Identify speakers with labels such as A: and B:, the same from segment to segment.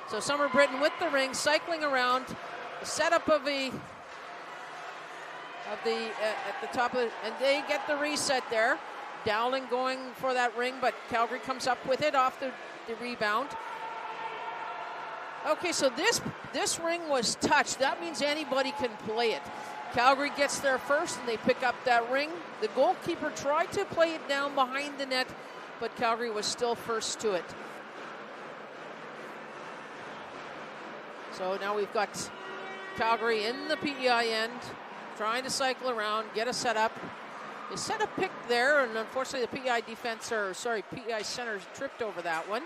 A: So Summer Britton with the ring, cycling around. The setup of at the top of it, and they get the reset there. Dowling going for that ring, but Calgary comes up with it off the rebound. Okay, so this ring was touched. That means anybody can play it. Calgary gets there first, and they pick up that ring. The goalkeeper tried to play it down behind the net, but Calgary was still first to it. So now we've got Calgary in the PEI end, trying to cycle around, get a setup. They set a pick there, and unfortunately the PEI center tripped over that one.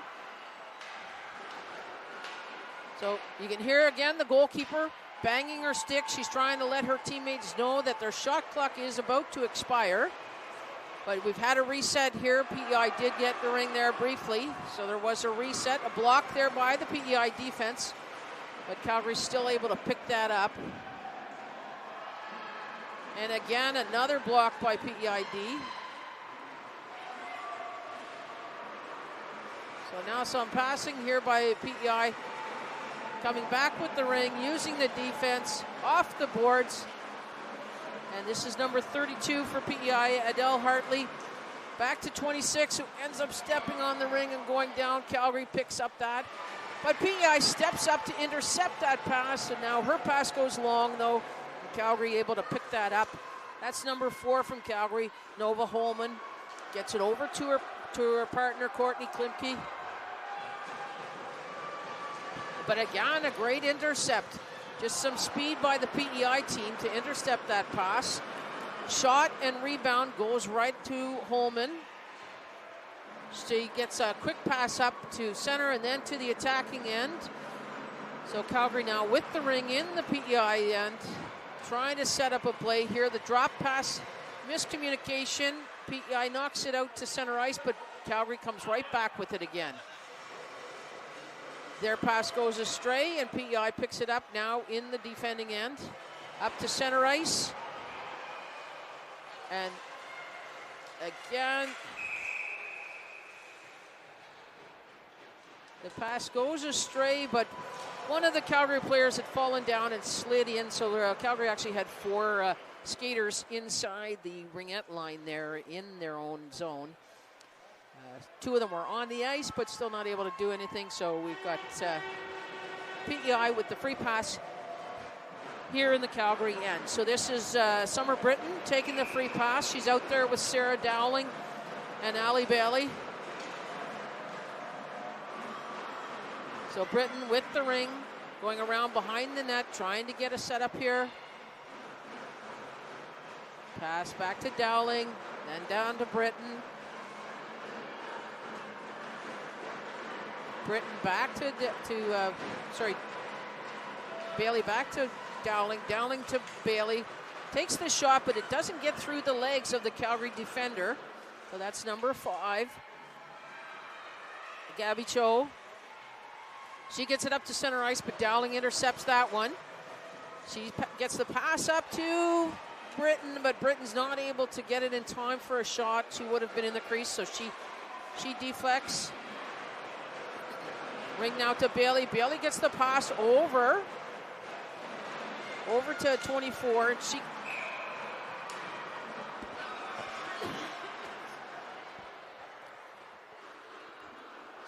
A: So you can hear again the goalkeeper banging her stick. She's trying to let her teammates know that their shot clock is about to expire. But we've had a reset here. PEI did get the ring there briefly. So there was a reset, a block there by the PEI defense. But Calgary's still able to pick that up. And again, another block by PEID. So now some passing here by PEI. Coming back with the ring, using the defense off the boards. And this is number 32 for PEI, Adele Hartley. Back to 26, who ends up stepping on the ring and going down. Calgary picks up that. But PEI steps up to intercept that pass, and now her pass goes long, though. And Calgary able to pick that up. That's number 4 from Calgary, Nova Holman. Gets it over to her partner, Courtney Klimke. But again, a great intercept. Just some speed by the PEI team to intercept that pass. Shot and rebound goes right to Holman. She gets a quick pass up to center and then to the attacking end. So Calgary now with the ring in the PEI end, trying to set up a play here. The drop pass, miscommunication. PEI knocks it out to center ice, but Calgary comes right back with it again. Their pass goes astray, and PEI picks it up now in the defending end. Up to center ice. And again, the pass goes astray, but one of the Calgary players had fallen down and slid in, so Calgary actually had 4 skaters inside the Ringette line there in their own zone. 2 of them were on the ice, but still not able to do anything. So we've got PEI with the free pass here in the Calgary end. So this is Summer Britton taking the free pass. She's out there with Sarah Dowling and Allie Bailey. So Britton with the ring, going around behind the net, trying to get a setup here. Pass back to Dowling, then down to Britton. Britton back to Bailey back to Dowling. Dowling to Bailey. Takes the shot, but it doesn't get through the legs of the Calgary defender. So that's number 5. Gabby Cho. She gets it up to center ice, but Dowling intercepts that one. She gets the pass up to Britton, but Britton's not able to get it in time for a shot. She would have been in the crease, so she deflects. Ring now to Bailey. Bailey gets the pass over to 24.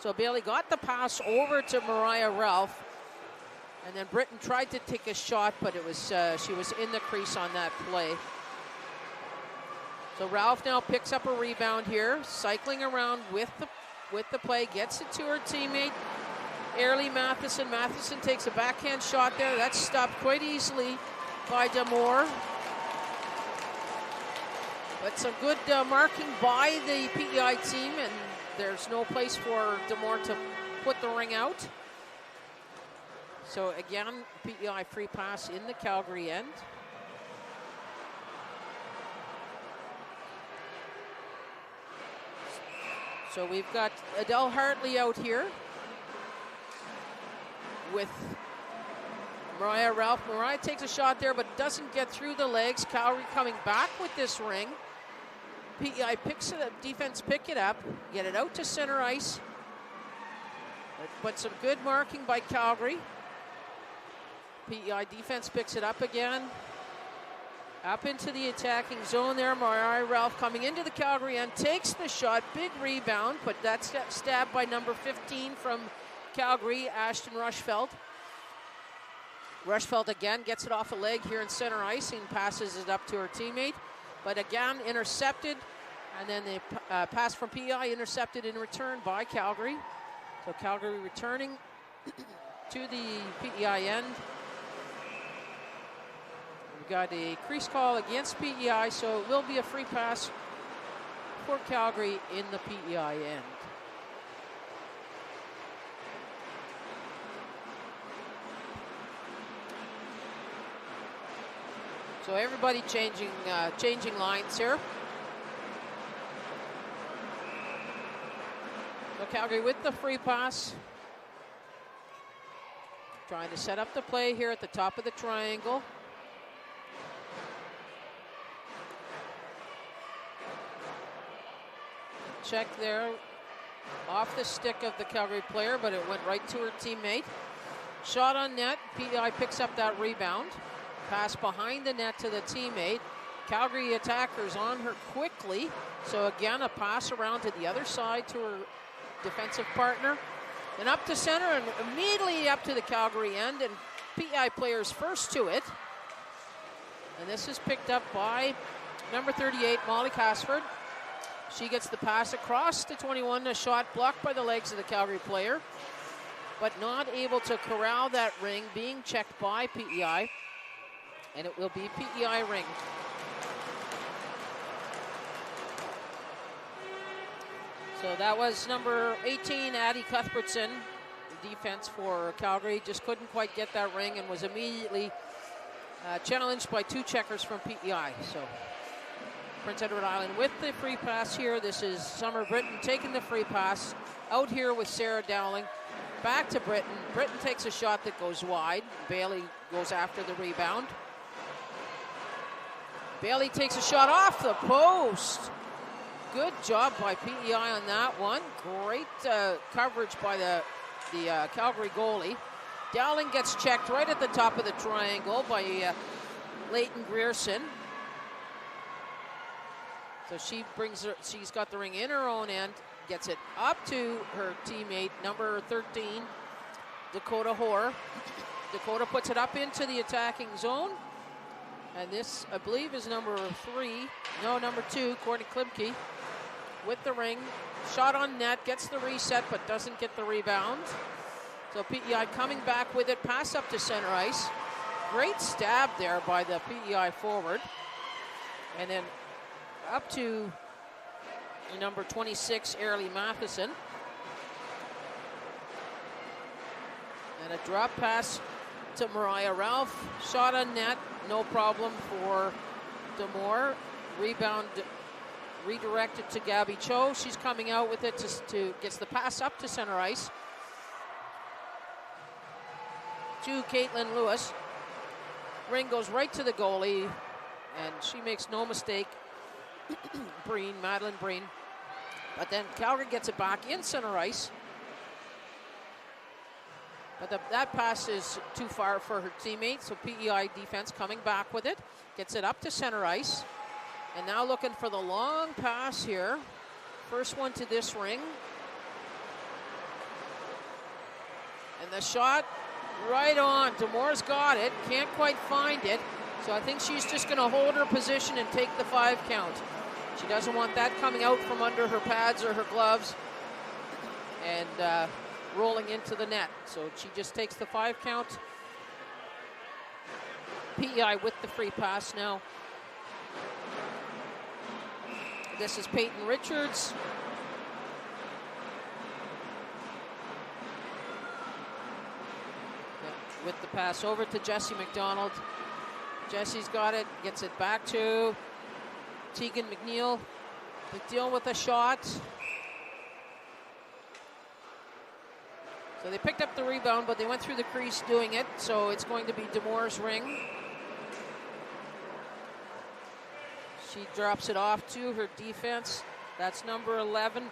A: So Bailey got the pass over to Mariah Ralph, and then Britton tried to take a shot, but it was she was in the crease on that play. So Ralph now picks up a rebound here, cycling around with the play, gets it to her teammate, Airlie Matheson. Matheson takes a backhand shot there. That's stopped quite easily by D'Amour. But some good marking by the PEI team, and there's no place for D'Amour to put the ring out. So again, PEI free pass in the Calgary end. So we've got Adele Hartley out here with Mariah Ralph. Mariah takes a shot there, but doesn't get through the legs. Calgary coming back with this ring. PEI picks it up, defense pick it up, get it out to center ice. But some good marking by Calgary. PEI defense picks it up again. Up into the attacking zone there. Mariah Ralph coming into the Calgary end, takes the shot. Big rebound, but that's stabbed by number 15 from Calgary, Ashton Rushfeld. Rushfeld again gets it off a leg here in center ice and passes it up to her teammate. But again, intercepted. And then the pass from PEI intercepted in return by Calgary. So Calgary returning to the PEI end. We've got a crease call against PEI, so it will be a free pass for Calgary in the PEI end. So everybody changing lines here. So Calgary with the free pass. Trying to set up the play here at the top of the triangle. Check there off the stick of the Calgary player, but it went right to her teammate. Shot on net. PEI picks up that rebound. Pass behind the net to the teammate. Calgary attackers on her quickly. So again, a pass around to the other side to her defensive partner. Then up to center and immediately up to the Calgary end. And PEI players first to it. And this is picked up by number 38, Molly Casford. She gets the pass across to 21. A shot blocked by the legs of the Calgary player. But not able to corral that ring, being checked by PEI. And it will be PEI ring. So that was number 18, Addie Cuthbertson. The defense for Calgary just couldn't quite get that ring and was immediately challenged by two checkers from PEI. So Prince Edward Island with the free pass here. This is Summer Britton taking the free pass. Out here with Sarah Dowling. Back to Britton. Britton takes a shot that goes wide. Bailey goes after the rebound. Bailey takes a shot off the post. Good job by PEI on that one. Great coverage by the Calgary goalie. Dowling gets checked right at the top of the triangle by Leighton Grierson. So she's got the ring in her own end, gets it up to her teammate, number 13, Dakota Hoare. Dakota puts it up into the attacking zone. And this, I believe, is number 2, Courtney Klimke with the ring. Shot on net, gets the reset, but doesn't get the rebound. So PEI coming back with it, pass up to center ice. Great stab there by the PEI forward. And then up to number 26, Airlie Matheson. And a drop pass to Mariah Ralph. Shot on net, no problem for Demore. Rebound redirected to Gabby Cho. She's coming out with it to gets the pass up to center ice to Caitlin Lewis. Ring goes right to the goalie, and she makes no mistake. Madeline Breen. But then Calgary gets it back in center ice. But that pass is too far for her teammate, so PEI defense coming back with it. Gets it up to center ice. And now looking for the long pass here. First one to this ring. And the shot right on. Demore's got it. Can't quite find it. So I think she's just going to hold her position and take the 5 count. She doesn't want that coming out from under her pads or her gloves and rolling into the net. So she just takes the 5 count. PEI with the free pass now. This is Peyton Richards. Yeah, with the pass over to Jessie McDonald. Jessie's got it, gets it back to Tegan McNeil. McNeil with a shot. So they picked up the rebound, but they went through the crease doing it, so it's going to be Demore's ring. She drops it off to her defense. That's number 11,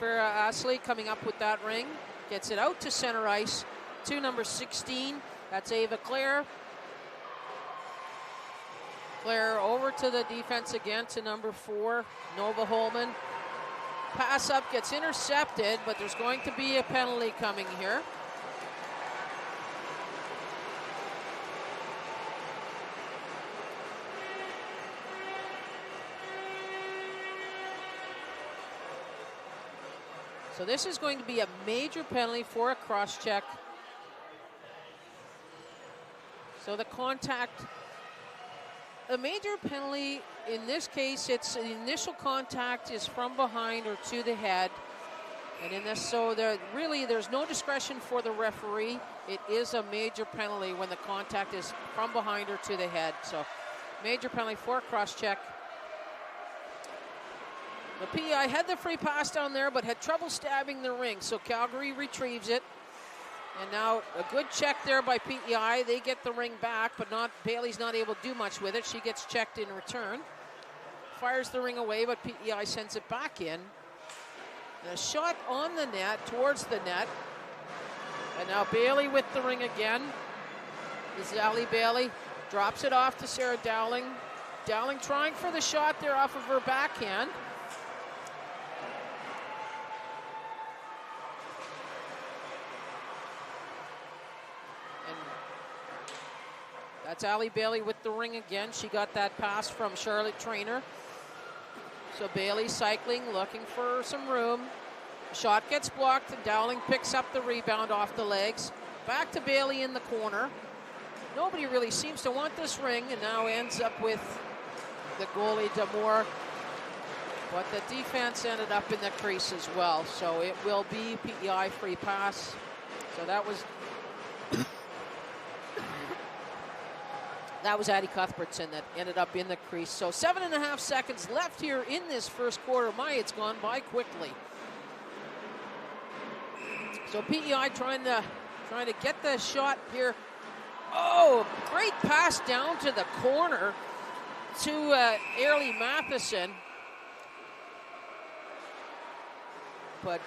A: Farrah Astley, coming up with that ring. Gets it out to center ice to number 16. That's Ava Claire. Claire over to the defense again to number 4, Nova Holman. Pass up gets intercepted, but there's going to be a penalty coming here. So this is going to be a major penalty for a cross-check. So the contact, a major penalty, in this case, it's the initial contact is from behind or to the head. And in this, so there's no discretion for the referee. It is a major penalty when the contact is from behind or to the head. So major penalty for a cross-check. The PEI had the free pass down there, but had trouble stabbing the ring, so Calgary retrieves it. And now a good check there by PEI. They get the ring back, but Bailey's not able to do much with it. She gets checked in return. Fires the ring away, but PEI sends it back in. And a shot on the net, towards the net. And now Bailey with the ring again. This is Ali Bailey. Drops it off to Sarah Dowling. Dowling trying for the shot there off of her backhand. That's Ali Bailey with the ring again. She got that pass from Charlotte Trainer. So Bailey cycling, looking for some room. Shot gets blocked, and Dowling picks up the rebound off the legs. Back to Bailey in the corner. Nobody really seems to want this ring, and now ends up with the goalie, Damore. But the defense ended up in the crease as well. So it will be PEI free pass. So that was Addie Cuthbertson that ended up in the crease. So 7.5 seconds left here in this first quarter. It's gone by quickly. So PEI trying to get the shot here. Oh, great pass down to the corner to Airlie Matheson. But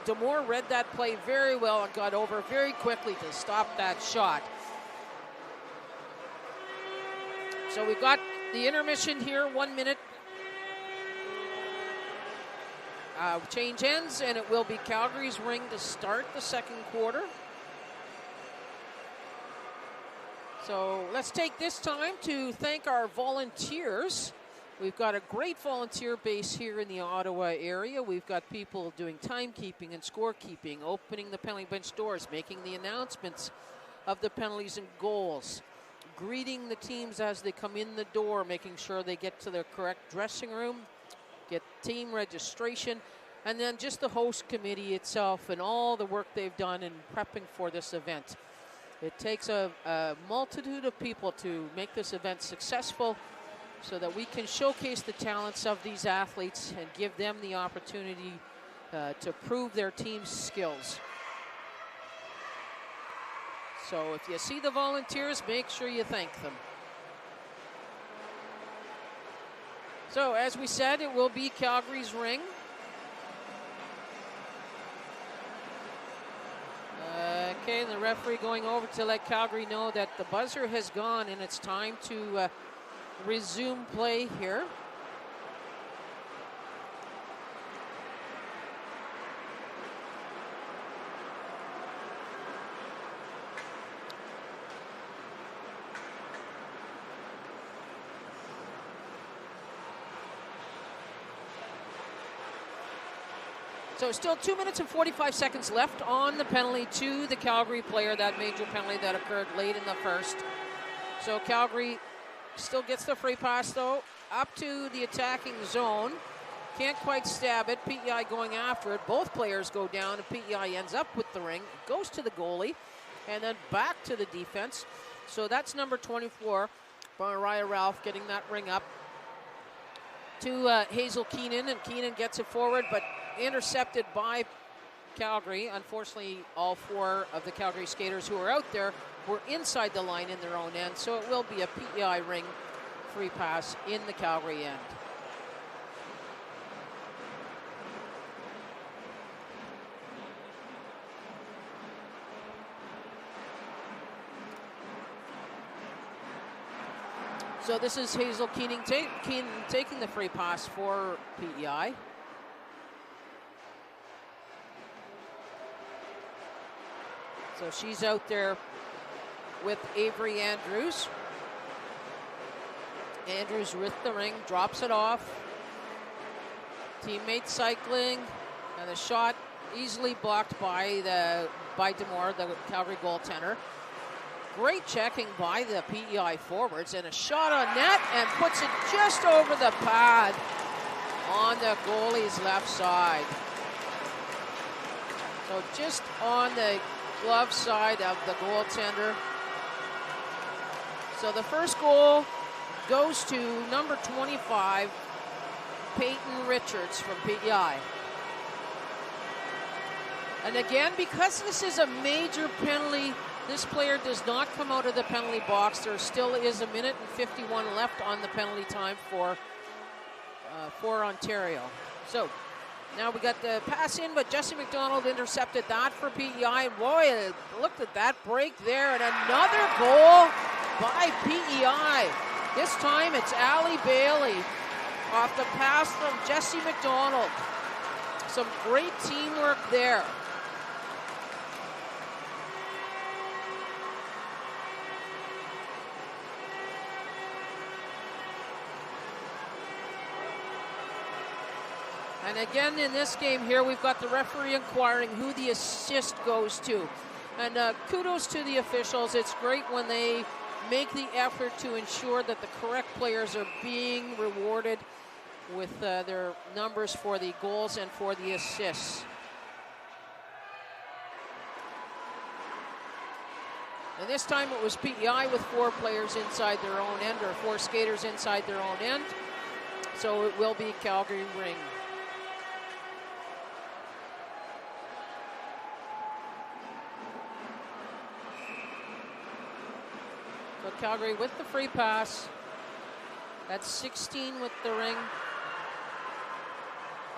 A: Damore read that play very well and got over very quickly to stop that shot. So we've got the intermission here, 1 minute. Change ends, and it will be Calgary's ring to start the second quarter. So let's take this time to thank our volunteers. We've got a great volunteer base here in the Ottawa area. We've got people doing timekeeping and scorekeeping, opening the penalty bench doors, making the announcements of the penalties and goals, greeting the teams as they come in the door, making sure they get to their correct dressing room, get team registration, and then just the host committee itself and all the work they've done in prepping for this event. It takes a multitude of people to make this event successful so that we can showcase the talents of these athletes and give them the opportunity to prove their team's skills. So if you see the volunteers, make sure you thank them. So as we said, it will be Calgary's ring. Okay, and the referee going over to let Calgary know that the buzzer has gone and it's time to resume play here. So still 2 minutes and 45 seconds left on the penalty to the Calgary player, that major penalty that occurred late in the first. So Calgary still gets the free pass, though, up to the attacking zone. Can't quite stab it. PEI going after it. Both players go down, and PEI ends up with the ring. It goes to the goalie, and then back to the defense. So that's number 24, Mariah Ralph, getting that ring up to Hazel Keenan, and Keenan gets it forward, but intercepted by Calgary. Unfortunately, all 4 of the Calgary skaters who are out there were inside the line in their own end, so it will be a PEI ring free pass in the Calgary end. So this is Hazel Keenan taking the free pass for PEI. So she's out there with Avery Andrews. Andrews with the ring, drops it off. Teammate cycling, and the shot easily blocked by Demore, the Calgary goaltender. Great checking by the PEI forwards, and a shot on net, and puts it just over the pad on the goalie's left side. So just on the glove side of the goaltender. So the first goal goes to number 25, Peyton Richards from PEI. And again, because this is a major penalty, this player does not come out of the penalty box. There still is a minute and 51 left on the penalty time for Ontario. So now we got the pass in, but Jesse McDonald intercepted that for PEI. And boy, looked at that break there, and another goal by PEI. This time it's Allie Bailey off the pass from Jesse McDonald. Some great teamwork there. And again, in this game here, we've got the referee inquiring who the assist goes to. And kudos to the officials. It's great when they make the effort to ensure that the correct players are being rewarded with their numbers for the goals and for the assists. And this time it was PEI with 4 players inside their own end, or 4 skaters inside their own end. So it will be Calgary Ring. So Calgary with the free pass. That's 16 with the ring.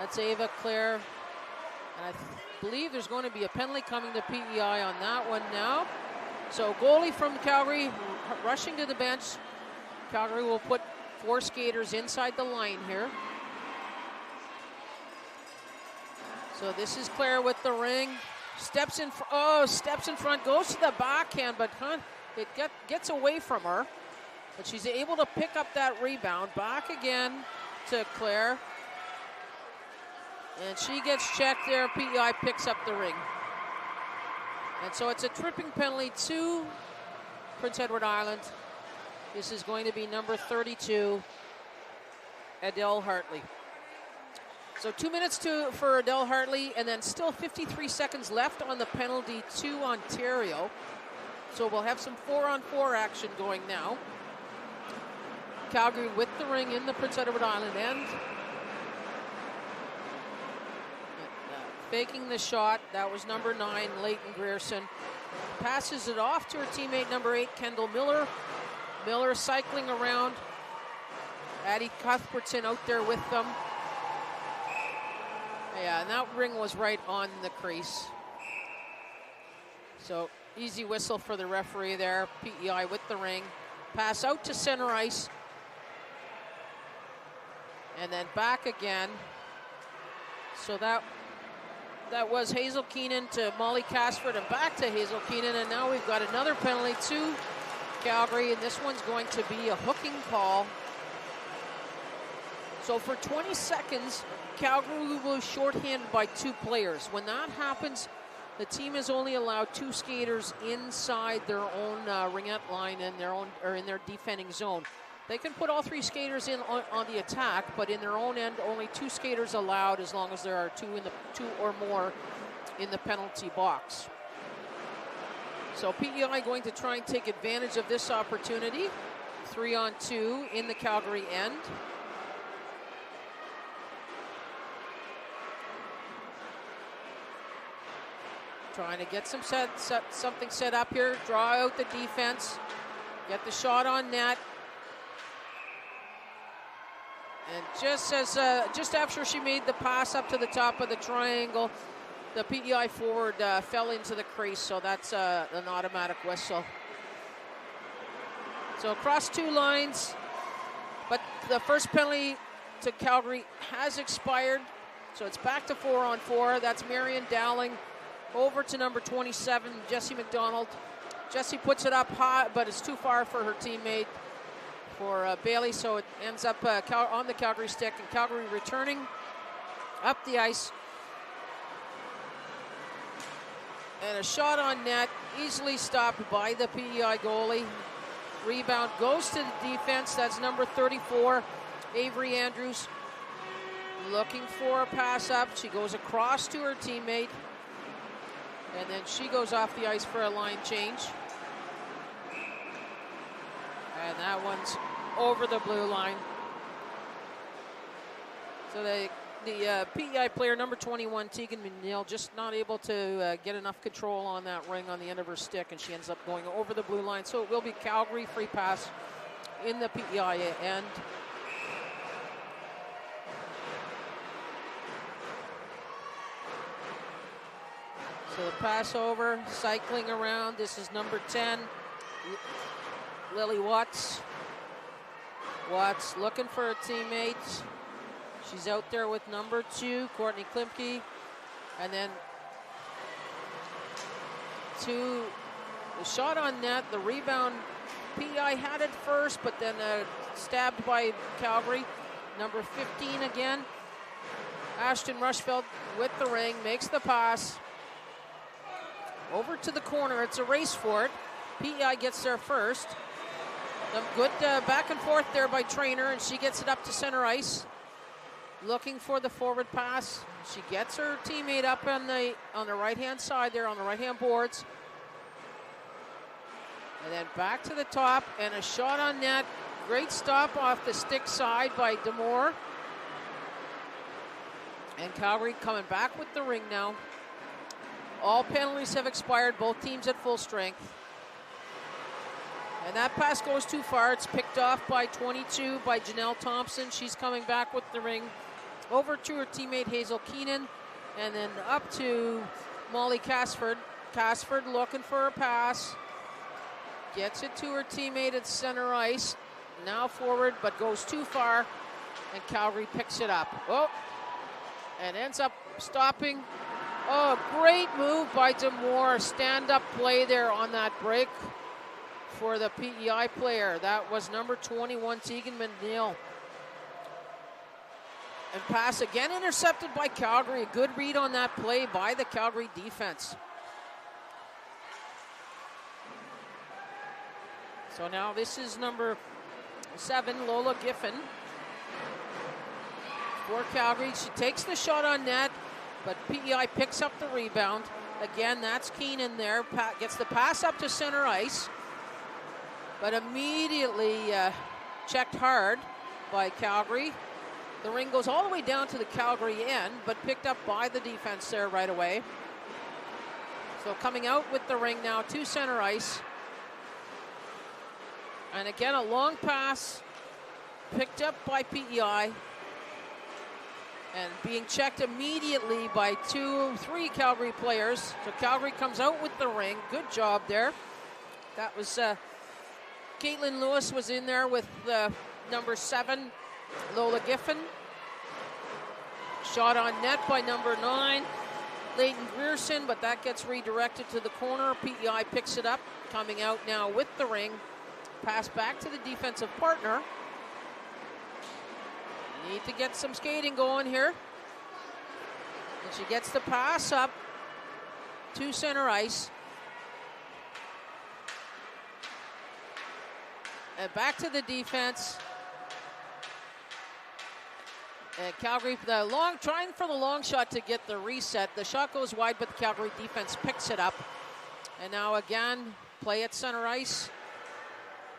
A: That's Ava Claire. And I believe there's going to be a penalty coming to PEI on that one now. So goalie from Calgary rushing to the bench. Calgary will put 4 skaters inside the line here. So this is Claire with the ring. Steps in front, goes to the backhand, but it gets away from her. But she's able to pick up that rebound. Back again to Claire. And she gets checked there. PEI picks up the ring. And so it's a tripping penalty to Prince Edward Island. This is going to be number 32, Adele Hartley. So 2 minutes for Adele Hartley, and then still 53 seconds left on the penalty to Ontario. So we'll have some 4-on-4 action going now. Calgary with the ring in the Prince Edward Island end. Faking the shot, that was number 9, Leighton Grierson. Passes it off to her teammate number 8, Kendall Miller. Miller cycling around. Addie Cuthbertson out there with them. Yeah, and that ring was right on the crease. So easy whistle for the referee there. PEI with the ring. Pass out to center ice. And then back again. So that was Hazel Keenan to Molly Casford, and back to Hazel Keenan. And now we've got another penalty to Calgary, and this one's going to be a hooking call. So for 20 seconds, Calgary will shorthanded by 2 players. When that happens, the team is only allowed 2 skaters inside their own ringette line in their defending zone. They can put all 3 skaters in on the attack, but in their own end, only 2 skaters allowed as long as there are 2 or more in the penalty box. So PEI going to try and take advantage of this opportunity. 3-on-2 in the Calgary end. Trying to get something set up here. Draw out the defense. Get the shot on net. And just after she made the pass up to the top of the triangle, the PEI forward fell into the crease, so that's an automatic whistle. So across 2 lines, But the first penalty to Calgary has expired, so it's back to 4-on-4. That's Marion Dowling over to number 27, Jessie McDonald. Jessie puts it up high, but it's too far for her teammate, for Bailey, so it ends up on the Calgary stick, and Calgary returning up the ice. And a shot on net, easily stopped by the PEI goalie. Rebound goes to the defense. That's number 34, Avery Andrews. Looking for a pass up. She goes across to her teammate. And then she goes off the ice for a line change. And that one's over the blue line. So the PEI player, number 21, Tegan McNeil, just not able to get enough control on that ring on the end of her stick, and she ends up going over the blue line. So it will be Calgary free pass in the PEI end. So the pass over, cycling around. This is number 10, Lily Watts. Watts looking for her teammates. She's out there with number 2, Courtney Klimke. And then the shot on net, the rebound, PEI had it first, but then stabbed by Calgary. Number 15 again, Ashton Rushfeld with the ring, makes the pass. Over to the corner, it's a race for it. PEI gets there first. A good back and forth there by Trainer, and she gets it up to center ice. Looking for the forward pass. She gets her teammate up on the right-hand side there, on the right-hand boards. And then back to the top, and a shot on net. Great stop off the stick side by Demore. And Calgary coming back with the ring now. All penalties have expired, both teams at full strength. And that pass goes too far. It's picked off by 22 by Janelle Thompson. She's coming back with the ring over to her teammate Hazel Keenan, and then up to Molly Casford. Casford looking for a pass. Gets it to her teammate at center ice. Now forward, but goes too far, and Calgary picks it up. Oh, and ends up stopping. Oh, great move by Demore. Stand-up play there on that break for the PEI player. That was number 21, Tegan McNeil. And pass again intercepted by Calgary. A good read on that play by the Calgary defense. So now this is number 7, Lola Giffen. For Calgary, she takes the shot on net, but PEI picks up the rebound. Again, that's Keenan there. Gets the pass up to center ice, but immediately checked hard by Calgary. The ring goes all the way down to the Calgary end, but picked up by the defense there right away. So coming out with the ring now to center ice. And again, a long pass picked up by PEI. And being checked immediately by 3 Calgary players. So Calgary comes out with the ring. Good job there. That was Caitlin Lewis was in there with number 7, Lola Giffen. Shot on net by number 9, Leighton Grierson, but that gets redirected to the corner. PEI picks it up, coming out now with the ring. Pass back to the defensive partner. Need to get some skating going here. And she gets the pass up to center ice. And back to the defense. And Calgary, trying for the long shot to get the reset. The shot goes wide, but the Calgary defense picks it up. And now again, play at center ice.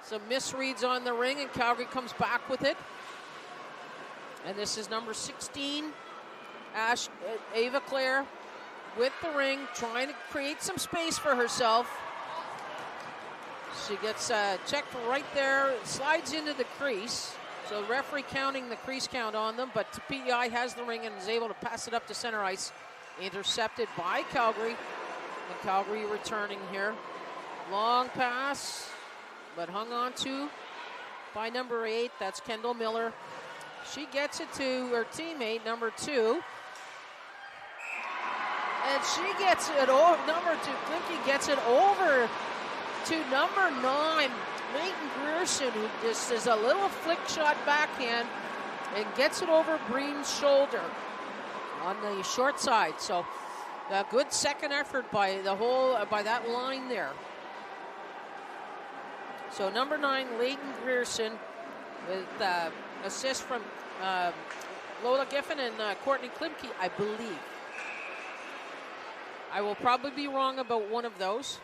A: Some misreads on the ring, and Calgary comes back with it. And this is number 16, Ava Claire, with the ring, trying to create some space for herself. She gets checked right there, slides into the crease. So the referee counting the crease count on them, but PEI has the ring and is able to pass it up to center ice. Intercepted by Calgary, and Calgary returning here. Long pass, but hung on to by number 8. That's Kendall Miller. She gets it to her teammate, number 2. And she gets it over, number 2, Klimke gets it over to number 9, Leighton Grierson, who just is a little flick shot backhand and gets it over Breen's shoulder on the short side. So a good second effort by the whole, by that line there. So number 9, Leighton Grierson, with assist from Lola Giffen and Courtney Klimke, I believe. I will probably be wrong about one of those.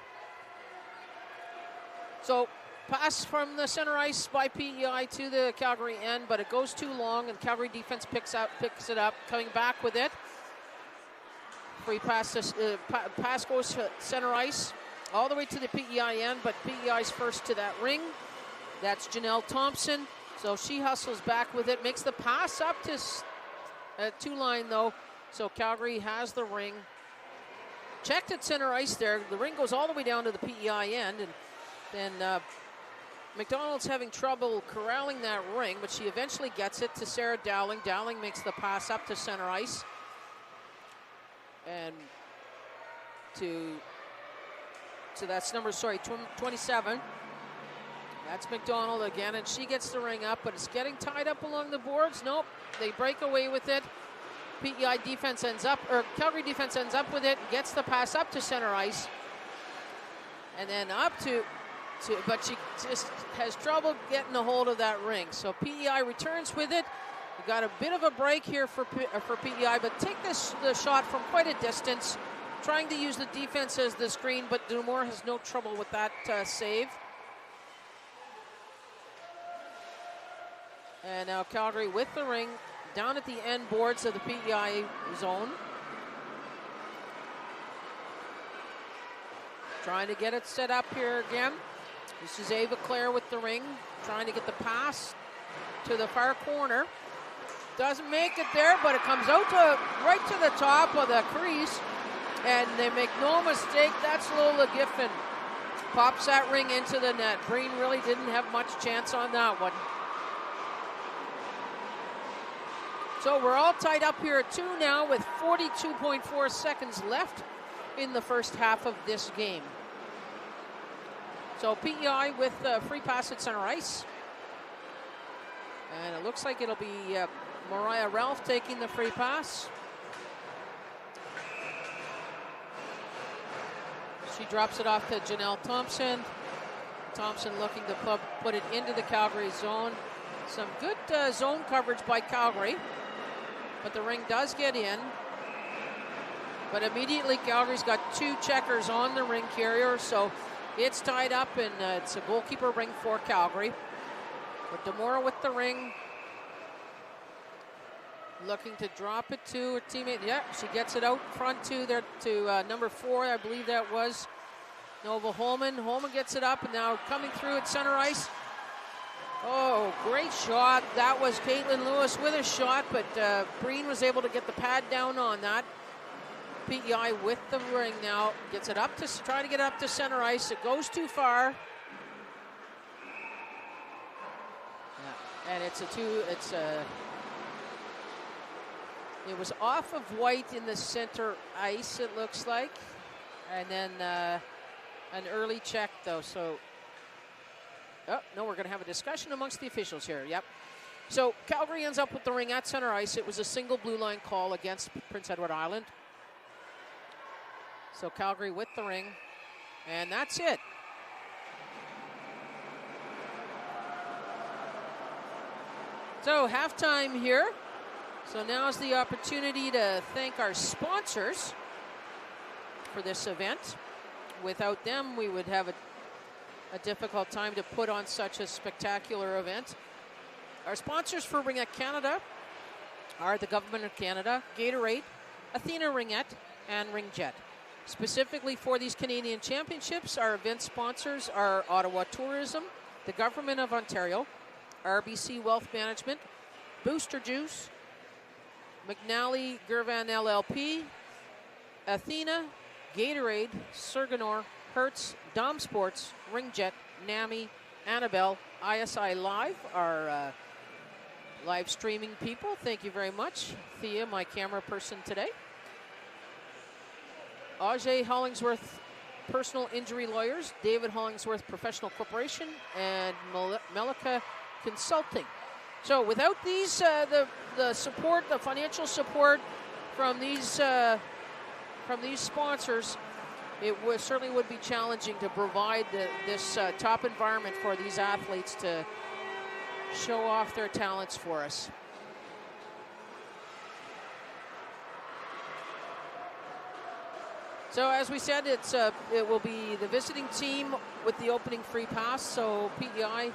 A: So pass from the center ice by PEI to the Calgary end, but it goes too long, and Calgary defense picks it up, coming back with it. Free pass, pass goes to center ice, all the way to the PEI end, but PEI's first to that ring. That's Janelle Thompson. So she hustles back with it, makes the pass up to two-line though. So Calgary has the ring. Checked at center ice there. The ring goes all the way down to the PEI end, and then McDonald's having trouble corralling that ring, but she eventually gets it to Sarah Dowling. Dowling makes the pass up to center ice. And to that's number, 27. That's McDonald again, and she gets the ring up, but it's getting tied up along the boards. Nope, they break away with it. PEI defense ends up, or Calgary defense ends up with it, gets the pass up to center ice, and then up to but she just has trouble getting a hold of that ring. So PEI returns with it. We got a bit of a break here for PEI, but take the shot from quite a distance, trying to use the defense as the screen, but Dumore has no trouble with that save. And now Calgary with the ring down at the end boards of the PEI zone. Trying to get it set up here again. This is Ava Claire with the ring, trying to get the pass to the far corner. Doesn't make it there, but it comes out to right to the top of the crease. And they make no mistake, that's Lola Giffen. Pops that ring into the net. Breen really didn't have much chance on that one. So we're all tied up here at 2 now with 42.4 seconds left in the first half of this game. So PEI with free pass at center ice. And it looks like it'll be Mariah Ralph taking the free pass. She drops it off to Janelle Thompson. Thompson looking to put it into the Calgary zone. Some good zone coverage by Calgary. But the ring does get in. But immediately Calgary's got 2 checkers on the ring carrier, so it's tied up, and it's a goalkeeper ring for Calgary. But Demora with the ring. Looking to drop it to her teammate. Yeah, she gets it out front to number 4, I believe that was Nova Holman. Holman gets it up, and now coming through at center ice. Oh, great shot. That was Caitlin Lewis with a shot, but Breen was able to get the pad down on that. PEI with the ring now. Gets it up to, trying to get up to center ice. It goes too far. Yeah. And it was off of White in the center ice, it looks like. And then an early check, though, so. Oh, no, we're going to have a discussion amongst the officials here. Yep. So Calgary ends up with the ring at center ice. It was a single blue line call against Prince Edward Island. So Calgary with the ring, and that's it. So halftime here. So now is the opportunity to thank our sponsors for this event. Without them, we would have a difficult time to put on such a spectacular event. Our sponsors for Ringette Canada are the Government of Canada, Gatorade, Athena Ringette, and Ringette. Specifically for these Canadian Championships, our event sponsors are Ottawa Tourism, the Government of Ontario, RBC Wealth Management, Booster Juice, McNally Gervan LLP, Athena, Gatorade, Serganor, Hertz, Dom Sports, Ringette, NAMI, Annabelle, ISI Live, our live streaming people. Thank you very much. Thea, my camera person today. Ajay Hollingsworth, Personal Injury Lawyers. David Hollingsworth, Professional Corporation. And Melika Consulting. So without these, the support, the financial support from these sponsors, it certainly would be challenging to provide this top environment for these athletes to show off their talents for us. So as we said, it will be the visiting team with the opening free pass. So PEI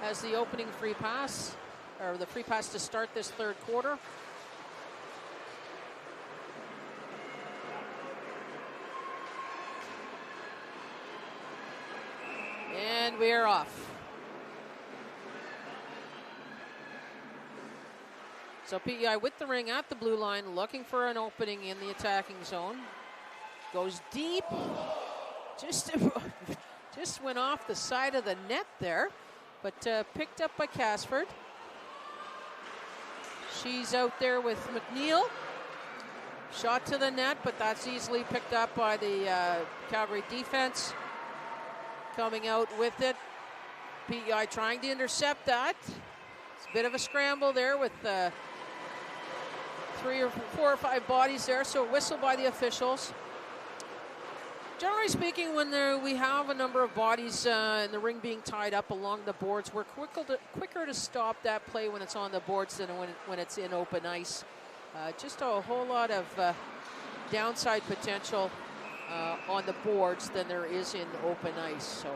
A: has the opening free pass, or the free pass to start this third quarter. And we are off. So PEI with the ring at the blue line, looking for an opening in the attacking zone. Goes deep. Just went off the side of the net there, but picked up by Casford. She's out there with McNeil. Shot to the net, but that's easily picked up by the Calgary defense. Coming out with it. PEI trying to intercept that. It's a bit of a scramble there with 3 or 4 or 5 bodies there, so a whistle by the officials. Generally speaking, when we have a number of bodies in the ring being tied up along the boards, we're quicker to stop that play when it's on the boards than when it's in open ice. Just a whole lot of downside potential on the boards than there is in open ice. So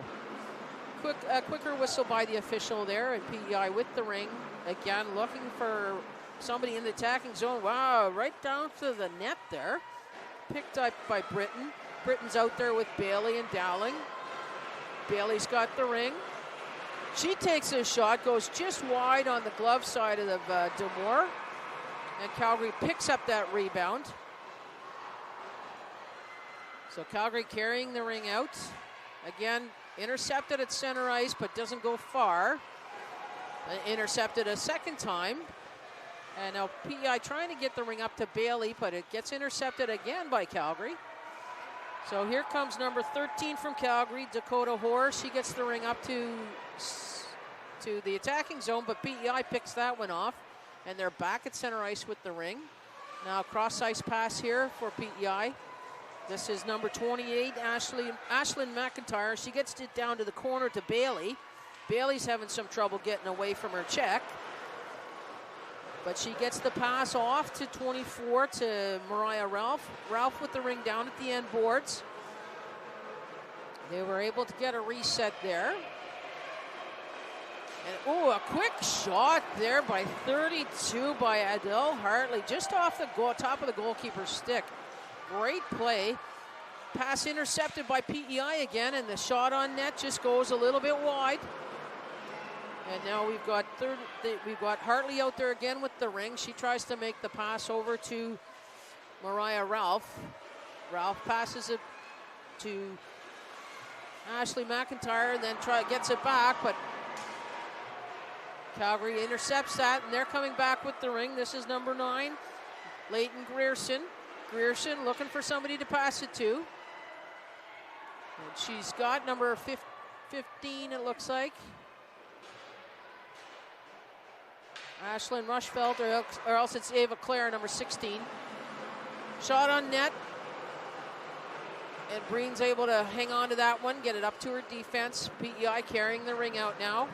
A: quicker whistle by the official there, and PEI with the ring. Again, looking for somebody in the attacking zone. Wow, right down to the net there. Picked up by Britton. Britton's out there with Bailey and Dowling. Bailey's got the ring. She takes a shot, goes just wide on the glove side of Demore. And Calgary picks up that rebound. So Calgary carrying the ring out. Again, intercepted at center ice, but doesn't go far. Intercepted a second time. And now PEI trying to get the ring up to Bailey, but it gets intercepted again by Calgary. So here comes number 13 from Calgary, Dakota Hoare. She gets the ring up to the attacking zone, but PEI picks that one off. And they're back at center ice with the ring. Now cross ice pass here for PEI. This is number 28, Ashlyn McIntyre. She gets it down to the corner to Bailey. Bailey's having some trouble getting away from her check. But she gets the pass off to 24 to Mariah Ralph. Ralph with the ring down at the end boards. They were able to get a reset there. And, oh, a quick shot there by 32 by Adele Hartley, just off the top of the goalkeeper's stick. Great play. Pass intercepted by PEI again, and the shot on net just goes a little bit wide. And now we've got Hartley out there again with the ring. She tries to make the pass over to Mariah Ralph. Ralph passes it to Ashley McIntyre, and then gets it back, but Calgary intercepts that, and they're coming back with the ring. This is number 9, Leighton Grierson. Grierson looking for somebody to pass it to. And she's got number 15, it looks like. Ashlyn Rushfeld, or else it's Ava Clare, number 16. Shot on net. And Breen's able to hang on to that one, get it up to her defense. PEI carrying the ring out now.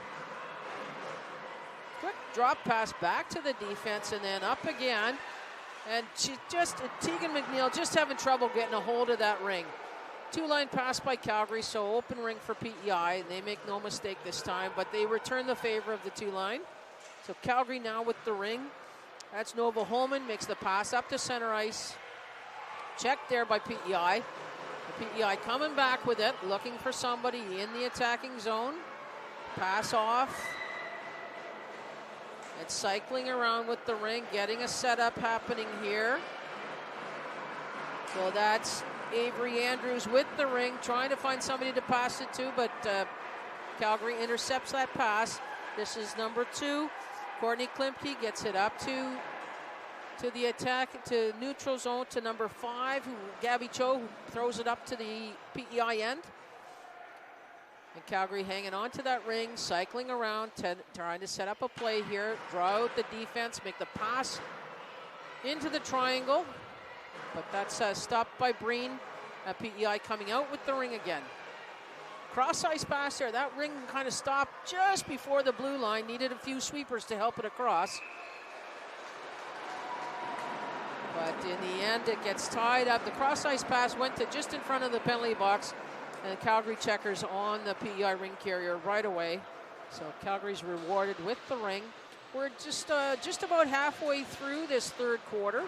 A: Quick drop pass back to the defense and then up again. And Tegan McNeil just having trouble getting a hold of that ring. 2-line pass by Calgary, so open ring for PEI. They make no mistake this time, but they return the favor of the 2-line. So Calgary now with the ring. That's Nova Holman, makes the pass up to center ice. Checked there by PEI. The PEI coming back with it, looking for somebody in the attacking zone. Pass off. It's cycling around with the ring, getting a setup happening here. So that's Avery Andrews with the ring, trying to find somebody to pass it to, but Calgary intercepts that pass. This is number 2. Courtney Klimke gets it up to the attack, to neutral zone, to number 5, Gabby Cho, who throws it up to the PEI end. And Calgary hanging on to that ring, cycling around, trying to set up a play here, draw out the defense, make the pass into the triangle. But that's stopped by Breen. PEI coming out with the ring again. Cross-ice pass there. That ring kind of stopped just before the blue line. Needed a few sweepers to help it across. But in the end, it gets tied up. The cross-ice pass went to just in front of the penalty box. And Calgary checkers on the PEI ring carrier right away. So Calgary's rewarded with the ring. We're just about halfway through this third quarter.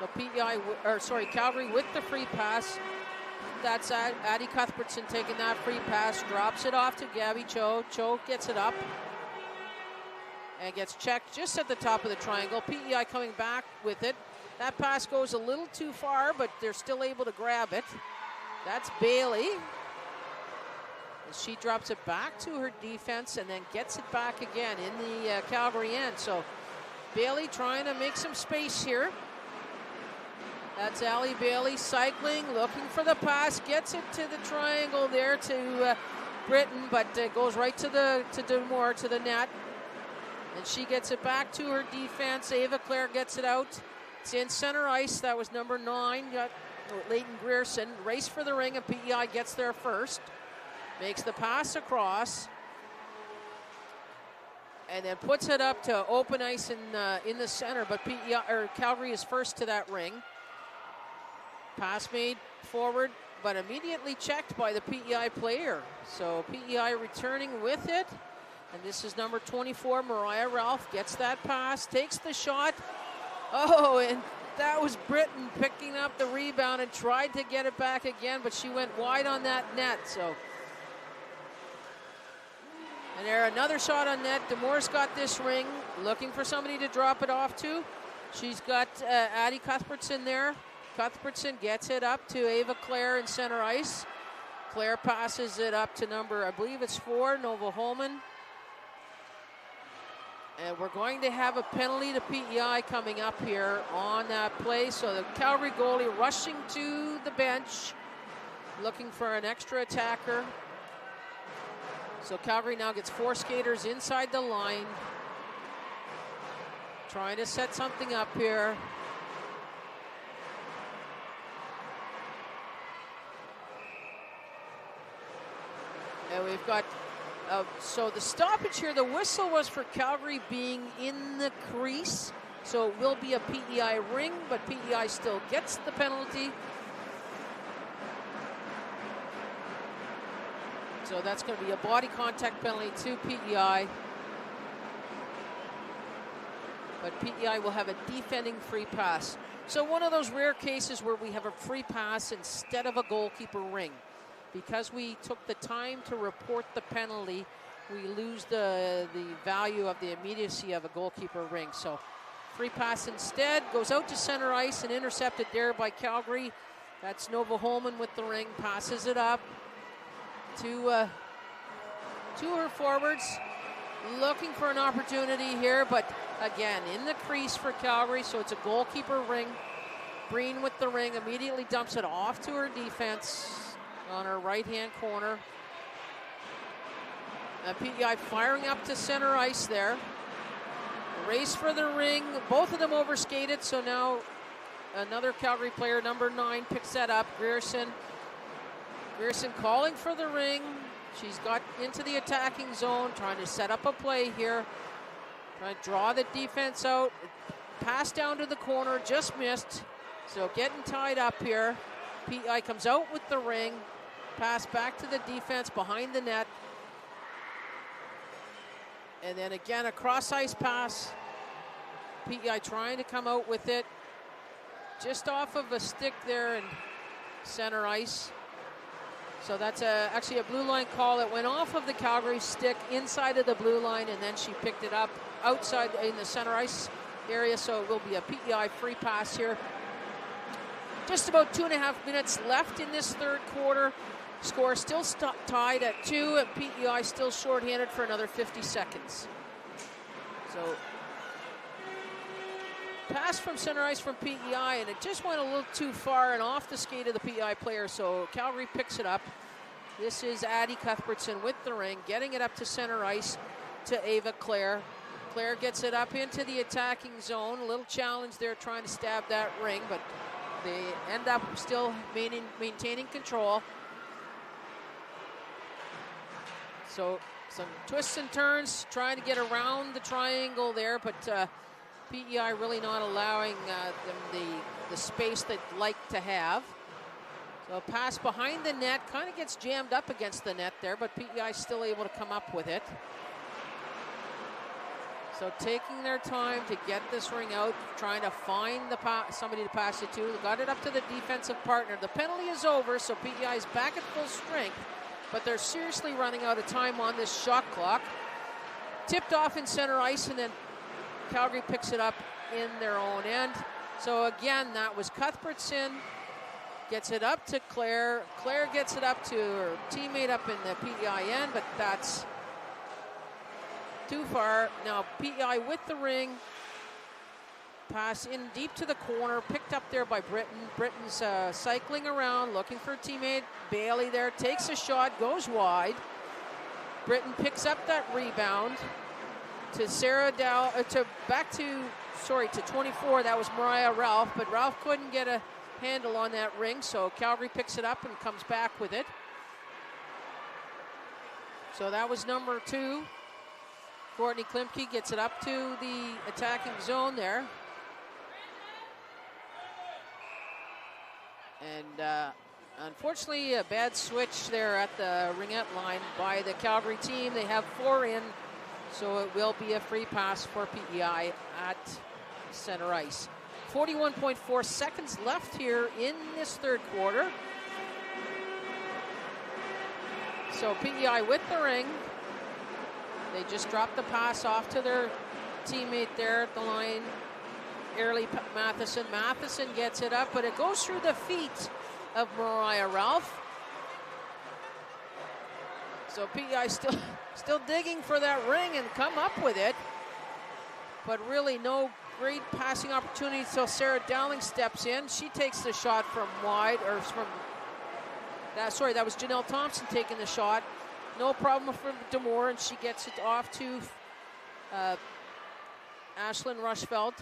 A: So Calgary with the free pass. That's Addie Cuthbertson taking that free pass, drops it off to Gabby Cho. Cho gets it up and gets checked just at the top of the triangle. PEI coming back with it. That pass goes a little too far, but they're still able to grab it. That's Bailey. And she drops it back to her defense and then gets it back again in the Calgary end. So Bailey trying to make some space here. That's Allie Bailey cycling, looking for the pass, gets it to the triangle there to Britton, but goes right to Demore, to the net. And she gets it back to her defense. Ava Claire gets it out. It's in center ice. That was number 9, Leighton Grierson. Race for the ring, and PEI gets there first. Makes the pass across. And then puts it up to open ice in the center, but Calgary is first to that ring. Pass made forward, but immediately checked by the PEI player. So PEI returning with it. And this is number 24, Mariah Ralph, gets that pass, takes the shot. Oh, and that was Britton picking up the rebound and tried to get it back again, but she went wide on that net. So, and there, another shot on net. Demore's got this ring, looking for somebody to drop it off to. She's got Addie Cuthbertson there. Cuthbertson gets it up to Ava Claire in center ice. Claire passes it up to number, I believe it's 4, Nova Holman. And we're going to have a penalty to PEI coming up here on that play. So the Calgary goalie rushing to the bench, looking for an extra attacker. So Calgary now gets 4 skaters inside the line, trying to set something up here. And we've got, so the stoppage here, the whistle was for Calgary being in the crease. So it will be a PEI ring, but PEI still gets the penalty. So that's going to be a body contact penalty to PEI. But PEI will have a defending free pass. So one of those rare cases where we have a free pass instead of a goalkeeper ring. Because we took the time to report the penalty, we lose the value of the immediacy of a goalkeeper ring. So free pass instead, goes out to center ice and intercepted there by Calgary. That's Nova Holman with the ring, passes it up to her forwards, looking for an opportunity here, but again, in the crease for Calgary, so it's a goalkeeper ring. Breen with the ring, immediately dumps it off to her defense on her right-hand corner. PEI firing up to center ice there. Race for the ring. Both of them overskated, so now another Calgary player, number 9, picks that up. Grierson calling for the ring. She's got into the attacking zone, trying to set up a play here. Trying to draw the defense out. Pass down to the corner, just missed. So getting tied up here. PEI comes out with the ring. Pass back to the defense behind the net. And then again, a cross-ice pass. PEI trying to come out with it. Just off of a stick there in center ice. So that's actually a blue line call that went off of the Calgary stick inside of the blue line, and then she picked it up outside in the center ice area. So it will be a PEI free pass here. Just about 2.5 minutes left in this third quarter. Score still tied at 2, and PEI still shorthanded for another 50 seconds. So, pass from center ice from PEI, and it just went a little too far and off the skate of the PEI player, so Calgary picks it up. This is Addie Cuthbertson with the ring, getting it up to center ice to Ava Claire. Claire gets it up into the attacking zone. A little challenge there trying to stab that ring, but they end up still maintaining control. So some twists and turns, trying to get around the triangle there, but PEI really not allowing them the space they'd like to have. So a pass behind the net, kind of gets jammed up against the net there, but PEI still able to come up with it. So taking their time to get this ring out, trying to find somebody to pass it to. Got it up to the defensive partner. The penalty is over, so PEI is back at full strength, but they're seriously running out of time on this shot clock. Tipped off in center ice, and then Calgary picks it up in their own end. So again, that was Cuthbertson. Gets it up to Claire. Claire gets it up to her teammate up in the PEI end, but that's too far. Now PEI with the ring. Pass in deep to the corner, picked up there by Britton. Britton's cycling around, looking for a teammate. Bailey there, takes a shot, goes wide. Britton picks up that rebound to Sarah Dow, to 24. That was Mariah Ralph, but Ralph couldn't get a handle on that ring, so Calgary picks it up and comes back with it. So that was number 2. Courtney Klimke gets it up to the attacking zone there. And unfortunately, a bad switch there at the Ringette line by the Calgary team. They have 4 in, so it will be a free pass for PEI at center ice. 41.4 seconds left here in this third quarter. So PEI with the ring. They just dropped the pass off to their teammate there at the line. Early Matheson. Matheson gets it up, but it goes through the feet of Mariah Ralph. So PEI still digging for that ring and come up with it. But really no great passing opportunity until Sarah Dowling steps in. She takes the shot from wide, or from that. Sorry, that was Janelle Thompson taking the shot. No problem for Demore, and she gets it off to Ashlyn Rushfelt.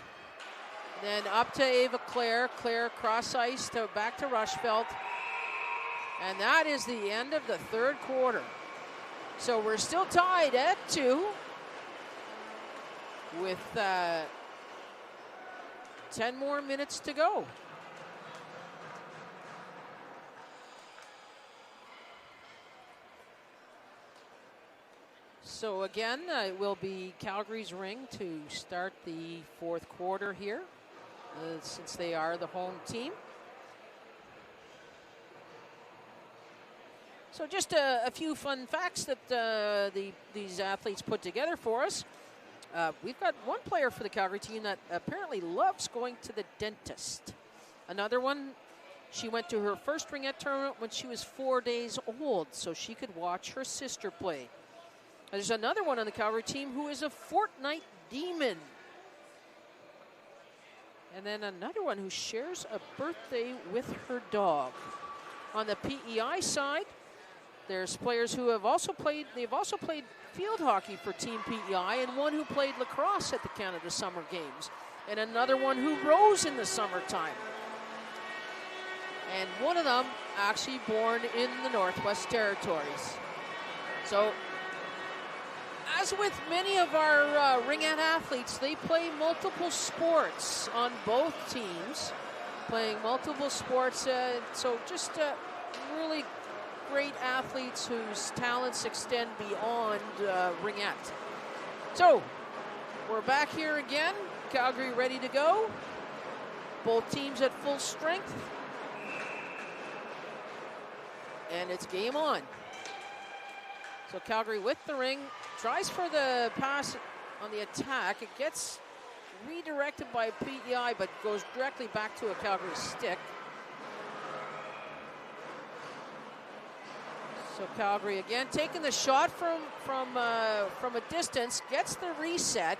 A: Then up to Ava Claire. Claire cross ice to back to Rushfelt. And that is the end of the third quarter. So we're still tied at 2 with 10 more minutes to go. So again, it will be Calgary's ring to start the fourth quarter here, since they are the home team. So just a few fun facts that these athletes put together for us. We've got one player for the Calgary team that apparently loves going to the dentist. Another one, she went to her first Ringette tournament when she was 4 days old, so she could watch her sister play. There's another one on the Calgary team who is a Fortnite demon. And then another one who shares a birthday with her dog. On the PEI side, there's players who have also played, they've also played field hockey for Team PEI, and one who played lacrosse at the Canada Summer Games, and another one who rows in the summertime. And one of them actually born in the Northwest Territories. So, as with many of our Ringette athletes, they play multiple sports on both teams, playing multiple sports. So just really great athletes whose talents extend beyond Ringette. So we're back here again. Calgary ready to go. Both teams at full strength. And it's game on. So Calgary with the ring, tries for the pass on the attack. It gets redirected by PEI, but goes directly back to a Calgary stick. So Calgary again taking the shot from a distance, gets the reset,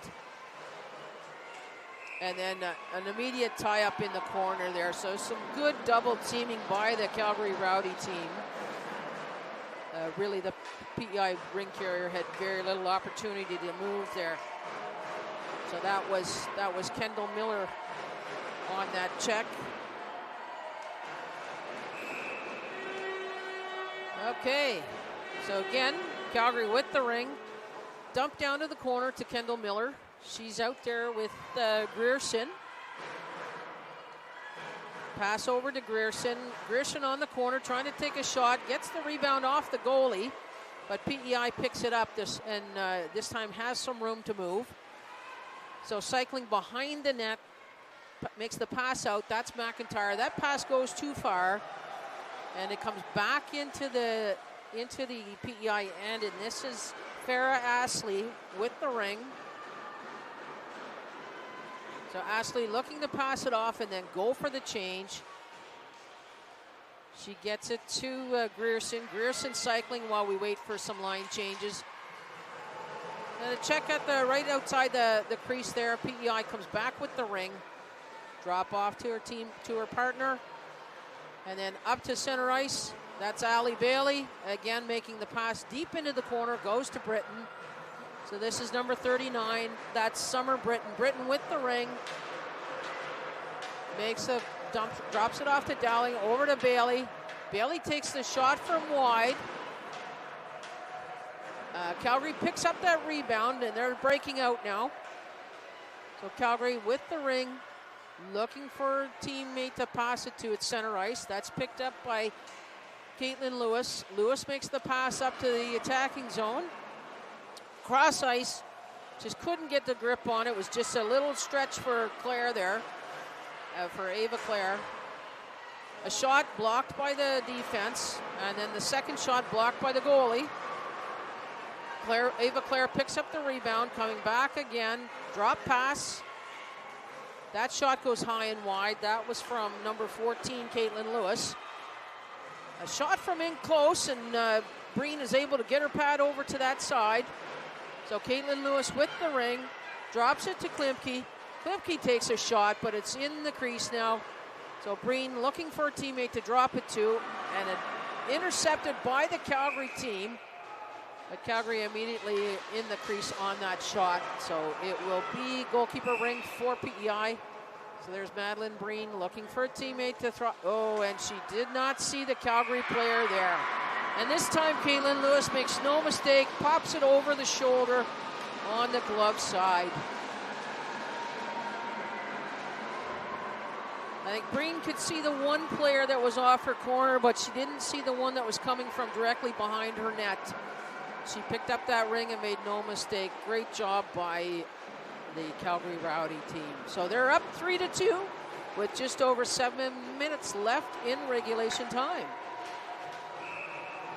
A: and then an immediate tie up in the corner there. So some good double teaming by the Calgary Rowdy team. Really, the PEI ring carrier had very little opportunity to move there. So that was Kendall Miller on that check. Okay, so again, Calgary with the ring. Dump down to the corner to Kendall Miller. She's out there with Grierson. Pass over to Grierson. Grierson on the corner trying to take a shot. Gets the rebound off the goalie. But PEI picks it up this time has some room to move. So cycling behind the net. Makes the pass out. That's McIntyre. That pass goes too far. And it comes back into the PEI end. And this is Farah Ashley with the ring. So Ashley looking to pass it off and then go for the change. She gets it to Grierson. Grierson cycling while we wait for some line changes. And a check at the right outside the crease there. PEI comes back with the ring. Drop off to her team, to her partner. And then up to center ice. That's Ali Bailey. Again making the pass deep into the corner. Goes to Britton. So this is number 39. That's Summer Britton. Britton with the ring. Makes a dump, drops it off to Dowling, over to Bailey. Bailey takes the shot from wide. Calgary picks up that rebound, and they're breaking out now. So Calgary with the ring, looking for a teammate to pass it to at center ice. That's picked up by Caitlin Lewis. Lewis makes the pass up to the attacking zone. Cross ice, just couldn't get the grip on it. It was just a little stretch for Claire there, for Ava Claire. A shot blocked by the defense, and then the second shot blocked by the goalie. Ava Claire picks up the rebound, coming back again. Drop pass. That shot goes high and wide. That was from number 14, Caitlin Lewis. A shot from in close, and Breen is able to get her pad over to that side. So Caitlin Lewis with the ring, drops it to Klimke. Klimke takes a shot, but it's in the crease now. So Breen looking for a teammate to drop it to, and intercepted by the Calgary team. But Calgary immediately in the crease on that shot. So it will be goalkeeper ring for PEI. So there's Madeline Breen looking for a teammate to throw. Oh, and she did not see the Calgary player there. And this time, Caitlin Lewis makes no mistake, pops it over the shoulder on the glove side. I think Breen could see the one player that was off her corner, but she didn't see the one that was coming from directly behind her net. She picked up that ring and made no mistake. Great job by the Calgary Rowdy team. So they're up 3-2 with just over 7 minutes left in regulation time.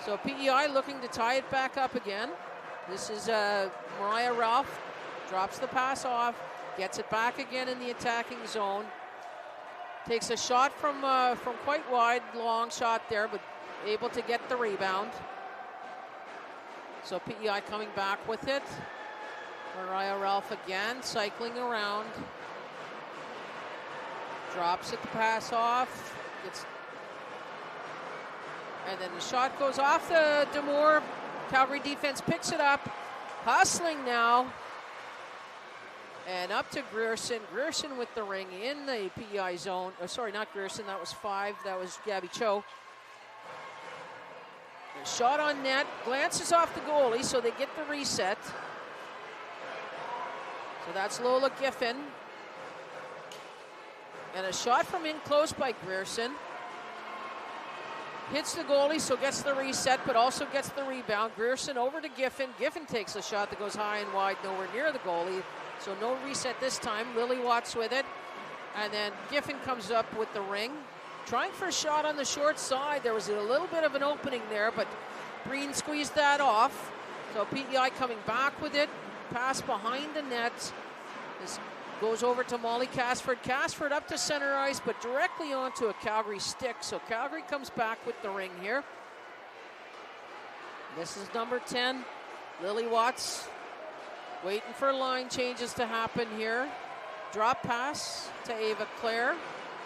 A: So PEI looking to tie it back up again. This is Mariah Ralph, drops the pass off, gets it back again in the attacking zone. Takes a shot from quite wide, long shot there, but able to get the rebound. So PEI coming back with it. Mariah Ralph again, cycling around. Drops it, the pass off. And then the shot goes off the Demore. Calgary defense picks it up. Hustling now. And up to Grierson. Grierson with the ring in the PEI zone. Oh, sorry, not Grierson. That was 5. That was Gabby Cho. And shot on net. Glances off the goalie, so they get the reset. So that's Lola Giffen. And a shot from in close by Grierson. Hits the goalie, so gets the reset, but also gets the rebound. Grierson over to Giffen. Giffen takes a shot that goes high and wide, nowhere near the goalie. So no reset this time. Lily Watts with it. And then Giffen comes up with the ring. Trying for a shot on the short side. There was a little bit of an opening there, but Breen squeezed that off. So PEI coming back with it. Pass behind the net. This goes over to Molly Casford. Casford up to center ice, but directly onto a Calgary stick. So Calgary comes back with the ring here. This is number 10, Lily Watts, waiting for line changes to happen here. Drop pass to Ava Claire.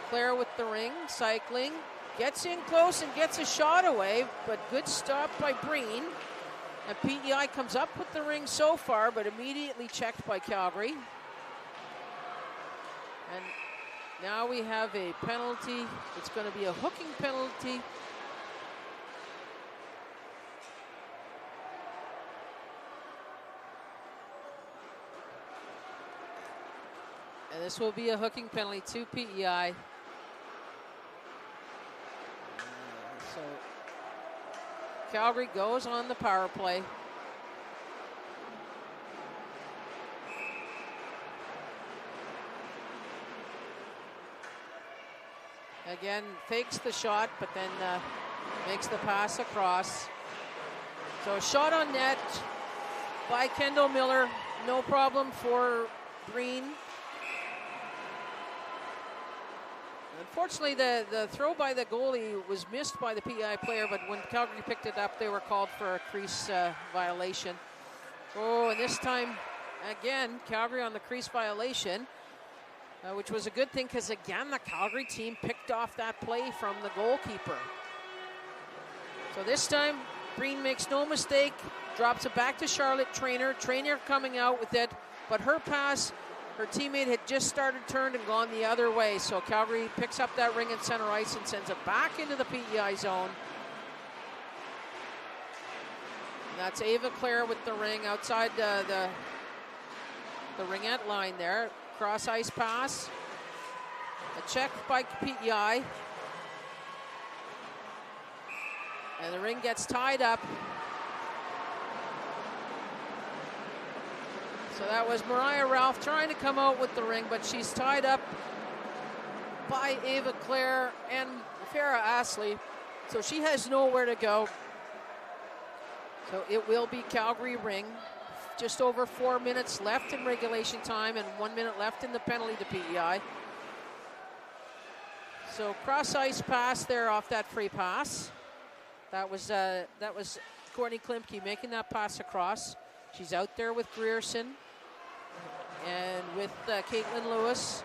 A: Claire with the ring, cycling. Gets in close and gets a shot away, but good stop by Breen. And PEI comes up with the ring so far, but immediately checked by Calgary. And now we have a penalty. It's going to be a hooking penalty. And this will be a hooking penalty to PEI. So Calgary goes on the power play. Again, fakes the shot, but then makes the pass across. So a shot on net by Kendall Miller. No problem for Breen. Unfortunately, the throw by the goalie was missed by the PEI player, but when Calgary picked it up, they were called for a crease violation. Oh, and this time, again, Calgary on the crease violation, which was a good thing because, again, the Calgary team picked off that play from the goalkeeper. So this time, Breen makes no mistake, drops it back to Charlotte Traynor. Traynor coming out with it, but her pass, her teammate had just started turned and gone the other way. So Calgary picks up that ring in center ice and sends it back into the PEI zone. And that's Ava Claire with the ring outside the Ringette line there. Cross ice pass. A check by PEI. And the ring gets tied up. So that was Mariah Ralph trying to come out with the ring, but she's tied up by Ava Claire and Farah Astley. So she has nowhere to go. So it will be Calgary ring. Just over 4 minutes left in regulation time and 1 minute left in the penalty to PEI. So cross ice pass there off that free pass. That was Courtney Klimke making that pass across. She's out there with Grierson and with Caitlin Lewis.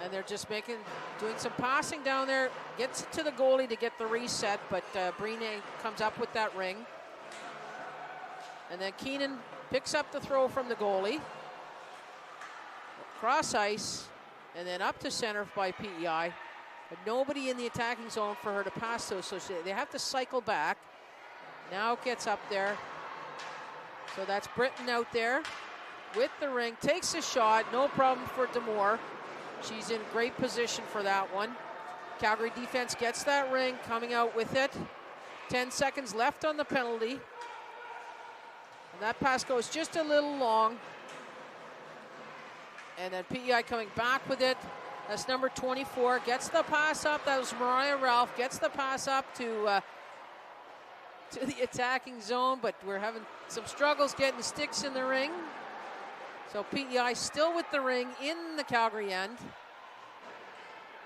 A: And they're just doing some passing down there. Gets it to the goalie to get the reset, but Breen comes up with that ring. And then Keenan picks up the throw from the goalie. Cross ice, and then up to center by PEI. But nobody in the attacking zone for her to pass to, so they have to cycle back. Now it gets up there. So that's Britton out there with the ring. Takes a shot, no problem for Demore. She's in great position for that one. Calgary defense gets that ring, coming out with it. 10 seconds left on the penalty. And that pass goes just a little long. And then PEI coming back with it. That's number 24. Gets the pass up. That was Mariah Ralph. Gets the pass up to the attacking zone, but we're having some struggles getting sticks in the ring. So PEI still with the ring in the Calgary end.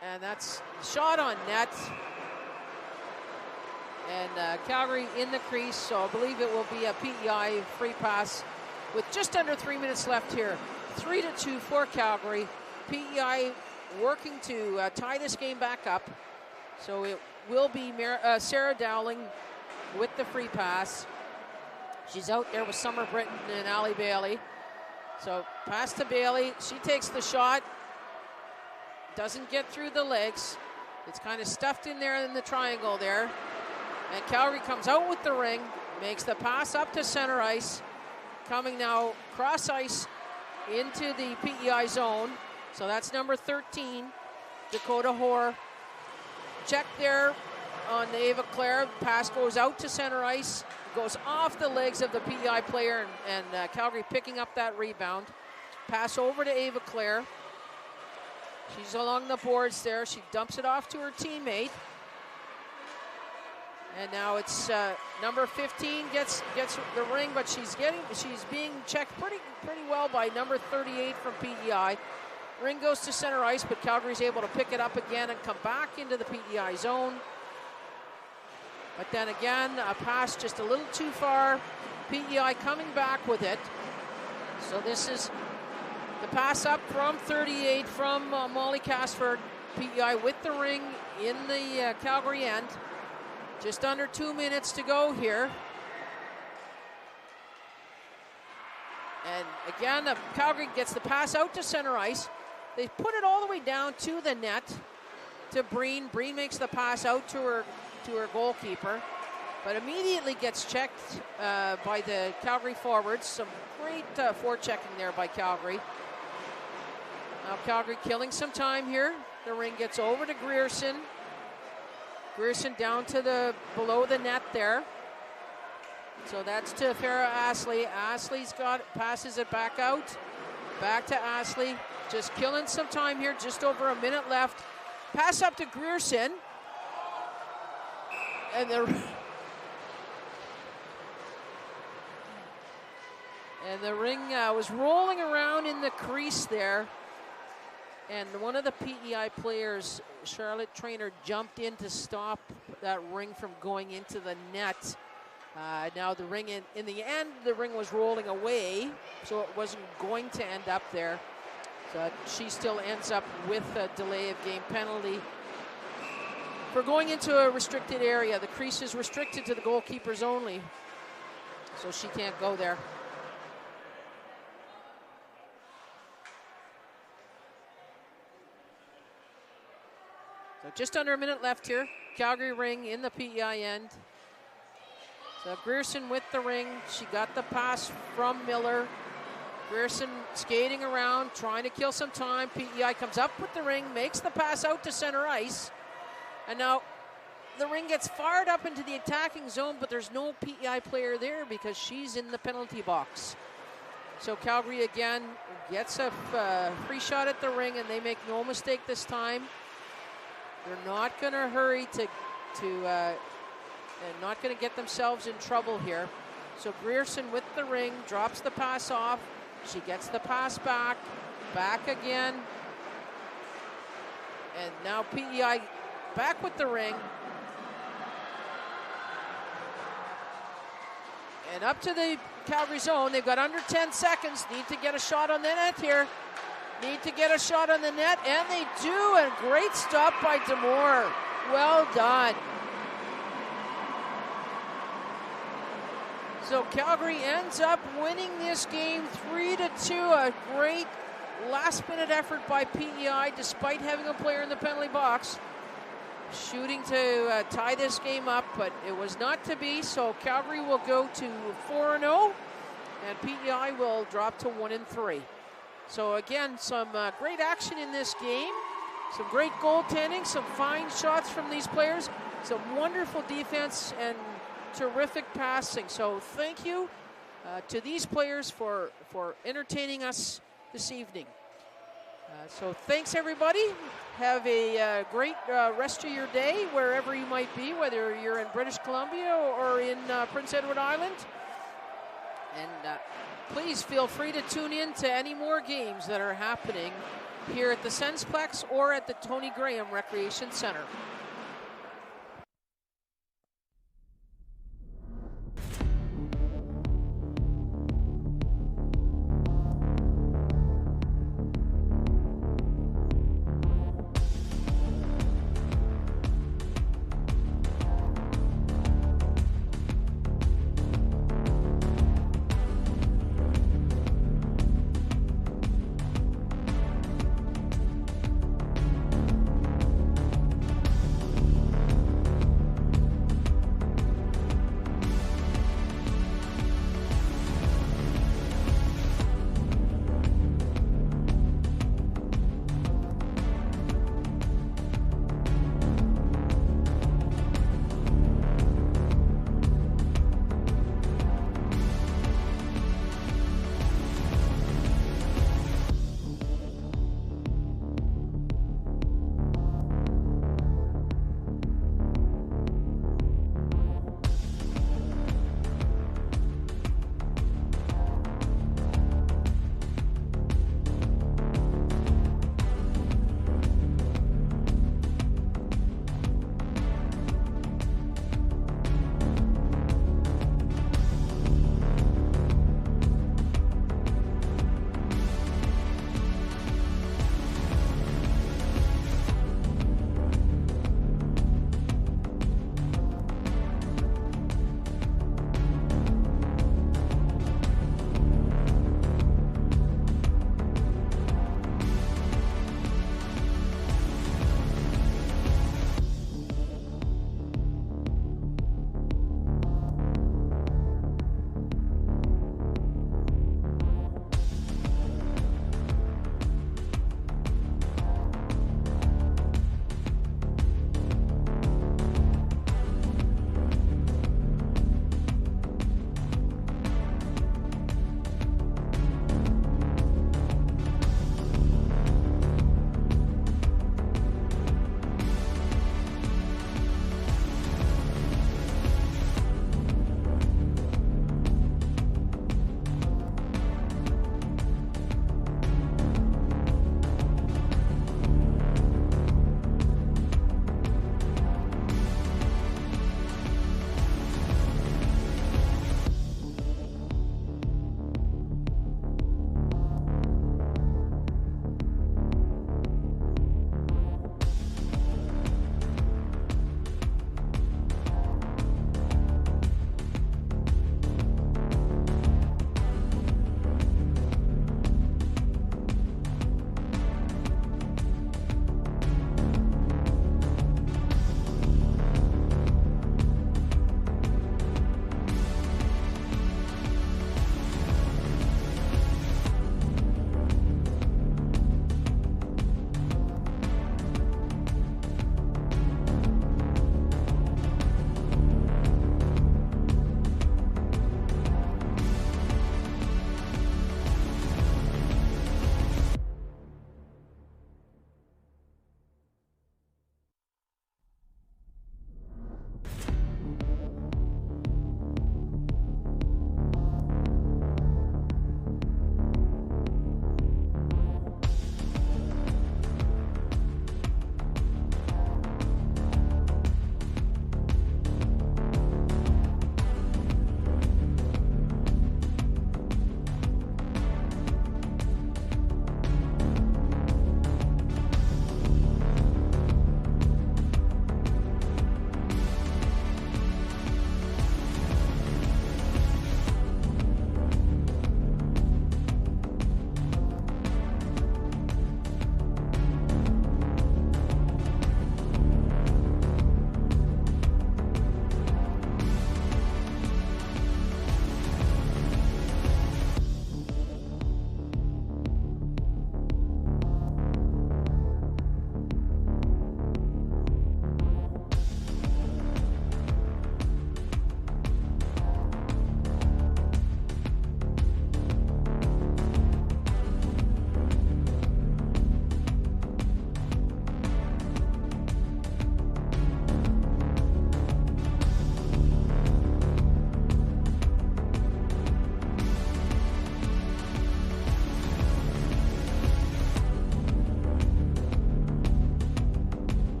A: And that's shot on net. And Calgary in the crease, so I believe it will be a PEI free pass with just under 3 minutes left here. 3-2 for Calgary. PEI working to tie this game back up. So it will be Sarah Dowling with the free pass. She's out there with Summer Britton and Allie Bailey. So pass to Bailey. She takes the shot. Doesn't get through the legs. It's kind of stuffed in there in the triangle there. And Calgary comes out with the ring, makes the pass up to center ice. Coming now cross ice into the PEI zone. So that's number 13, Dakota Hoare. Check there on Ava Claire. Pass goes out to center ice. Goes off the legs of the PEI player, and Calgary picking up that rebound. Pass over to Ava Claire. She's along the boards there. She dumps it off to her teammate. And now it's number 15 gets the ring, but she's being checked pretty well by number 38 from PEI. Ring goes to center ice, but Calgary's able to pick it up again and come back into the PEI zone. But then again, a pass just a little too far. PEI coming back with it. So this is the pass up from 38 from Molly Casford. PEI with the ring in the Calgary end. Just under 2 minutes to go here. And again, Calgary gets the pass out to center ice. They put it all the way down to the net to Breen. Breen makes the pass out to her goalkeeper, but immediately gets checked by the Calgary forwards. Some great forechecking there by Calgary. Now Calgary killing some time here. The ring gets over to Grierson. Grierson down to the below the net there. So that's to Farrah Astley. Astley's passes it back out. Back to Astley. Just killing some time here. Just over a minute left. Pass up to Grierson. And the ring was rolling around in the crease there. And one of the PEI players, Charlotte Traynor, jumped in to stop that ring from going into the net. Now the ring, in the end, the ring was rolling away, so it wasn't going to end up there. So she still ends up with a delay of game penalty for going into a restricted area. The crease is restricted to the goalkeepers only, so she can't go there. So just under a minute left here. Calgary ring in the PEI end. So Grierson with the ring. She got the pass from Miller. Grierson skating around, trying to kill some time. PEI comes up with the ring, makes the pass out to center ice. And now the ring gets fired up into the attacking zone, but there's no PEI player there because she's in the penalty box. So Calgary again gets a free shot at the ring, and they make no mistake this time. They're not going to hurry and not going to get themselves in trouble here. So Grierson with the ring, drops the pass off. She gets the pass back again. And now PEI back with the ring. And up to the Calgary zone. They've got under 10 seconds. Need to get a shot on the net here. Need to get a shot on the net, and they do. A great stop by Demore. Well done. So Calgary ends up winning this game 3-2. A great last-minute effort by PEI, despite having a player in the penalty box, shooting to tie this game up, but it was not to be. So Calgary will go to 4-0, and PEI will drop to 1-3. So again, some great action in this game, some great goaltending, some fine shots from these players, some wonderful defense, and terrific passing. So thank you to these players for entertaining us this evening. So thanks, everybody. Have a great rest of your day, wherever you might be, whether you're in British Columbia or in Prince Edward Island. And please feel free to tune in to any more games that are happening here at the Sensplex or at the Tony Graham Recreation Center.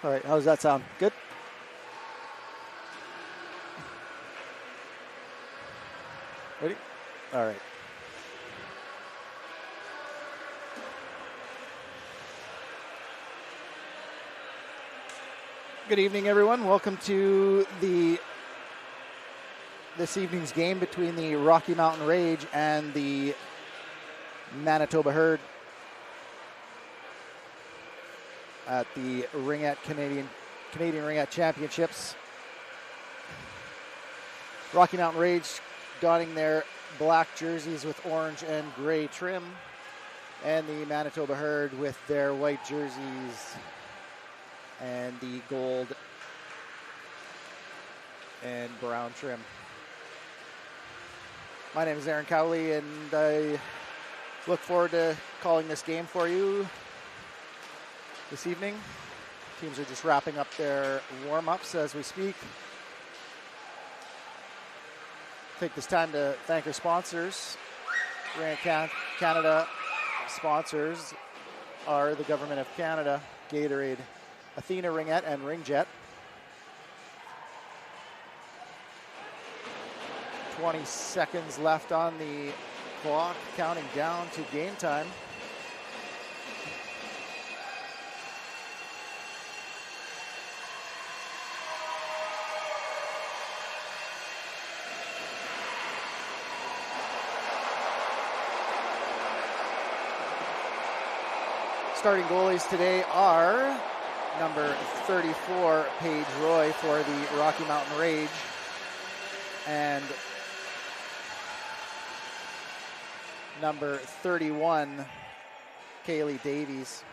B: All right, how does that sound? Good? Ready? All right. Good evening, everyone. Welcome to this evening's game between the Rocky Mountain Rage and the Manitoba Herd at the Ringette Canadian Ringette Championships. Rocky Mountain Rage donning their black jerseys with orange and gray trim, and the Manitoba Herd with their white jerseys and the gold and brown trim. My name is Aaron Cowley, and I look forward to calling this game for you this evening. Teams are just wrapping up their warm-ups as we speak. Take this time to thank our sponsors. Canada sponsors are the Government of Canada, Gatorade, Athena Ringette, and Ringette. 20 seconds left on the clock, counting down to game time. Starting goalies today are number 34, Paige Roy for the Rocky Mountain Rage, and number 31, Kaylee Davies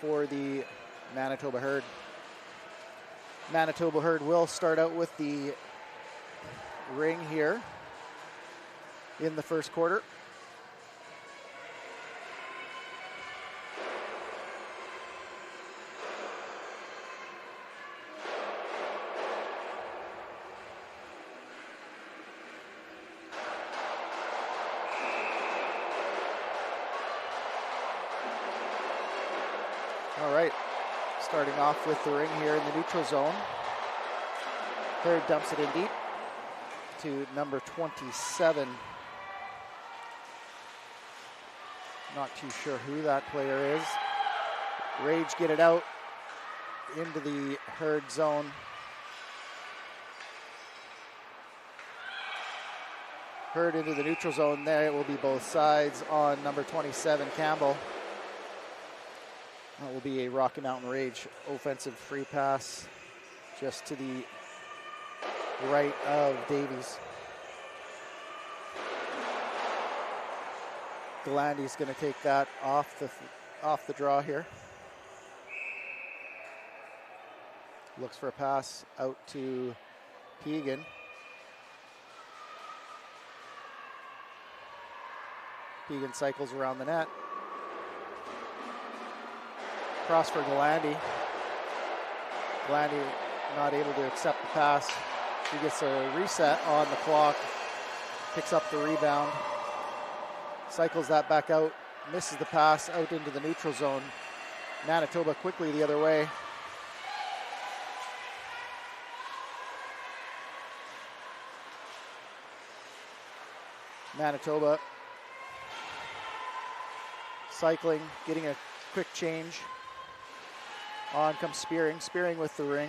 B: for the Manitoba Herd. Manitoba Herd will start out with the ring here in the first quarter. All right, starting off with the ring here in the neutral zone. Herd dumps it in deep to number 27. Not too sure who that player is. Rage get it out into the Herd zone. Herd into the neutral zone there. It will be both sides on number 27, Campbell. That will be a Rocky Mountain Rage offensive free pass just to the right of Davies. Galandy's going to take that off the draw here. Looks for a pass out to Pegan. Pegan cycles around the net. Cross for Galandy. Galandy not able to accept the pass. He gets a reset on the clock, picks up the rebound, cycles that back out, misses the pass out into the neutral zone. Manitoba quickly the other way. Manitoba cycling, getting a quick change. On comes Spearing with the ring.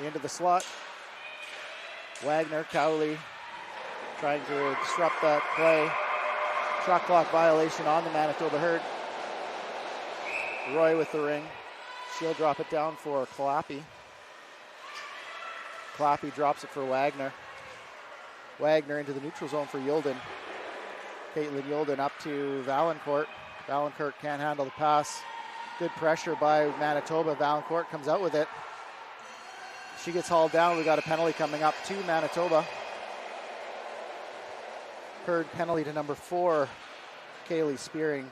B: Into the slot. Wagner, Cowley trying to disrupt that play. Shot clock violation on the Manitoba Herd. Roy with the ring. She'll drop it down for Clappy. Clappy drops it for Wagner. Wagner into the neutral zone for Yulden. Caitlin Yulden up to Valancourt. Valancourt can't handle the pass. Good pressure by Manitoba. Valancourt comes out with it. She gets hauled down. We got a penalty coming up to Manitoba. Herd penalty to number 4, Kaylee Spearing.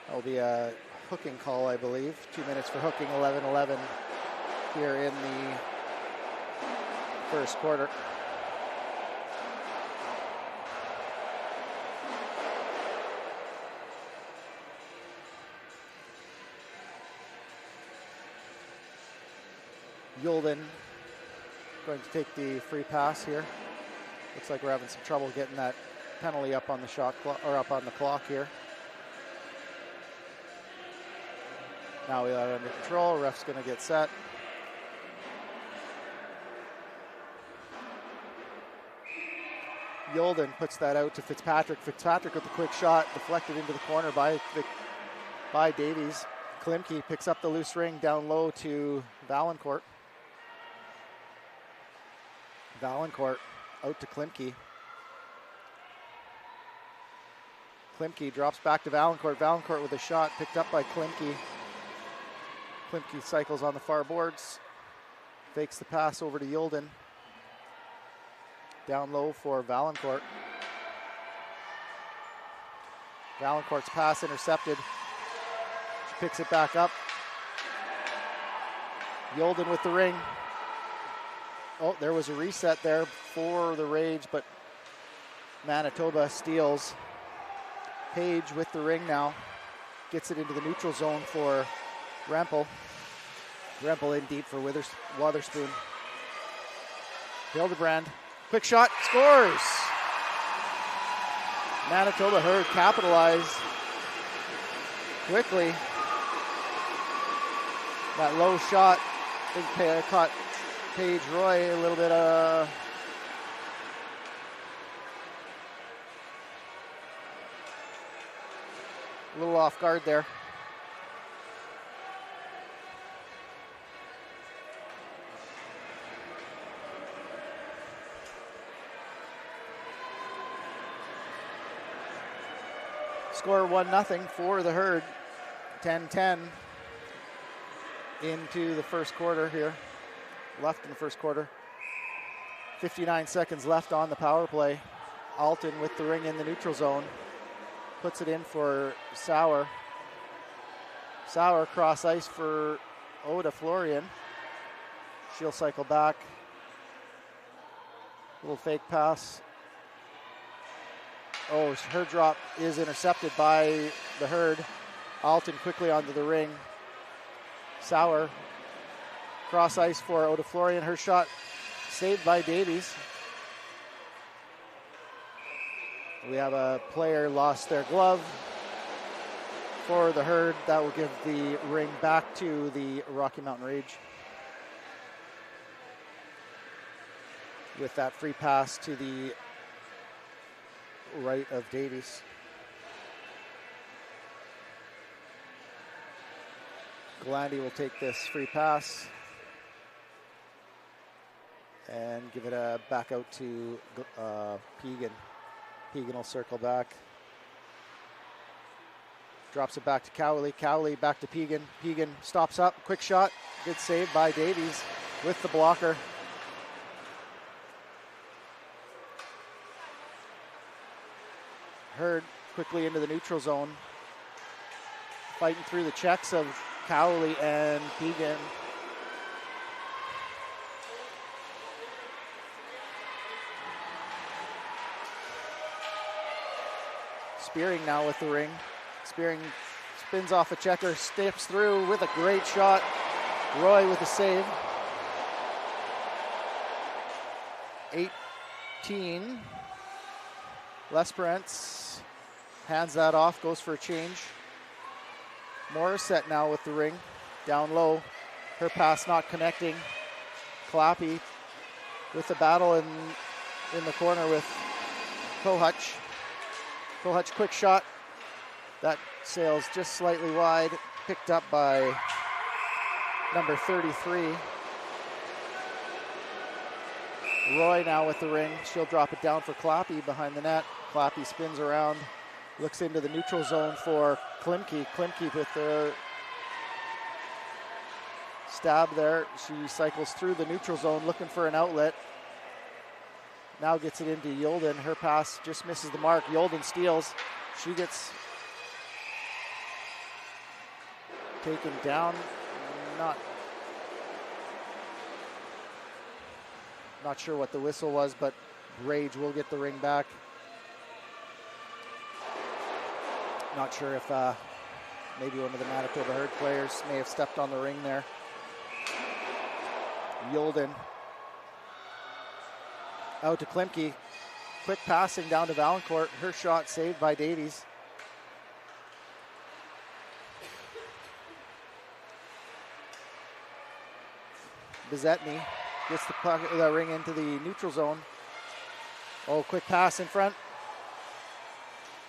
B: That'll be a hooking call, I believe. 2 minutes for hooking, 11-11 here in the first quarter. Yolden going to take the free pass here. Looks like we're having some trouble getting that penalty up on the shot clock, or up on the clock here. Now we have it under control. Ref's going to get set. Yolden puts that out to Fitzpatrick. Fitzpatrick with the quick shot, deflected into the corner by Davies. Klimke picks up the loose ring down low to Valancourt. Valancourt out to Klimke. Klimke drops back to Valancourt. Valancourt with a shot picked up by Klimke. Klimke cycles on the far boards. Fakes the pass over to Yolden. Down low for Valancourt. Valancourt's pass intercepted. She picks it back up. Yolden with the ring. Oh, there was a reset there for the Rage, but Manitoba steals. Page with the ring now. Gets it into the neutral zone for Rempel. Rempel in deep for Wotherspoon. Hildebrand. Quick shot, scores! Manitoba Herd capitalize quickly. That low shot, I think caught Paige Roy a little bit a little off guard there. Score 1-0 for the Herd. 10-10 into the first quarter here. Left in the first quarter. 59 seconds left on the power play. Alton with the ring in the neutral zone. Puts it in for Sauer. Sauer cross ice for Oda Florian. She'll cycle back. Little fake pass. Oh, her drop is intercepted by the Herd. Alton quickly onto the ring. Sauer, cross ice for Oda Florian. Her shot saved by Davies. We have a player lost their glove for the Herd. That will give the ring back to the Rocky Mountain Rage. With that free pass to the right of Davies. Glandy will take this free pass and give it back out to Pegan. Pegan will circle back. Drops it back to Cowley. Cowley back to Pegan. Pegan stops up. Quick shot. Good save by Davies with the blocker. Herd quickly into the neutral zone. Fighting through the checks of Cowley and Pegan. Spearing now with the ring. Spearing spins off a checker, steps through with a great shot. Roy with a save. 18. Lesperance hands that off, goes for a change. Morissette now with the ring, down low. Her pass not connecting. Clappy with the battle in the corner with Kohutch. Kohutch quick shot. That sails just slightly wide. Picked up by number 33. Roy now with the ring. She'll drop it down for Clappy behind the net. Clappy spins around. Looks into the neutral zone for Klimke. Klimke with the stab there. She cycles through the neutral zone looking for an outlet. Now gets it into Yolden. Her pass just misses the mark. Yolden steals. She gets taken Not sure what the whistle was, but Rage will get the ring back. Not sure if maybe one of the Manitoba Herd players may have stepped on the ring there. Yolden out to Klimke. Quick passing down to Valancourt. Her shot saved by Davies. Bezetny gets the ring into the neutral zone. Oh, quick pass in front.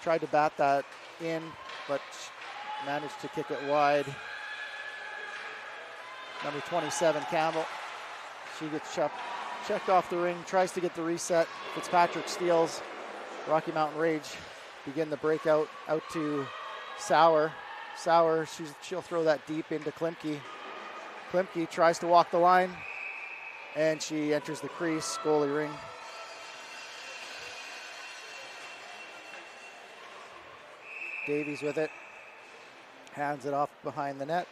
B: Tried to bat that in, but managed to kick it wide. Number 27, Campbell. She gets checked off the ring, tries to get the reset. Fitzpatrick steals. Rocky Mountain Rage begin the breakout out to Sauer. Sauer, she'll throw that deep into Klimke. Klimke tries to walk the line, and she enters the crease, goalie ring. Davies with it, hands it off behind the net.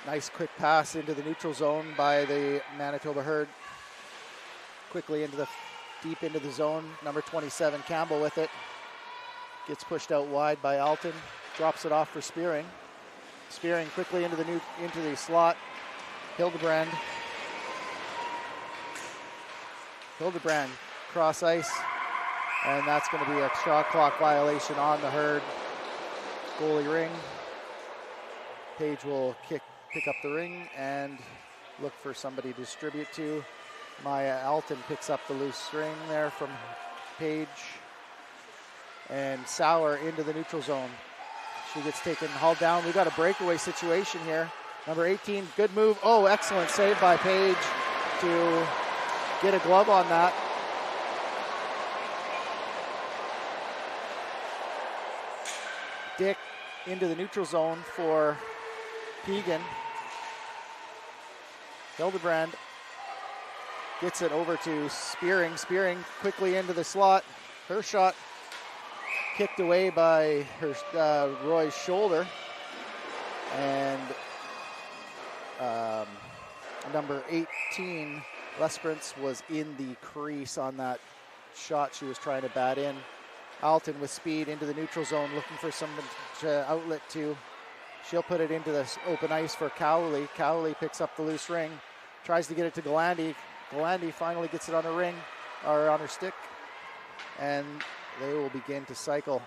B: Nice quick pass into the neutral zone by the Manitoba Herd. Quickly deep into the zone. Number 27, Campbell with it. Gets pushed out wide by Alton. Drops it off for Spearing. Spearing quickly into the slot. Hildebrand cross ice, and that's going to be a shot clock violation on the Herd. Goalie ring. Page will pick up the ring and look for somebody to distribute to. Maya Alton picks up the loose ring there from Page, and Sauer into the neutral zone. She gets hauled down. We've got a breakaway situation here. Number 18, good move. Oh, excellent save by Page to get a glove on that. Dick into the neutral zone for Keegan. Hildebrand gets it over to Spearing. Spearing quickly into the slot. Her shot kicked away by Roy's shoulder. And number 18, Lesperance, was in the crease on that shot she was trying to bat in. Alton with speed into the neutral zone, looking for someone to outlet to. She'll put it into the open ice for Cowley. Cowley picks up the loose ring, tries to get it to Galandi. Galandi finally gets it on her ring, or on her stick, and they will begin to cycle.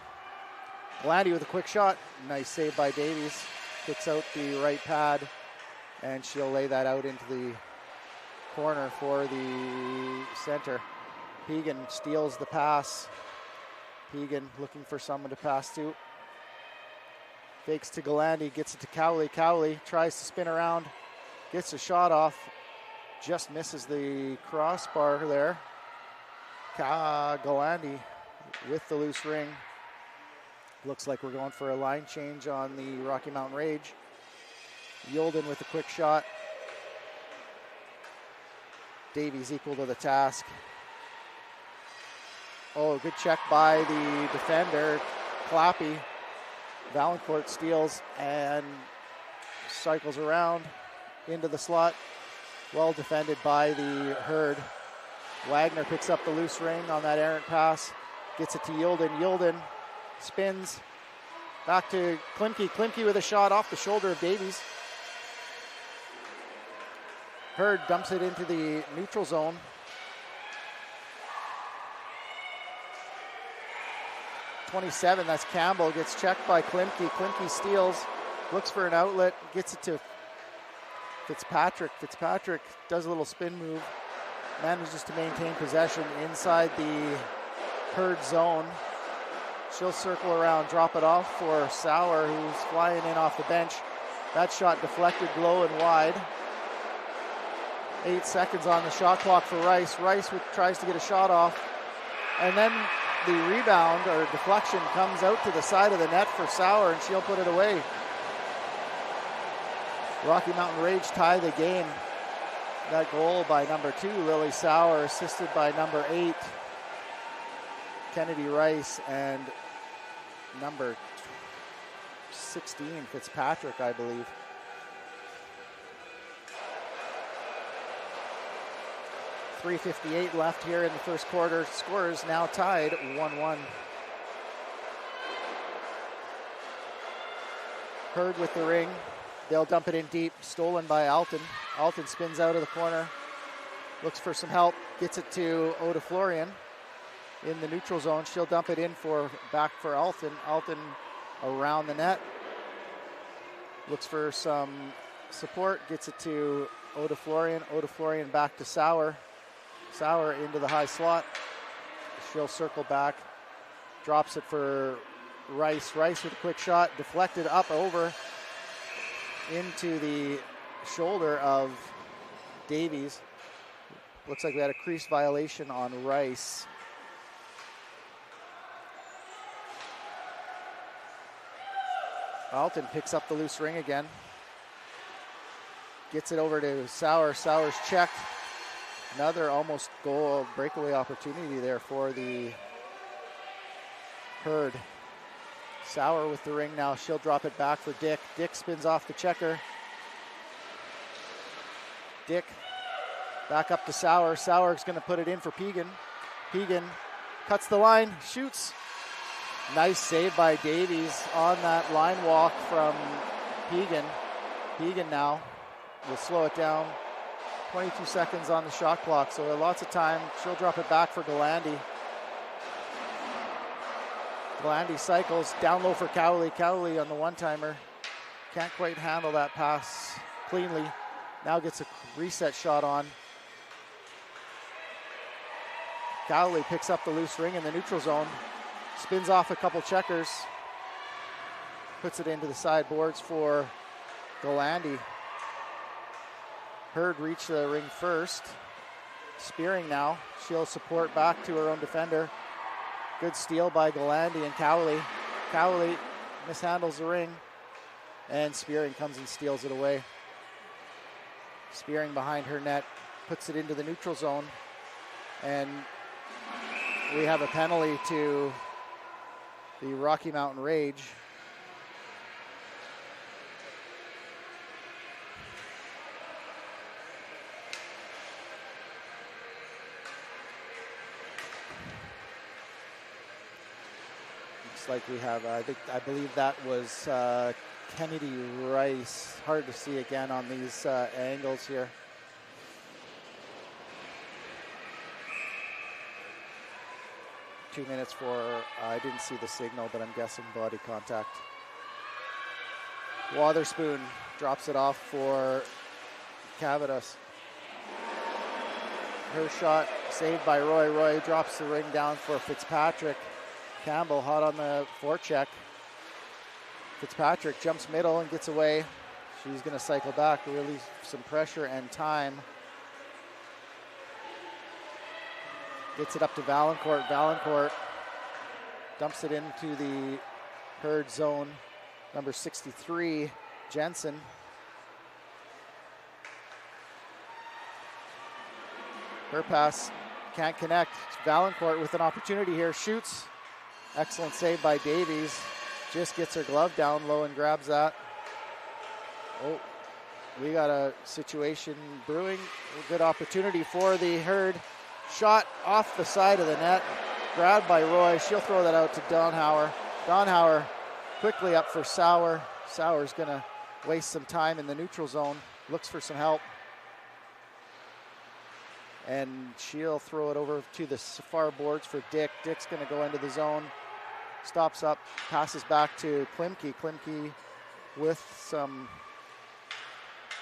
B: Galandi with a quick shot. Nice save by Davies. Kicks out the right pad, and she'll lay that out into the corner for the center. Pegan steals the pass. Pegan looking for someone to pass to. Fakes to Galandi, gets it to Cowley. Cowley tries to spin around, gets a shot off, just misses the crossbar there. Galandi with the loose ring. Looks like we're going for a line change on the Rocky Mountain Rage. Yolden with a quick shot. Davies equal to the task. Oh, good check by the defender, Clappy. Valancourt steals and cycles around into the slot. Well defended by the Herd. Wagner picks up the loose ring on that errant pass. Gets it to Yolden. Yolden spins back to Klimke. Klimke with a shot off the shoulder of Davies. Herd dumps it into the neutral zone. .27, that's Campbell, gets checked by Klimke. Klimke steals, looks for an outlet, gets it to Fitzpatrick. Fitzpatrick does a little spin move, manages to maintain possession inside the Herd zone. She'll circle around, drop it off for Sauer, who's flying in off the bench. That shot deflected low and wide. 8 seconds on the shot clock for Rice. Rice tries to get a shot off, and then the rebound or deflection comes out to the side of the net for Sauer, and she'll put it away. Rocky Mountain Rage tie the game. That goal by number 2, Lily Sauer, assisted by number 8, Kennedy Rice, and number 16, Fitzpatrick, I believe. 3:58 left here in the first quarter. Score is now tied 1-1. Hurd with the ring. They'll dump it in deep. Stolen by Alton. Alton spins out of the corner. Looks for some help. Gets it to Oda Florian in the neutral zone. She'll dump it in back for Alton. Alton around the net. Looks for some support. Gets it to Oda Florian. Oda Florian back to Sauer. Sauer into the high slot. She'll circle back. Drops it for Rice. Rice with a quick shot. Deflected up over into the shoulder of Davies. Looks like we had a crease violation on Rice. Alton picks up the loose ring again. Gets it over to Sauer. Sauer's checked. Another almost goal breakaway opportunity there for the Hurd. Sauer with the ring now. She'll drop it back for Dick. Dick spins off the checker. Dick back up to Sauer. Sauer's going to put it in for Pegan. Pegan cuts the line, shoots. Nice save by Davies on that line walk from Pegan. Pegan now will slow it down. 22 seconds on the shot clock, so lots of time. She'll drop it back for Galandi. Galandi cycles down low for Cowley. Cowley on the one-timer. Can't quite handle that pass cleanly. Now gets a reset shot on. Cowley picks up the loose ring in the neutral zone. Spins off a couple checkers. Puts it into the sideboards for Galandi. Hurd reached the ring first. Spearing now. She'll support back to her own defender. Good steal by Galandi and Cowley. Cowley mishandles the ring. And Spearing comes and steals it away. Spearing behind her net. Puts it into the neutral zone. And we have a penalty to the Rocky Mountain Rage. Looks like we have, I believe that was Kennedy Rice. Hard to see again on these angles here. Minutes for, I didn't see the signal, but I'm guessing body contact. Wotherspoon drops it off for Cavadas. Her shot saved by Roy. Roy drops the ring down for Fitzpatrick. Campbell hot on the forecheck. Fitzpatrick jumps middle and gets away. She's going to cycle back, release some pressure and time. Gets it up to Valancourt. Valancourt dumps it into the Hurd zone. Number 63, Jensen. Her pass can't connect. Valancourt with an opportunity here. Shoots. Excellent save by Davies. Just gets her glove down low and grabs that. Oh, we got a situation brewing. A good opportunity for the Hurd. Shot off the side of the net, grabbed by Roy. She'll throw that out to Donhauer. Donhauer quickly up for Sauer. Sauer's going to waste some time in the neutral zone. Looks for some help. And she'll throw it over to the far boards for Dick. Dick's going to go into the zone. Stops up, passes back to Klimke. Klimke with some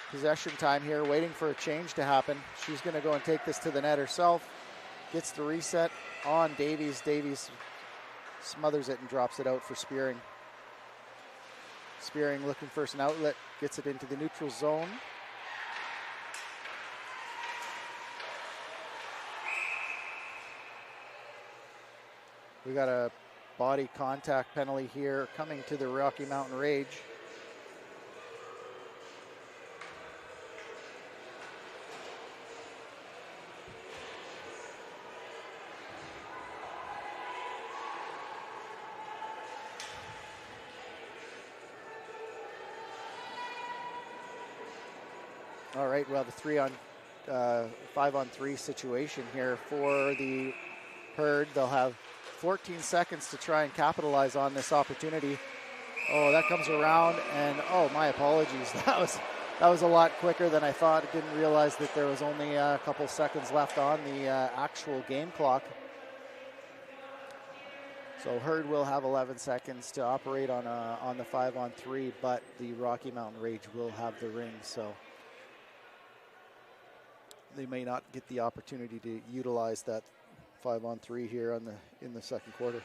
B: possession time here, waiting for a change to happen. She's going to go and take this to the net herself. Gets the reset on Davies. Davies smothers it and drops it out for Spearing. Spearing looking for an outlet, gets it into the neutral zone. We got a body contact penalty here coming to the Rocky Mountain Rage. All right, well, the 3-on 5-on-3 situation here for the Herd. They'll have 14 seconds to try and capitalize on this opportunity. Oh, that comes around, and oh, my apologies. That was a lot quicker than I thought. I didn't realize that there was only a couple seconds left on the actual game clock. So Herd will have 11 seconds to operate on the 5-on-3, but the Rocky Mountain Rage will have the ring, so they may not get the opportunity to utilize that 5-on-3 here in the second quarter.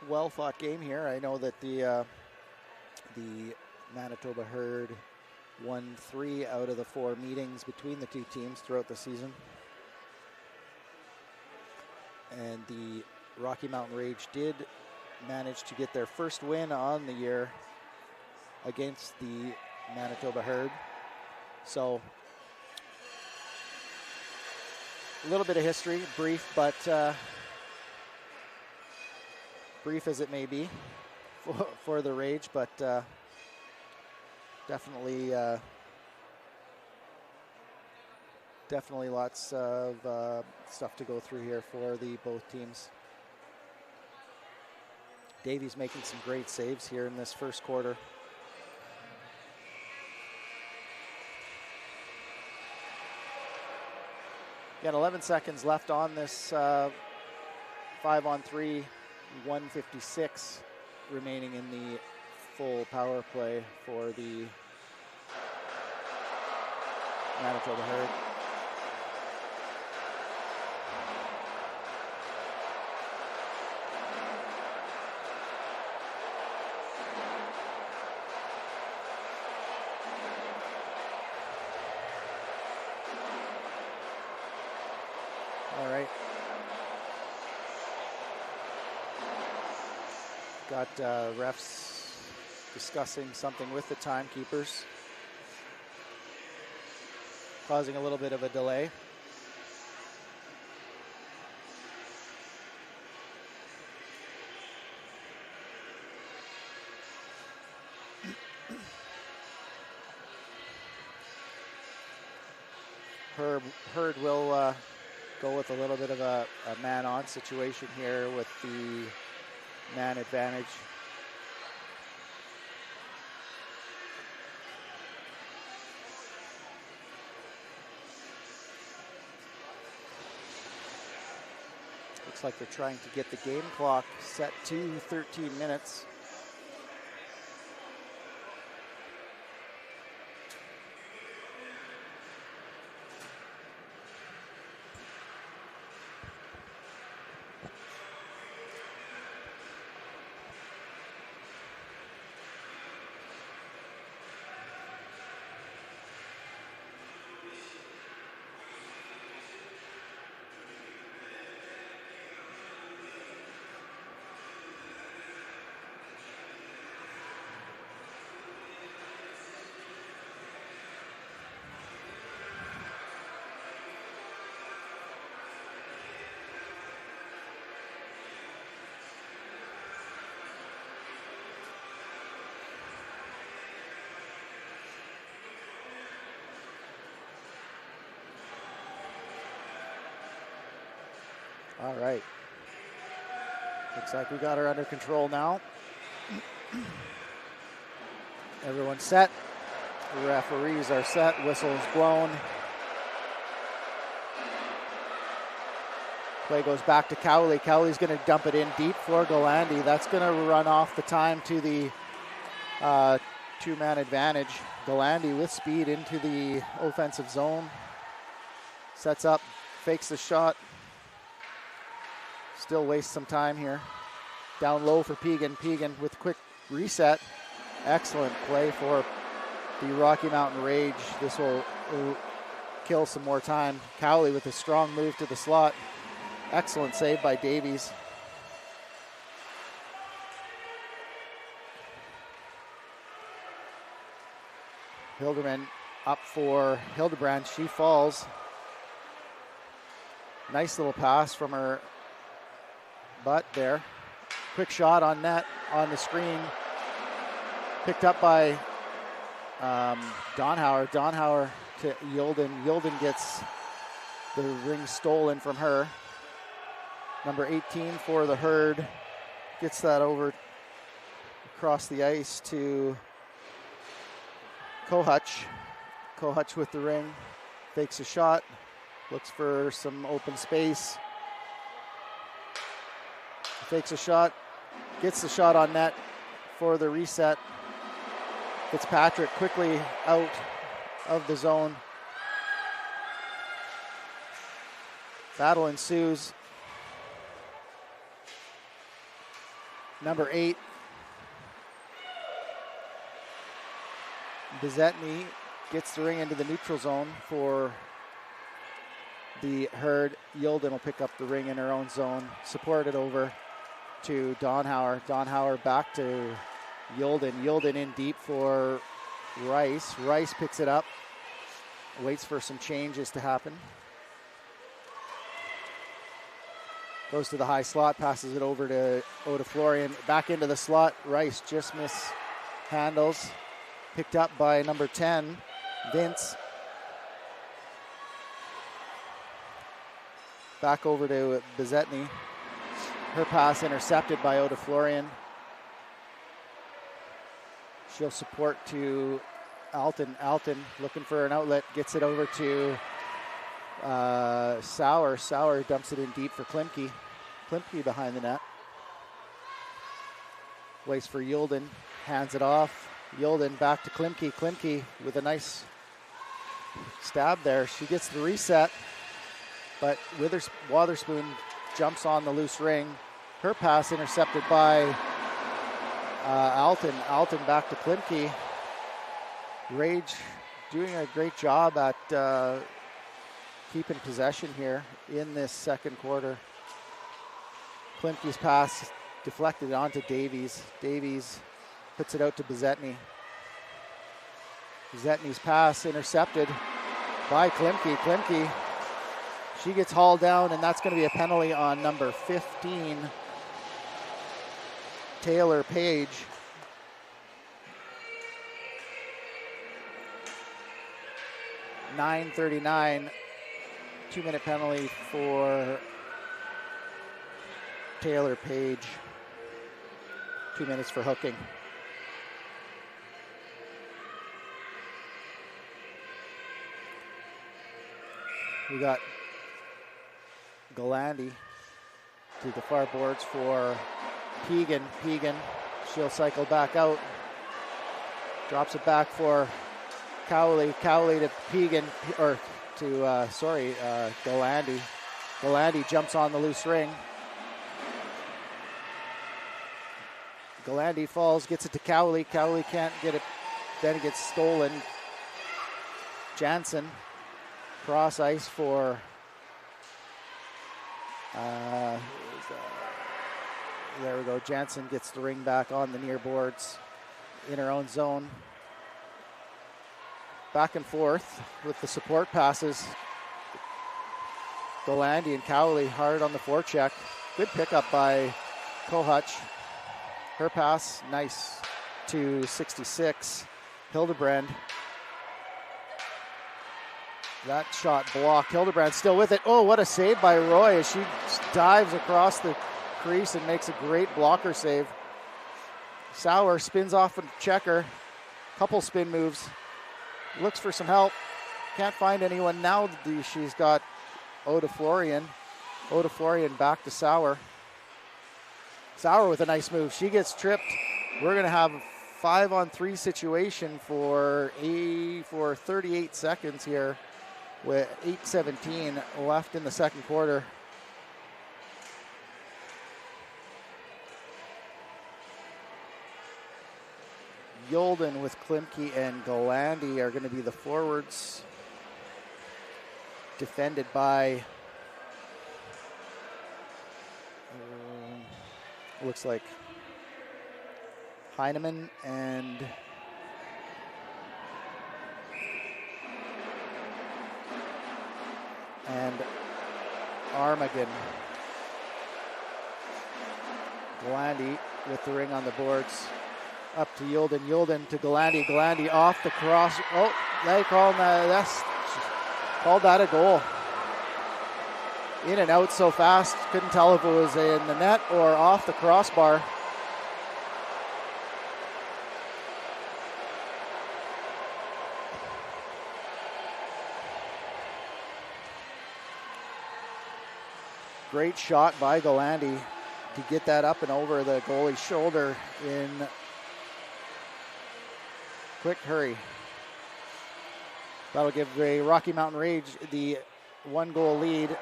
B: Well fought game here. I know that the Manitoba Herd won 3 out of the 4 meetings between the two teams throughout the season. And the Rocky Mountain Rage did manage to get their first win on the year against the Manitoba Herd. So a little bit of history, brief, but brief as it may be for the Rage, but definitely lots of stuff to go through here for both teams. Davies making some great saves here in this first quarter. Again, 11 seconds left on this 5-on-3, 1:56 remaining in the full power play for the Manitoba Herd. All right. Got refs discussing something with the timekeepers, causing a little bit of a delay. Herd will go with a little bit of a man-on situation here with the man advantage. Looks like they're trying to get the game clock set to 13 minutes. All right. Looks like we got her under control now. Everyone's set. The referees are set. Whistle's blown. Play goes back to Cowley. Cowley's going to dump it in deep for Galandi. That's going to run off the time to the two-man advantage. Galandi with speed into the offensive zone. Sets up, fakes the shot. Still wastes some time here. Down low for Pegan. Pegan with quick reset. Excellent play for the Rocky Mountain Rage. This will kill some more time. Cowley with a strong move to the slot. Excellent save by Davies. Hilderman up for Hildebrand. She falls. Nice little pass from her butt there. Quick shot on net on the screen. Picked up by Donhauer. Donhauer to Yulden. Yulden gets the ring stolen from her. Number 18 for the Herd gets that over across the ice to Kohutch. Kohutch with the ring. Fakes a shot. Looks for some open space. Fakes a shot. Gets the shot on net for the reset. Fitzpatrick quickly out of the zone. Battle ensues. Number 8, Bezetny gets the ring into the neutral zone for the Herd. Yulden will pick up the ring in her own zone, support it over to Donhauer. Donhauer back to Yulden. Yulden in deep for Rice. Rice picks it up, waits for some changes to happen. Goes to the high slot, passes it over to Oda Florian. Back into the slot. Rice just mishandles. Picked up by number 10, Vince. Back over to Bezetny. Her pass intercepted by Oda Florian. She'll support to Alton. Alton looking for an outlet. Gets it over to Sauer. Sauer dumps it in deep for Klimke. Klimke behind the net. Waits for Yulden. Hands it off. Yulden back to Klimke. Klimke with a nice stab there. She gets the reset, but Wotherspoon jumps on the loose ring. Her pass intercepted by Alton. Alton back to Klimke. Rage doing a great job at keeping possession here in this second quarter. Klimke's pass deflected onto Davies. Davies puts it out to Bezetny. Bezetny's pass intercepted by Klimke. Klimke, she gets hauled down, and that's going to be a penalty on number 15, Taylor Page. .939, 2-minute penalty for Taylor Page. 2 minutes for hooking. We got Galandi to the far boards for Pegan. Pegan, she'll cycle back out. Drops it back for Cowley. Cowley to Pegan, or to, Galandi. Galandi jumps on the loose ring. Galandi falls, gets it to Cowley. Cowley can't get it, then it gets stolen. Jansen, cross ice for, there we go. Jansen gets the ring back on the near boards in her own zone. Back and forth with the support passes. Galandi and Cowley hard on the forecheck. Good pickup by Kohutch. Her pass, nice to 66, Hildebrand. That shot blocked. Hildebrand still with it. Oh, what a save by Roy as she dives across the crease and makes a great blocker save. Sauer spins off a checker. Couple spin moves. Looks for some help. Can't find anyone. Now she's got Oda Florian. Oda Florian back to Sauer. Sauer with a nice move. She gets tripped. We're going to have a 5-on-3 situation for 38 seconds here with 8:17 left in the second quarter. Yulden with Klimke and Galandi are going to be the forwards. Defended by, looks like Heineman and Armagon. Galandi with the ring on the boards. Up to Yulden. Yulden to Galandi. Galandi off the cross. Oh, they called that a goal. In and out so fast. Couldn't tell if it was in the net or off the crossbar. Great shot by Galandi to get that up and over the goalie's shoulder in quick hurry. That'll give the Rocky Mountain Rage the 1-goal lead.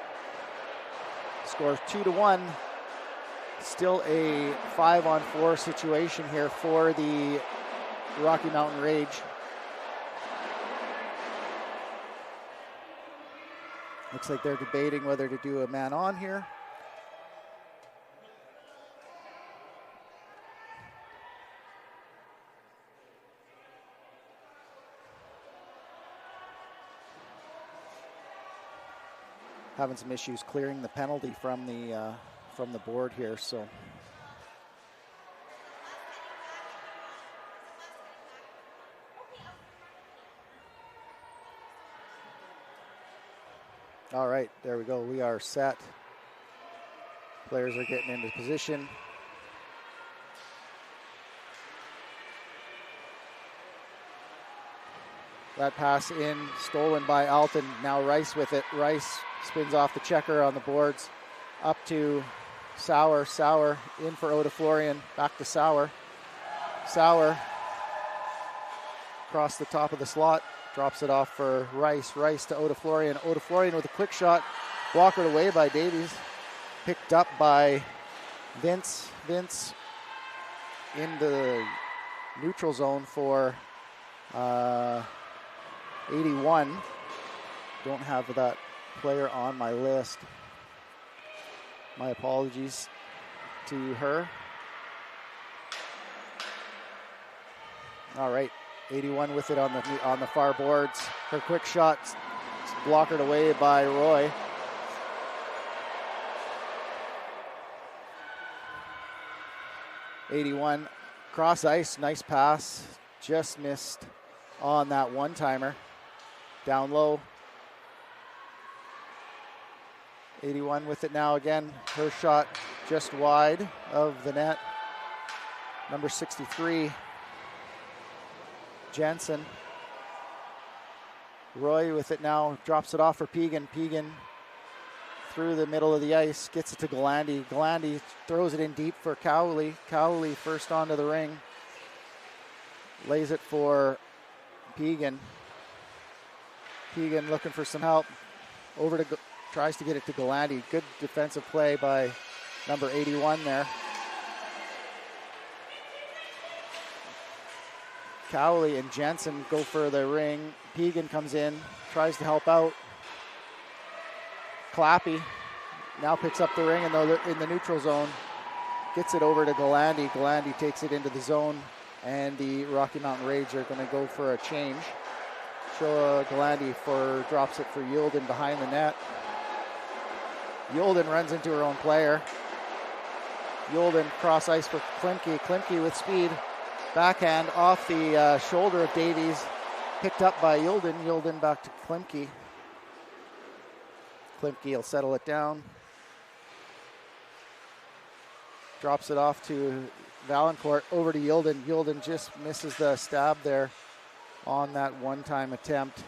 B: Scores 2-1. Still a 5-on-4 situation here for the Rocky Mountain Rage. Looks like they're debating whether to do a man on here. Having some issues clearing the penalty from the board here, so. All right, there we go. We are set. Players are getting into position. That pass in, stolen by Alton. Now Rice with it. Rice spins off the checker on the boards. Up to Sauer. Sauer in for Odaflorian. Back to Sauer. Sauer across the top of the slot. Drops it off for Rice. Rice to Odaflorian. Odaflorian with a quick shot. Blockered away by Davies. Picked up by Vince. Vince in the neutral zone for 81. Don't have that player on my list. My apologies to her. All right. 81 with it on the far boards. Her quick shot blockered away by Roy. '81 cross ice, nice pass. Just missed on that one-timer. Down low. 81 with it now again. Her shot just wide of the net. Number 63. Jensen. Roy with it now, drops it off for Pegan. Pegan through the middle of the ice, gets it to Galandi. Galandi throws it in deep for Cowley. Cowley first onto the ring. Lays it for Pegan. Pegan looking for some help. Tries to get it to Galandi. Good defensive play by number 81 there. Cowley and Jensen go for the ring. Pegan comes in, tries to help out. Clappy now picks up the ring in the neutral zone. Gets it over to Galandi. Galandi takes it into the zone, and the Rocky Mountain Rage are going to go for a change. Galandi drops it for Yulden behind the net. Yulden runs into her own player. Yulden cross ice for Klimke. Klimke with speed. Backhand off the shoulder of Davies. Picked up by Yulden. Yulden back to Klimke. Klimke will settle it down. Drops it off to Valancourt. Over to Yulden. Yulden just misses the stab there on that one-time attempt.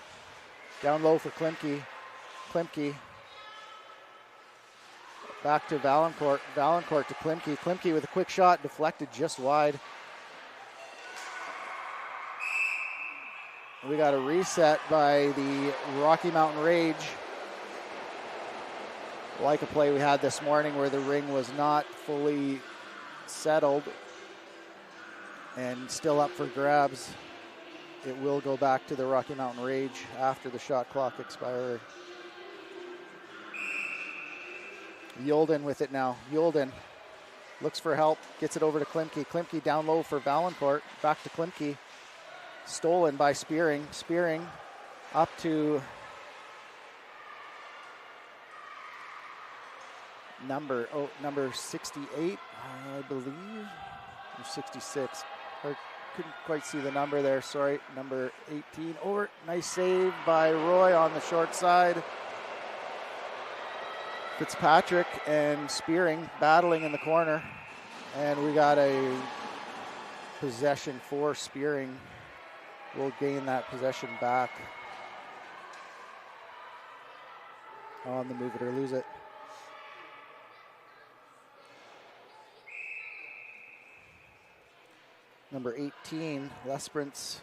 B: Down low for Klimke. Klimke back to Valancourt. Valancourt to Klimke. Klimke with a quick shot, deflected just wide. We got a reset by the Rocky Mountain Rage. Like a play we had this morning where the ring was not fully settled and still up for grabs. It will go back to the Rocky Mountain Rage after the shot clock expired. Yulden with it now. Yulden looks for help, gets it over to Klimke. Klimke down low for Valancourt. Back to Klimke. Stolen by Spearing. Spearing up to number 68, I believe, or 66. I couldn't quite see the number there, sorry. Number 18 over. Nice save by Roy on the short side. Fitzpatrick and Spearing battling in the corner. And we got a possession for Spearing. We'll gain that possession back on the move it or lose it. Number 18, Lesperance.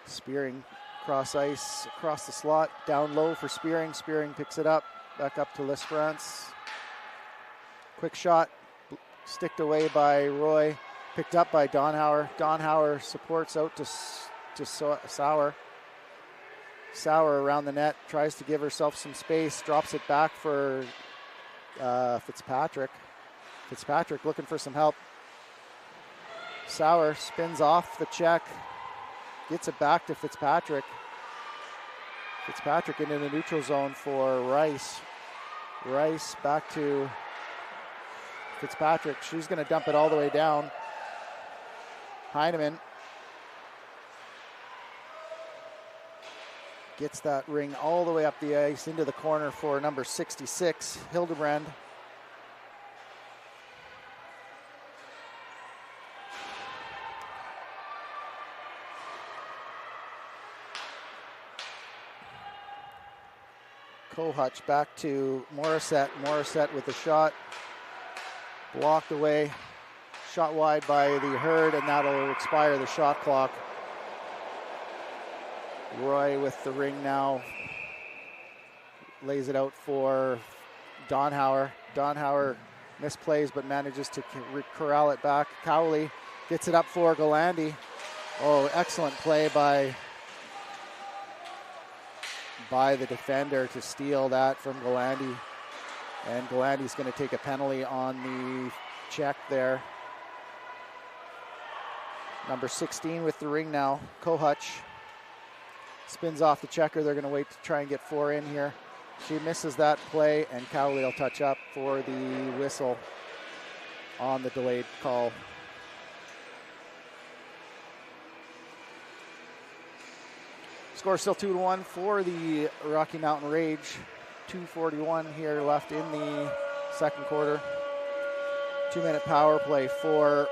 B: Spearing cross ice, across the slot, down low for Spearing. Spearing picks it up, back up to Lesperance. Quick shot, sticked away by Roy, picked up by Donhauer. Donhauer supports out to Sauer. Sauer around the net, tries to give herself some space, drops it back for Fitzpatrick. Fitzpatrick looking for some help. Sauer spins off the check, gets it back to Fitzpatrick. Fitzpatrick into the neutral zone for Rice. Rice back to Fitzpatrick. She's going to dump it all the way down. Heineman gets that ring all the way up the ice into the corner for number 66, Hildebrand. Kohutch back to Morissette. Morissette with the shot. Blocked away. Shot wide by the Herd, and that'll expire the shot clock. Roy with the ring now. Lays it out for Donhauer. Donhauer misplays but manages to corral it back. Cowley gets it up for Galandi. Oh, excellent play by the defender to steal that from Galandi. And Galandi's going to take a penalty on the check there. Number 16 with the ring now, Kohutch. Spins off the checker. They're going to wait to try and get 4 in here. She misses that play, and Cowley will touch up for the whistle on the delayed call. Score still 2-1 for the Rocky Mountain Rage. 2:41 here left in the second quarter. 2-minute power play for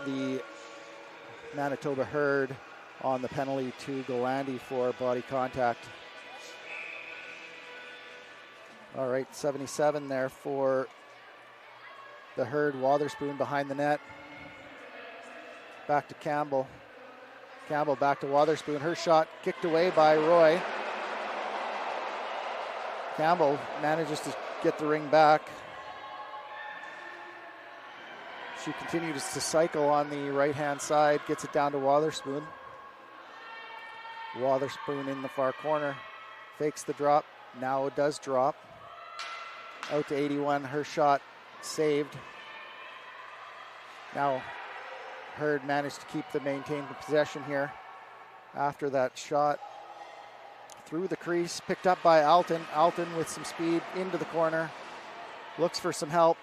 B: the Manitoba Herd on the penalty to Galandi for body contact. All right, 77 there for the Herd. Wotherspoon behind the net. Back to Campbell. Campbell back to Wotherspoon. Her shot kicked away by Roy. Campbell manages to get the ring back. She continues to cycle on the right-hand side, gets it down to Wotherspoon. Wotherspoon in the far corner, fakes the drop. Now it does drop. Out to 81, her shot saved. Now Herd managed to keep the maintained possession here after that shot. Through the crease, picked up by Alton. Alton with some speed into the corner. Looks for some help.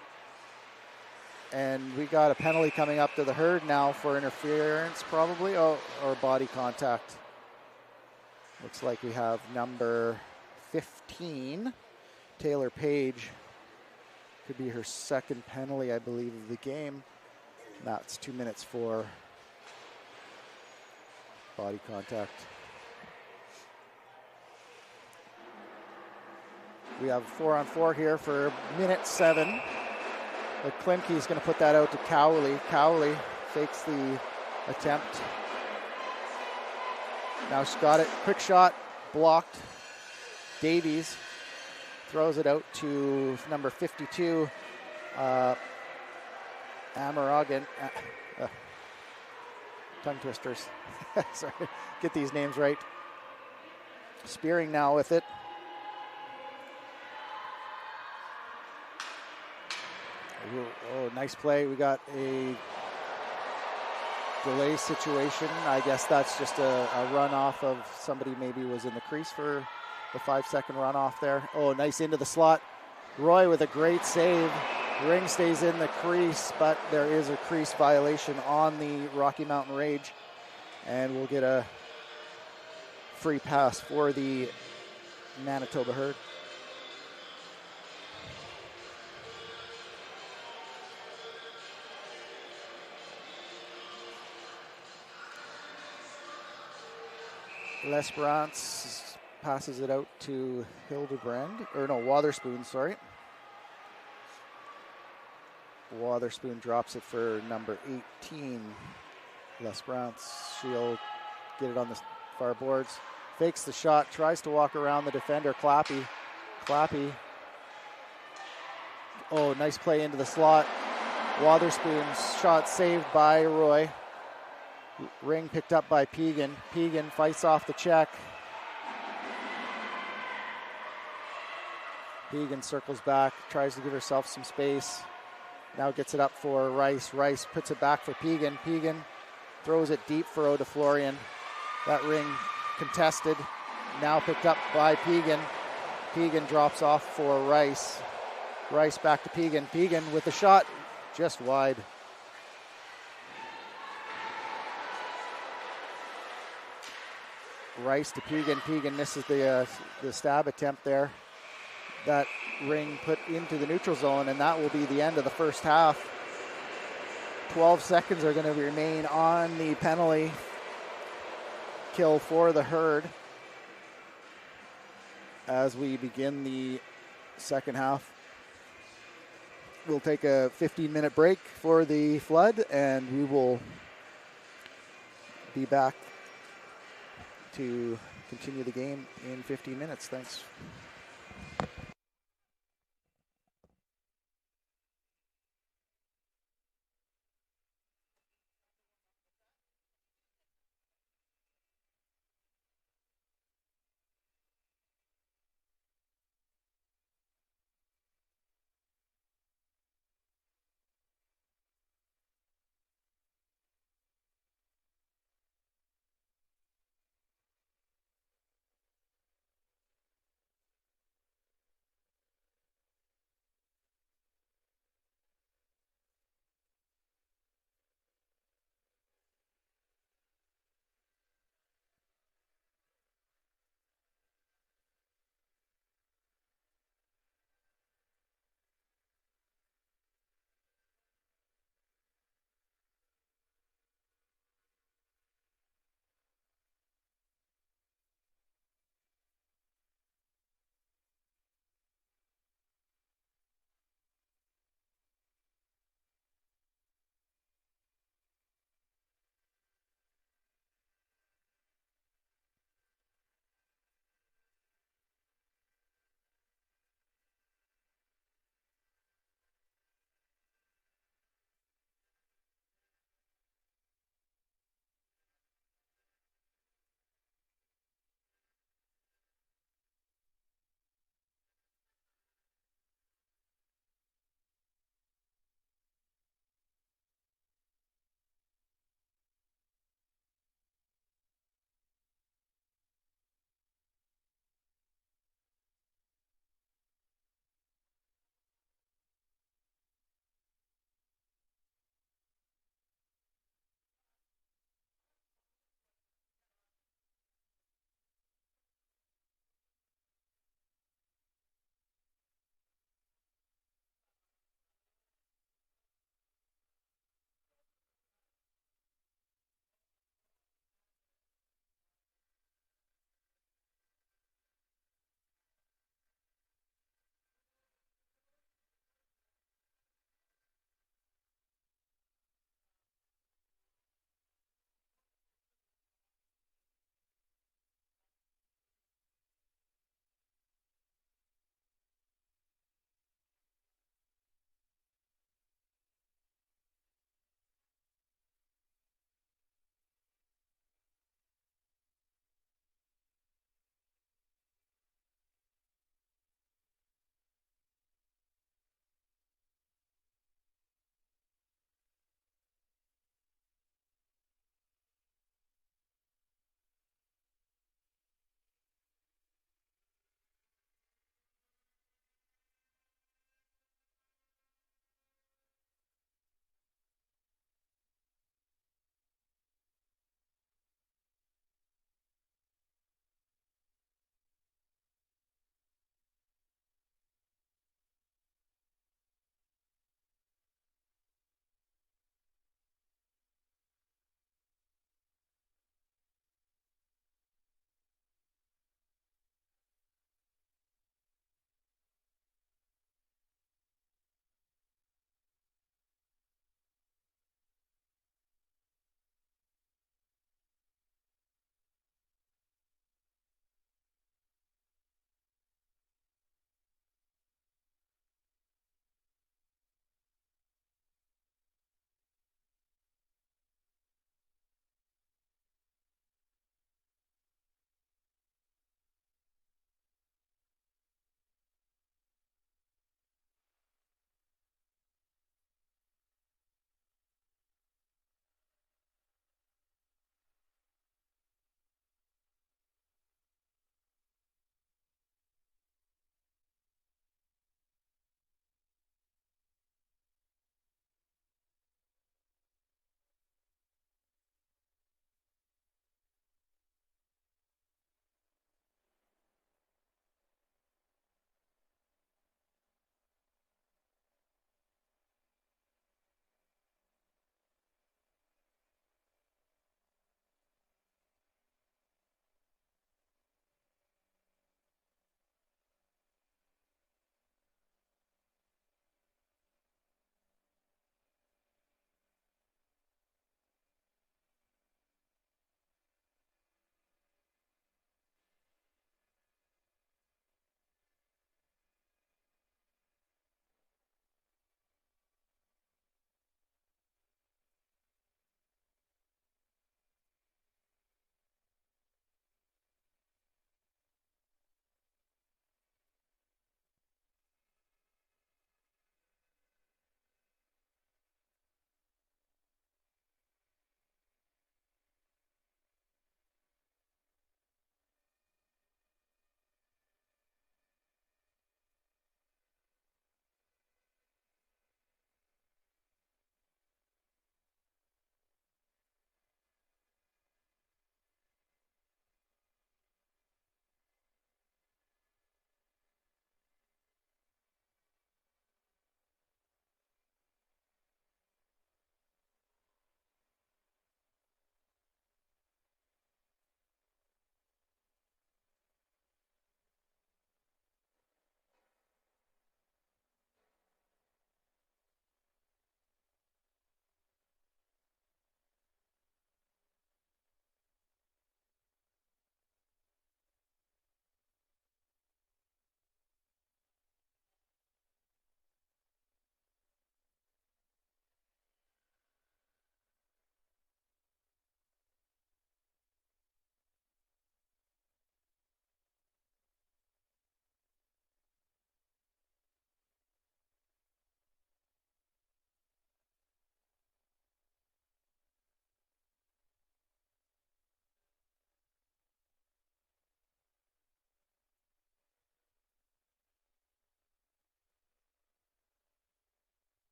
B: And we got a penalty coming up to the Herd now for interference probably, or body contact. Looks like we have number 15, Taylor Page. Could be her second penalty, I believe, of the game. That's 2 minutes for body contact. We have 4-on-4 here for minute 7. But Klimke's going to put that out to Cowley. Cowley fakes the attempt. Now she's got it. Quick shot, blocked. Davies throws it out to number 52, Amaragan. Tongue twisters. Sorry, get these names right. Spearing now with it. Oh, nice play. We got a delay situation. I guess that's just a runoff of somebody maybe was in the crease for the 5-second runoff there. Oh, nice into the slot. Roy with a great save. Ring stays in the crease, but there is a crease violation on the Rocky Mountain Rage, and we'll get a free pass for the Manitoba Herd. L'Esperance passes it out to Hildebrand, or no, Wotherspoon, sorry. Wotherspoon drops it for number 18, L'Esperance. She'll get it on the far boards. Fakes the shot, tries to walk around the defender, Clappy. Oh, nice play into the slot. Wotherspoon's shot saved by Roy. Ring picked up by Pegan. Pegan fights off the check. Pegan circles back, tries to give herself some space. Now gets it up for Rice. Rice puts it back for Pegan. Pegan throws it deep for O'Deflorian. That ring contested. Now picked up by Pegan. Pegan drops off for Rice. Rice back to Pegan. Pegan with the shot just wide. Rice to Pegan. Pegan misses the stab attempt there. That ring put into the neutral zone, and that will be the end of the first half. 12 seconds are going to remain on the penalty kill for the Herd as we begin the second half. We'll take a 15-minute break for the Flood, and we will be back to continue the game in 15 minutes. Thanks.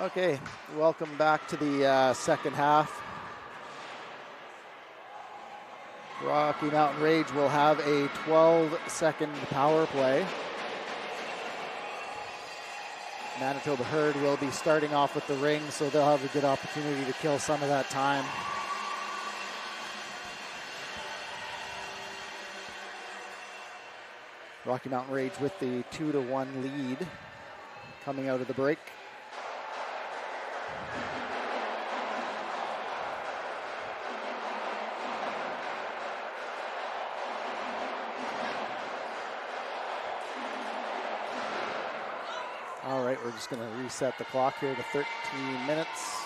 B: Okay, welcome back to the second half. Rocky Mountain Rage will have a 12-second power play. Manitoba Herd will be starting off with the ring, so they'll have a good opportunity to kill some of that time. Rocky Mountain Rage with the 2-1 lead coming out of the break. All right, we're just going to reset the clock here to 13 minutes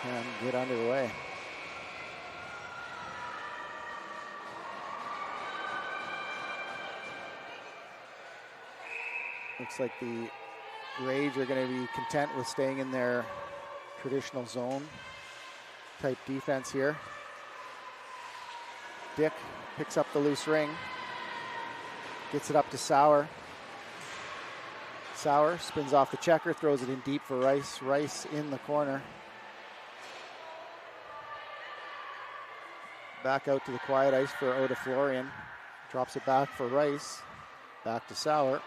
B: and get underway. Looks like the Rage are going to be content with staying in their traditional zone type defense here. Dick picks up the loose ring. Gets it up to Sauer. Sauer spins off the checker, throws it in deep for Rice. Rice in the corner. Back out to the quiet ice for Oda Florian. Drops it back for Rice. Back to Sauer.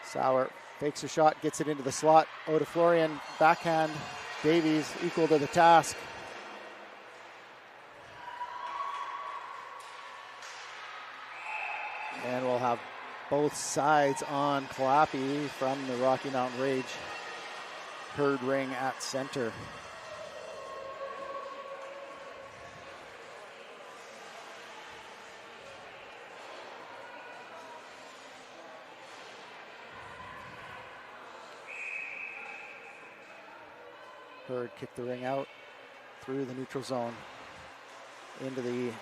B: Sauer fakes a shot, gets it into the slot. Oda Florian, backhand. Davies equal to the task. And we'll have both sides on Clappy from the Rocky Mountain Rage. Herd ring at center. Herd kicked the ring out through the neutral zone into the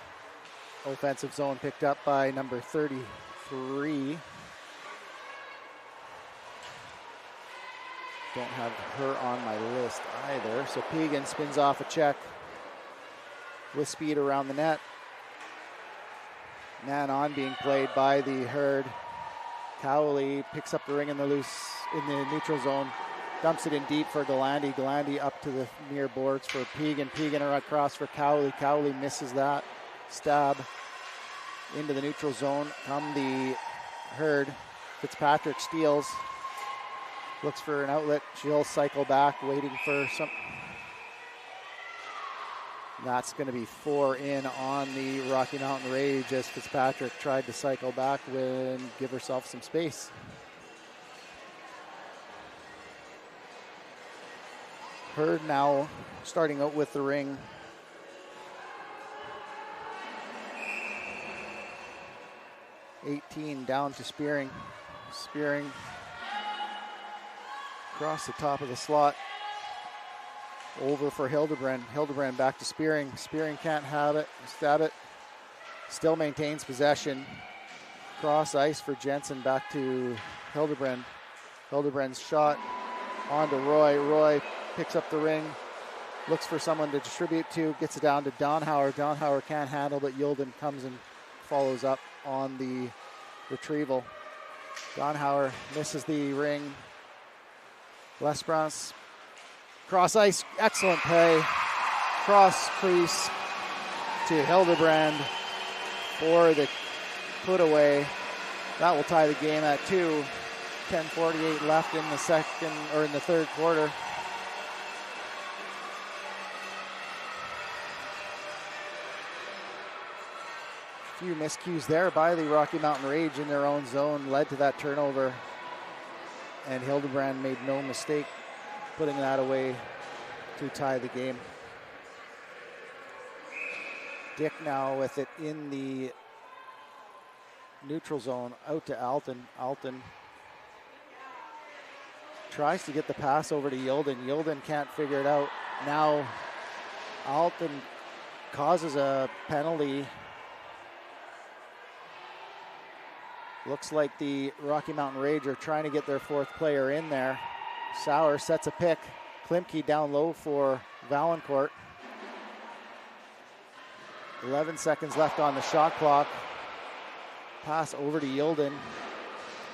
B: offensive zone, picked up by number 33. Don't have her on my list either. So Pegan spins off a check with speed around the net. Man on being played by the Herd. Cowley picks up the ring in the neutral zone. Dumps it in deep for Galandi. Galandi up to the near boards for Pegan. Pegan across for Cowley. Cowley misses that. Stab into the neutral zone from the Herd. Fitzpatrick steals. Looks for an outlet. She'll cycle back, waiting for some. That's going to be 4 in on the Rocky Mountain Rage as Fitzpatrick tried to cycle back and give herself some space. Herd now starting out with the ring. $18 down to Spearing. Spearing across the top of the slot. Over for Hildebrand. Hildebrand back to Spearing. Spearing can't have it. Stab it. Still maintains possession. Cross ice for Jensen. Back to Hildebrand. Hildebrand's shot onto Roy. Roy picks up the ring. Looks for someone to distribute to. Gets it down to Donhauer. Donhauer can't handle it. Yilden comes and follows up on the retrieval. Donhauer misses the ring. Lesbrance. Cross ice. Excellent play. Cross crease to Hildebrand for the put away. That will tie the game at 2. 10:48 left in the third quarter. Few miscues there by the Rocky Mountain Rage in their own zone led to that turnover, and Hildebrand made no mistake putting that away to tie the game. Dick now with it in the neutral zone, out to Alton. Alton tries to get the pass over to Yilden. Yilden can't figure it out. Now Alton causes a penalty. Looks like the Rocky Mountain Rage are trying to get their fourth player in there. Sauer sets a pick. Klimke down low for Valancourt. 11 seconds left on the shot clock. Pass over to Yilden.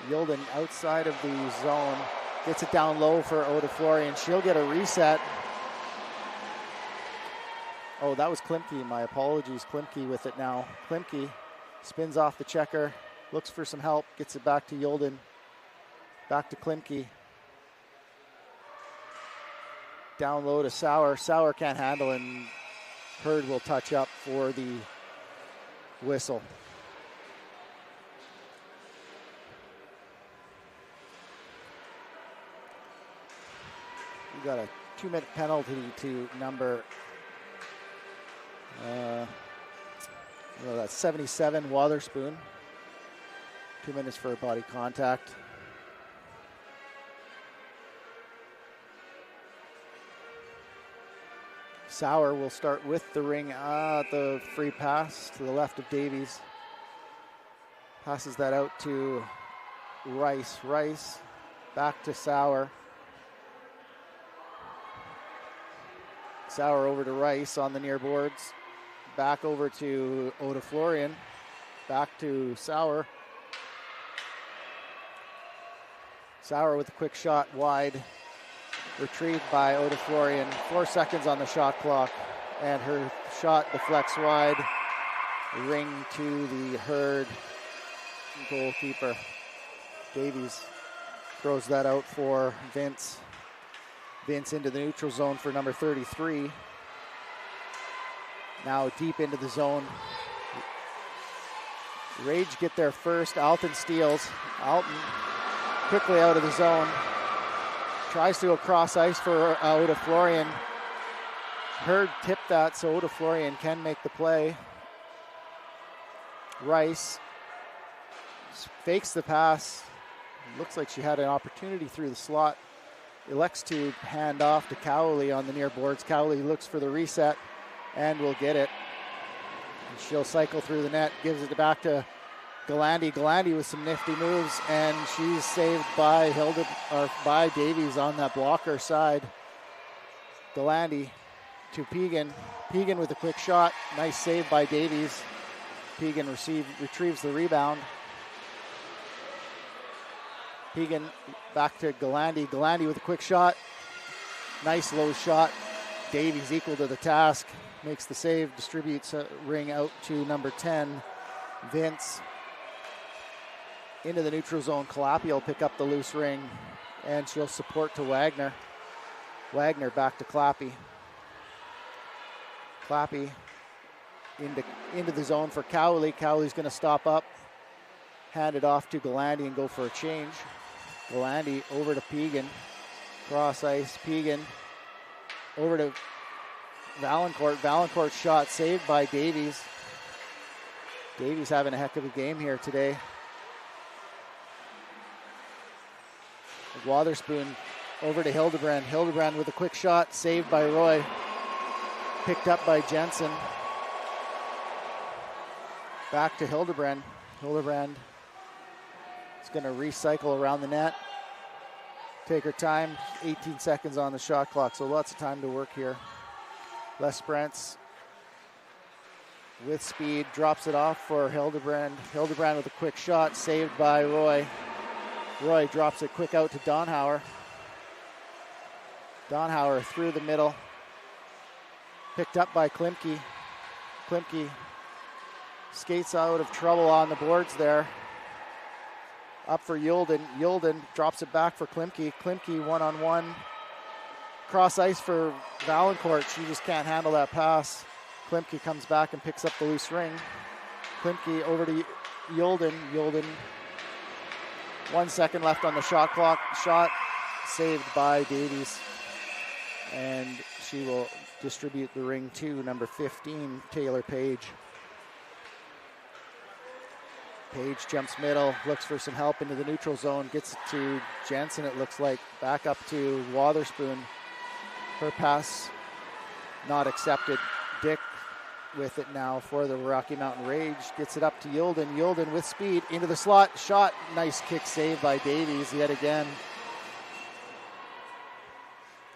B: Yilden outside of the zone. Gets it down low for Oda Florian. She'll get a reset. Oh, that was Klimke. My apologies. Klimke with it now. Klimke spins off the checker. Looks for some help. Gets it back to Yilden. Back to Klimke. Down low to Sauer. Sauer can't handle, and Hurd will touch up for the whistle. We got a 2-minute penalty to number that's 77 Wotherspoon. 2 minutes for body contact. Sauer will start with the ring at the free pass to the left of Davies. Passes that out to Rice. Rice back to Sauer. Sauer over to Rice on the near boards. Back over to Oda Florian. Back to Sauer. Sauer with a quick shot wide. Retrieved by Oda Florian. 4 seconds on the shot clock. And her shot deflects wide. Ring to the Hurd goalkeeper. Davies throws that out for Vince. Vince into the neutral zone for number 33. Now deep into the zone. Rage get there first. Alton steals. Alton quickly out of the zone. Tries to go cross ice for Oda Florian. Hurd tipped that, so Oda Florian can make the play. Rice fakes the pass. Looks like she had an opportunity through the slot. Elects to hand off to Cowley on the near boards. Cowley looks for the reset and will get it. And she'll cycle through the net, gives it back to Galandi. Galandi with some nifty moves, and she's saved by by Davies on that blocker side. Galandi to Pegan. Pegan with a quick shot. Nice save by Davies. Pegan retrieves the rebound. Pegan back to Galandi. Galandi with a quick shot. Nice low shot. Davies equal to the task. Makes the save. Distributes a ring out to number 10, Vince. Into the neutral zone. Calapi will pick up the loose ring, and she'll support to Wagner. Wagner back to Clappy. Clappy into the zone for Cowley. Cowley's going to stop up. Hand it off to Galandi and go for a change. Galandi over to Pegan. Cross ice. Pegan over to Valancourt. Valancourt's shot saved by Davies. Davies having a heck of a game here today. Wotherspoon over to Hildebrand. Hildebrand with a quick shot, saved by Roy. Picked up by Jensen. Back to Hildebrand. Hildebrand is going to recycle around the net. Take her time, 18 seconds on the shot clock, so lots of time to work here. Les Brents with speed, drops it off for Hildebrand. Hildebrand with a quick shot, saved by Roy. Roy drops it quick out to Donhauer. Donhauer through the middle. Picked up by Klimke. Klimke skates out of trouble on the boards there. Up for Yulden. Yulden drops it back for Klimke. Klimke one-on-one. Cross ice for Valancourt. She just can't handle that pass. Klimke comes back and picks up the loose ring. Klimke over to Yulden. Yulden. 1 second left on the shot clock. Shot saved by Davies. And she will distribute the ring to number 15, Taylor Page. Page jumps middle, looks for some help into the neutral zone, gets it to Jensen, it looks like. Back up to Wotherspoon. Her pass not accepted. Dick with it now for the Rocky Mountain Rage. Gets it up to Yulden. Yulden with speed into the slot. Shot. Nice kick save by Davies yet again.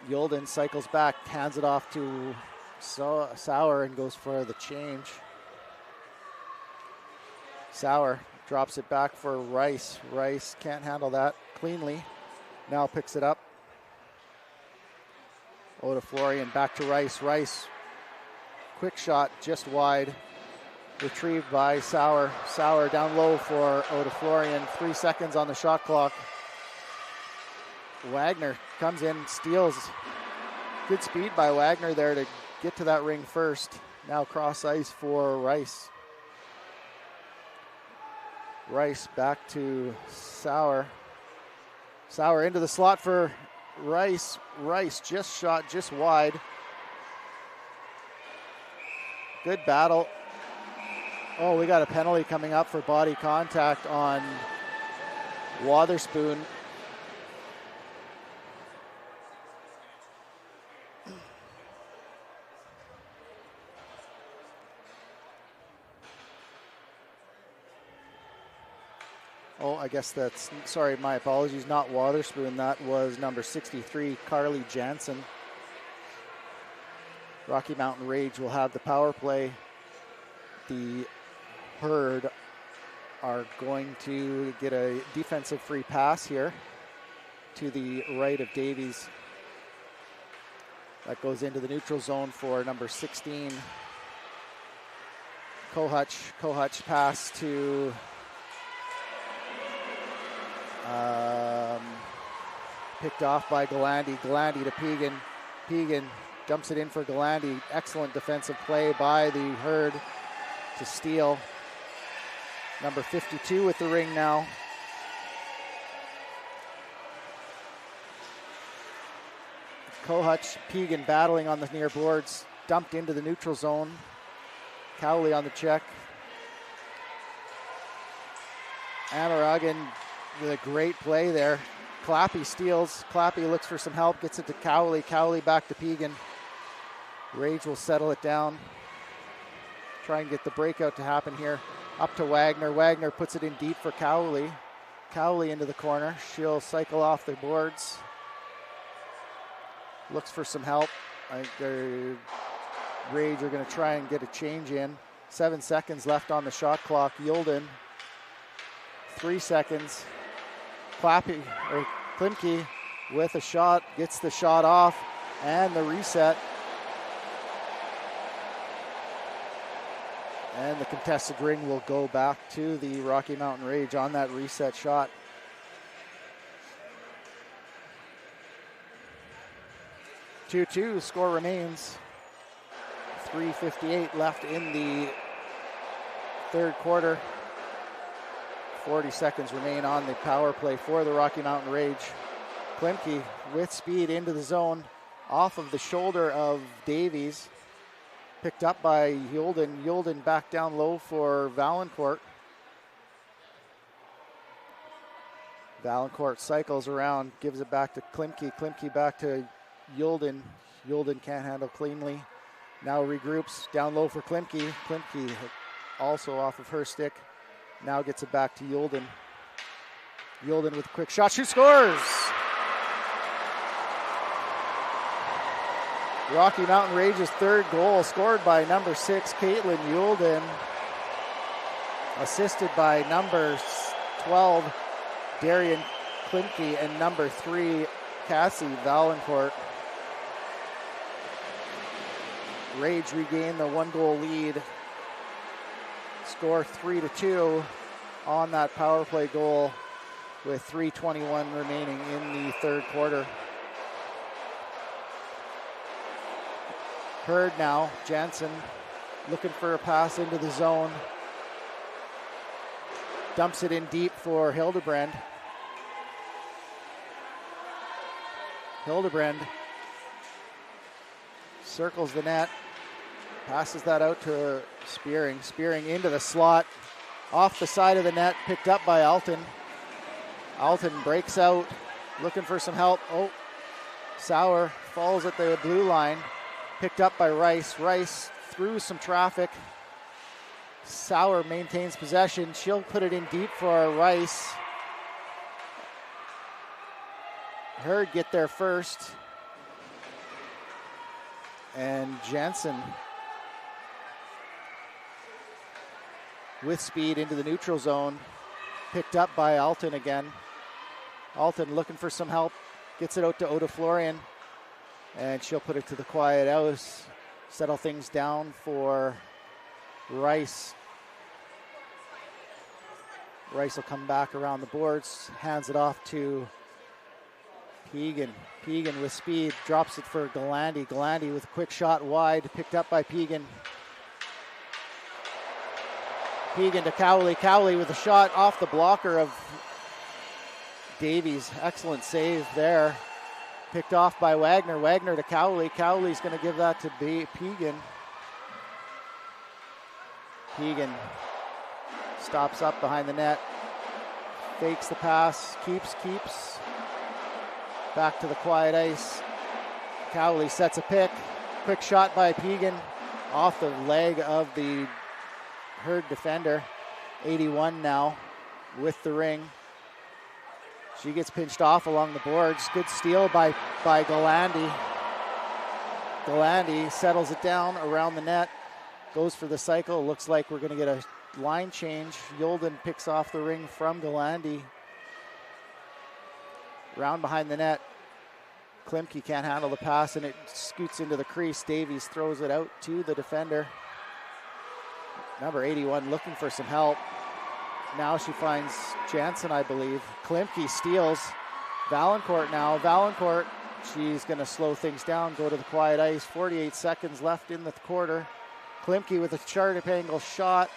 B: Yulden cycles back, hands it off to Sauer and goes for the change. Sauer Drops it back for Rice. Rice can't handle that cleanly. Now picks it up. Odaflorian back to Rice. Rice, quick shot just wide. Retrieved by Sauer. Sauer down low for Odaflorian. 3 seconds on the shot clock. Wagner comes in, steals. Good speed by Wagner there to get to that ring first. Now cross ice for Rice. Rice back to Sauer. Sauer into the slot for Rice. Rice just shot just wide. Good battle. Oh, we got a penalty coming up for body contact on Wotherspoon. Oh, I guess that's, sorry, my apologies, not Wotherspoon. That was number 63, Carly Jansen. Rocky Mountain Rage will have the power play. The Herd are going to get a defensive free pass here to the right of Davies. That goes into the neutral zone for number 16, Kohutch. Kohutch pass to picked off by Galandi. Galandi to Pegan. Pegan dumps it in for Galandi. Excellent defensive play by the Herd to steal. Number 52 with the ring now. Kohutch, Pegan battling on the near boards. Dumped into the neutral zone. Cowley on the check. Amaragan with a great play there. Clappy steals. Clappy looks for some help. Gets it to Cowley. Cowley back to Pegan. Rage will settle it down. Try and get the breakout to happen here. Up to Wagner. Wagner puts it in deep for Cowley. Cowley into the corner. She'll cycle off the boards. Looks for some help. I think the Rage are going to try and get a change in. 7 seconds left on the shot clock. Yulden. 3 seconds. Clappy or Klimke with a shot. Gets the shot off and the reset. And the contested ring will go back to the Rocky Mountain Rage on that reset shot. Two-two, score remains. 3:58 left in the third quarter. 40 seconds remain on the power play for the Rocky Mountain Rage. Klimke with speed into the zone, off of the shoulder of Davies. Picked up by Yulden. Yulden back down low for Valancourt. Valancourt cycles around, gives it back to Klimke. Klimke back to Yulden. Yulden can't handle cleanly. Now regroups down low for Klimke. Klimke also off of her stick. Now gets it back to Yulden. Yulden with a quick shot. She scores! Rocky Mountain Rage's third goal, scored by number 6, Caitlin Yulden. Assisted by number 12, Darian Klimke, and number 3, Cassie Valancourt. Rage regain the 1-goal lead. Score 3-2 on that power play goal with 3:21 remaining in the third quarter. Herd now, Jansen looking for a pass into the zone. Dumps it in deep for Hildebrand. Hildebrand circles the net, passes that out to Spearing. Spearing into the slot, off the side of the net, picked up by Alton. Alton breaks out, looking for some help. Oh, Sauer falls at the blue line. Picked up by Rice. Rice through some traffic. Sauer maintains possession. She'll put it in deep for Rice. Herd get there first. And Jansen with speed into the neutral zone. Picked up by Alton again. Alton looking for some help. Gets it out to Oda Florian. And she'll put it to the quiet house. Settle things down for Rice. Rice will come back around the boards. Hands it off to Pegan. Pegan with speed. Drops it for Galandi. Galandi with a quick shot wide. Picked up by Pegan. Pegan to Cowley. Cowley with a shot off the blocker of Davies. Excellent save there. Picked off by Wagner. Wagner to Cowley. Cowley's going to give that to Pegan. Pegan stops up behind the net. Fakes the pass. Keeps. Back to the quiet ice. Cowley sets a pick. Quick shot by Pegan. Off the leg of the Herd defender. 81 now with the ring. She gets pinched off along the boards. Good steal by Galandi. Galandi settles it down around the net. Goes for the cycle. Looks like we're going to get a line change. Yolden picks off the ring from Galandi. Round behind the net. Klimke can't handle the pass and it scoots into the crease. Davies throws it out to the defender. Number 81 looking for some help. Now she finds Jansen, I believe. Klimke steals. Valancourt now. Valancourt, she's going to slow things down, go to the quiet ice. 48 seconds left in the quarter. Klimke with a sharp angle shot.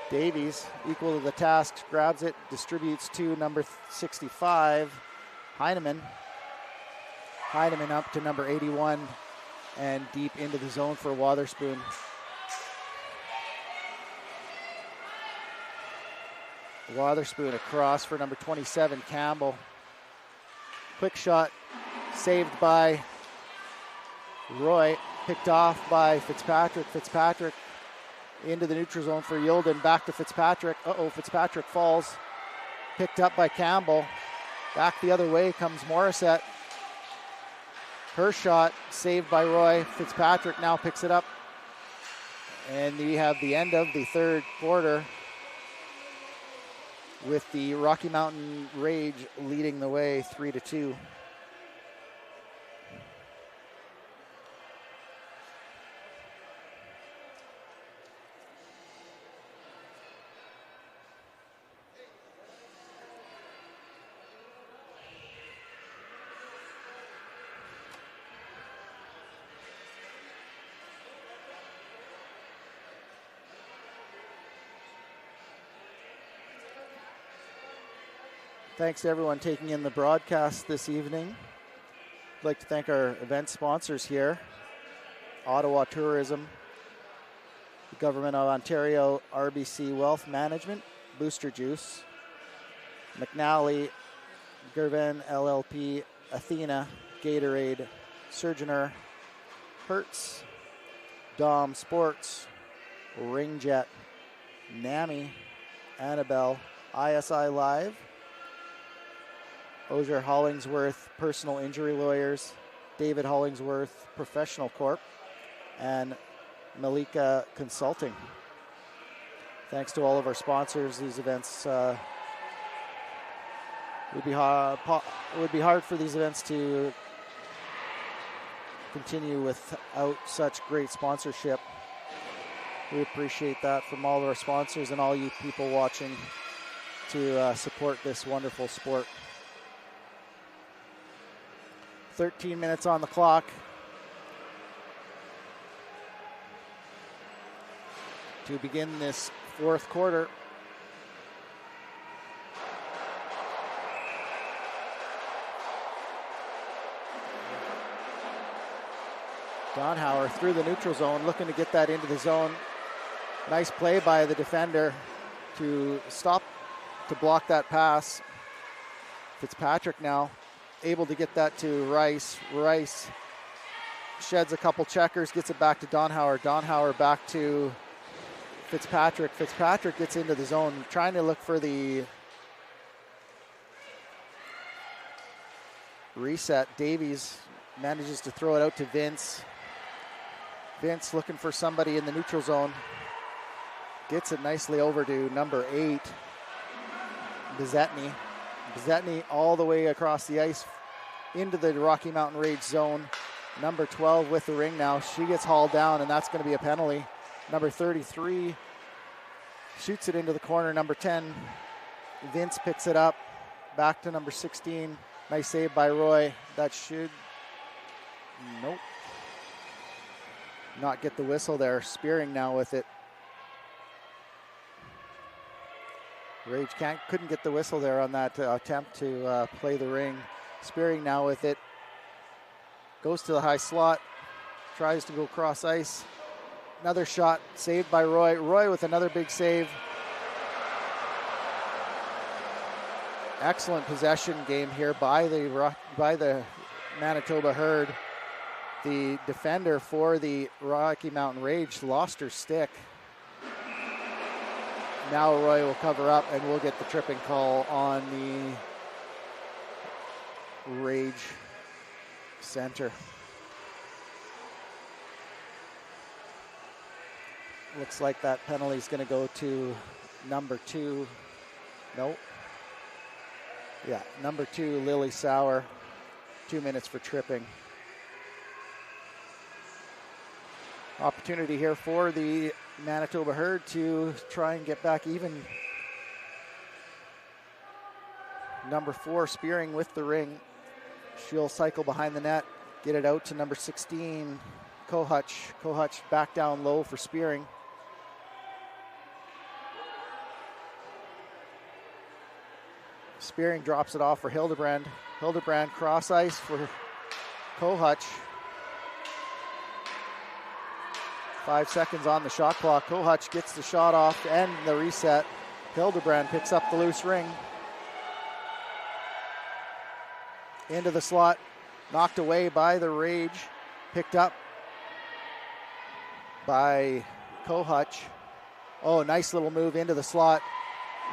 B: Davies, equal to the task, grabs it, distributes to number 65, Heineman. Heineman up to number 81 and deep into the zone for Wotherspoon. Wotherspoon across for number 27, Campbell. Quick shot, saved by Roy, picked off by Fitzpatrick. Fitzpatrick into the neutral zone for Yolden, back to Fitzpatrick. Fitzpatrick falls, picked up by Campbell. Back the other way comes Morissette. Her shot, saved by Roy. Fitzpatrick now picks it up. And we have the end of the third quarter, with the Rocky Mountain Rage leading the way 3-2. Thanks to everyone taking in the broadcast this evening. I'd like to thank our event sponsors here. Ottawa Tourism, the Government of Ontario, RBC Wealth Management, Booster Juice, McNally, Gervin LLP, Athena, Gatorade, Surgeoner, Hertz, Dom Sports, Ringette, NAMI, Annabelle, ISI Live, Osier Hollingsworth Personal Injury Lawyers, David Hollingsworth Professional Corp, and Malika Consulting. Thanks to all of our sponsors. These events would be hard for these events to continue without such great sponsorship. We appreciate that from all of our sponsors and all you people watching to support this wonderful sport. 13 minutes on the clock. To begin this fourth quarter. Donhauer through the neutral zone, looking to get that into the zone. Nice play by the defender to stop, to block that pass. Fitzpatrick now able to get that to Rice. Rice sheds a couple checkers, gets it back to Donhauer. Donhauer back to Fitzpatrick. Fitzpatrick gets into the zone, trying to look for the reset. Davies manages to throw it out to Vince. Vince looking for somebody in the neutral zone. Gets it nicely over to number 8. Bezetny. Bezetny all the way across the ice into the Rocky Mountain Rage zone. Number 12 with the ring now. She gets hauled down, and that's going to be a penalty. Number 33 shoots it into the corner. Number 10, Vince picks it up. Back to number 16. Nice save by Roy. That should, nope, not get the whistle there. Spearing now with it. Rage couldn't get the whistle there on that attempt to play the ring. Spearing now with it. Goes to the high slot. Tries to go cross ice. Another shot saved by Roy. Roy with another big save. Excellent possession game here by the Manitoba Herd. The defender for the Rocky Mountain Rage lost her stick. Now Roy will cover up, and we'll get the tripping call on the Rage center. Looks like that penalty is going to go to number 2. Nope. Yeah, number 2, Lily Sauer. 2 minutes for tripping. Opportunity here for the Manitoba Herd to try and get back even. Number 4, Spearing with the ring. She'll cycle behind the net, get it out to number 16, Kohutch. Kohutch back down low for Spearing. Spearing drops it off for Hildebrand. Hildebrand cross ice for Kohutch. 5 seconds on the shot clock. Kohutch gets the shot off and the reset. Hildebrand picks up the loose ring. Into the slot. Knocked away by the Rage. Picked up by Kohutch. Oh, nice little move into the slot.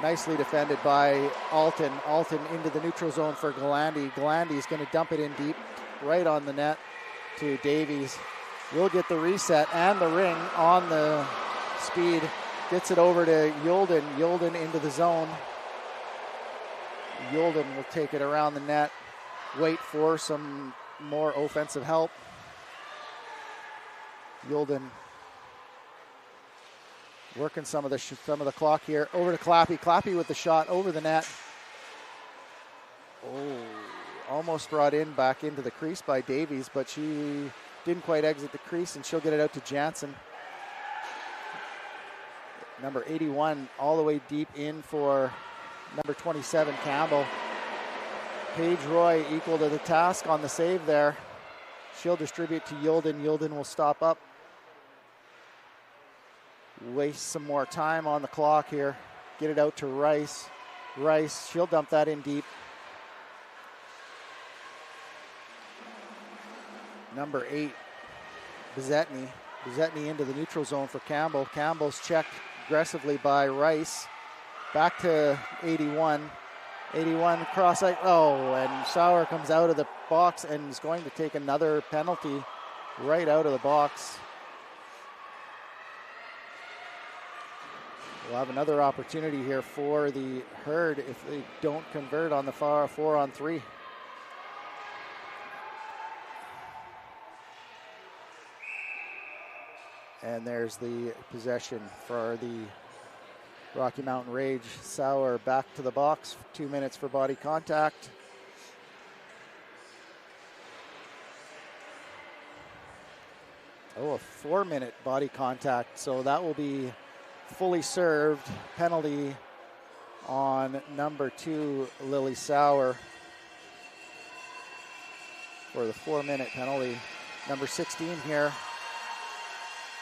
B: Nicely defended by Alton. Alton into the neutral zone for Galandi. Galandi's going to dump it in deep, right on the net to Davies. Will get the reset and the ring on the speed. Gets it over to Yulden. Yulden into the zone. Yulden will take it around the net. Wait for some more offensive help. Yulden working some of the clock here. Over to Clappy. Clappy with the shot over the net. Oh, almost brought in back into the crease by Davies, but she didn't quite exit the crease, and she'll get it out to Jansen. Number 81 all the way deep in for number 27, Campbell. Paige Roy equal to the task on the save there. She'll distribute to Yulden. Yulden will stop up. Waste some more time on the clock here. Get it out to Rice. Rice, she'll dump that in deep. Number 8, Bezetny. Bezetny into the neutral zone for Campbell. Campbell's checked aggressively by Rice. Back to 81. 81 cross ice. Oh, and Sauer comes out of the box and is going to take another penalty right out of the box. We'll have another opportunity here for the Herd if they don't convert on the 4-on-3. And there's the possession for the Rocky Mountain Rage. Sauer back to the box. 2 minutes for body contact. Oh, a 4-minute body contact. So that will be fully served. Penalty on number 2, Lily Sauer, for the 4-minute penalty. Number 16 here.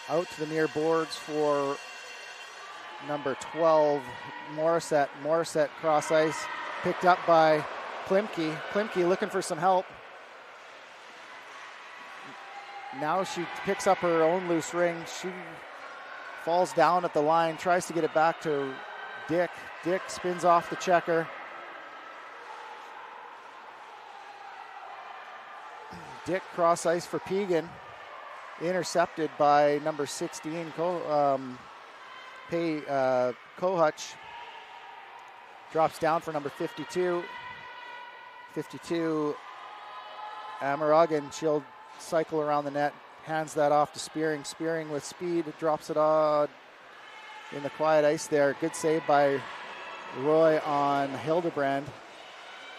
B: Out to the near boards for number 12, Morissette. Morissette cross ice, picked up by Klimke. Klimke looking for some help. Now she picks up her own loose ring. She falls down at the line, tries to get it back to Dick. Dick spins off the checker. Dick cross ice for Pegan. Intercepted by number 16, Kohutch. Drops down for number 52. 52, Amaragan. She'll cycle around the net, hands that off to Spearing. Spearing with speed, drops it on in the quiet ice there. Good save by Roy on Hildebrand.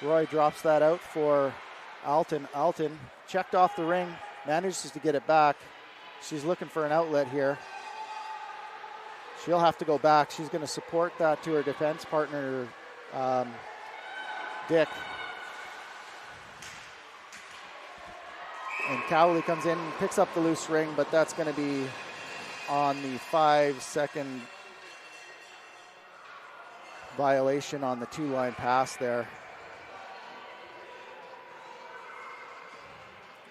B: Roy drops that out for Alton. Alton checked off the ring, manages to get it back. She's looking for an outlet here. She'll have to go back. She's going to support that to her defense partner, Dick. And Cowley comes in and picks up the loose ring, but that's going to be on the 5-second violation on the 2-line pass there.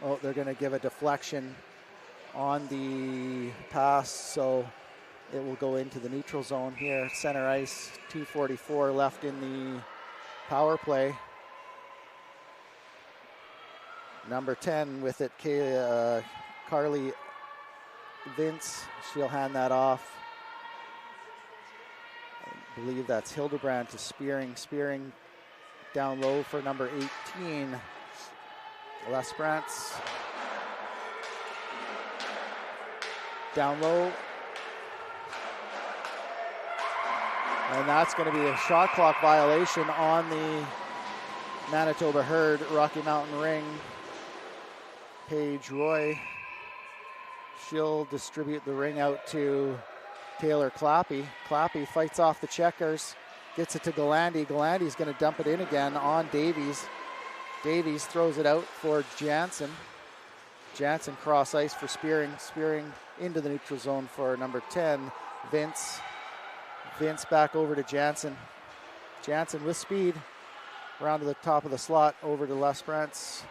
B: Oh, they're going to give a deflection on the pass, so it will go into the neutral zone here. Center ice, 2:44 left in the power play. Number 10 with it, Carly Vince. She'll hand that off. I believe that's Hildebrand to Spearing. Spearing down low for number 18, Lesperance. Down low. And that's going to be a shot clock violation on the Manitoba Herd Rocky Mountain Ring. Paige Roy, she'll distribute the ring out to Taylor Clappy. Clappy fights off the checkers, gets it to Galandi. Galandi's going to dump it in again on Davies. Davies throws it out for Jansen. Jansen cross ice for Spearing. Spearing into the neutral zone for number 10, Vince. Vince back over to Jansen. Jansen with speed around to the top of the slot over to Lesperance.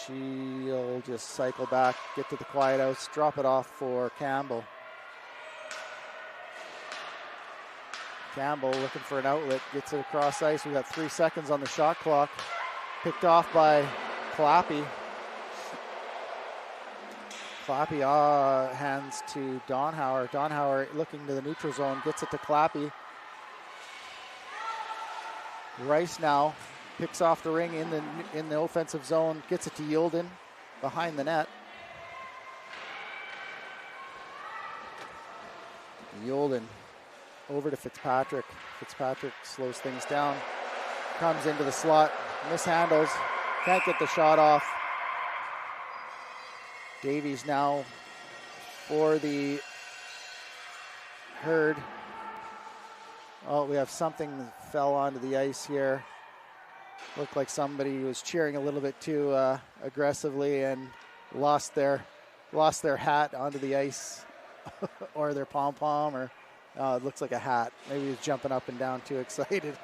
B: She'll just cycle back, get to the quiet house, drop it off for Campbell. Campbell looking for an outlet, gets it across ice. We got 3 seconds on the shot clock. Picked off by Clappy. Clappy hands to Donhauer. Donhauer looking to the neutral zone, gets it to Clappy. Rice now picks off the ring in the offensive zone, gets it to Yulden behind the net. Yulden over to Fitzpatrick. Fitzpatrick slows things down, comes into the slot, mishandles, can't get the shot off. Davies now for the Herd. Oh, we have something that fell onto the ice here. Looked like somebody was cheering a little bit too aggressively and lost their hat onto the ice or their pom-pom, or it looks like a hat. Maybe he was jumping up and down too excited.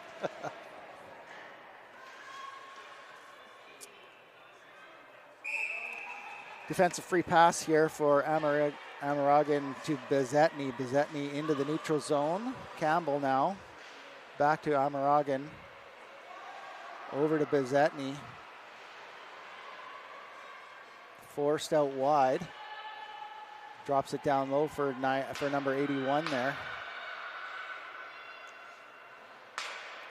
B: Defensive free pass here for Amaragan to Bezetny. Bezetny into the neutral zone. Campbell now back to Amaragan. Over to Bezetny. Forced out wide. Drops it down low for number 81 there.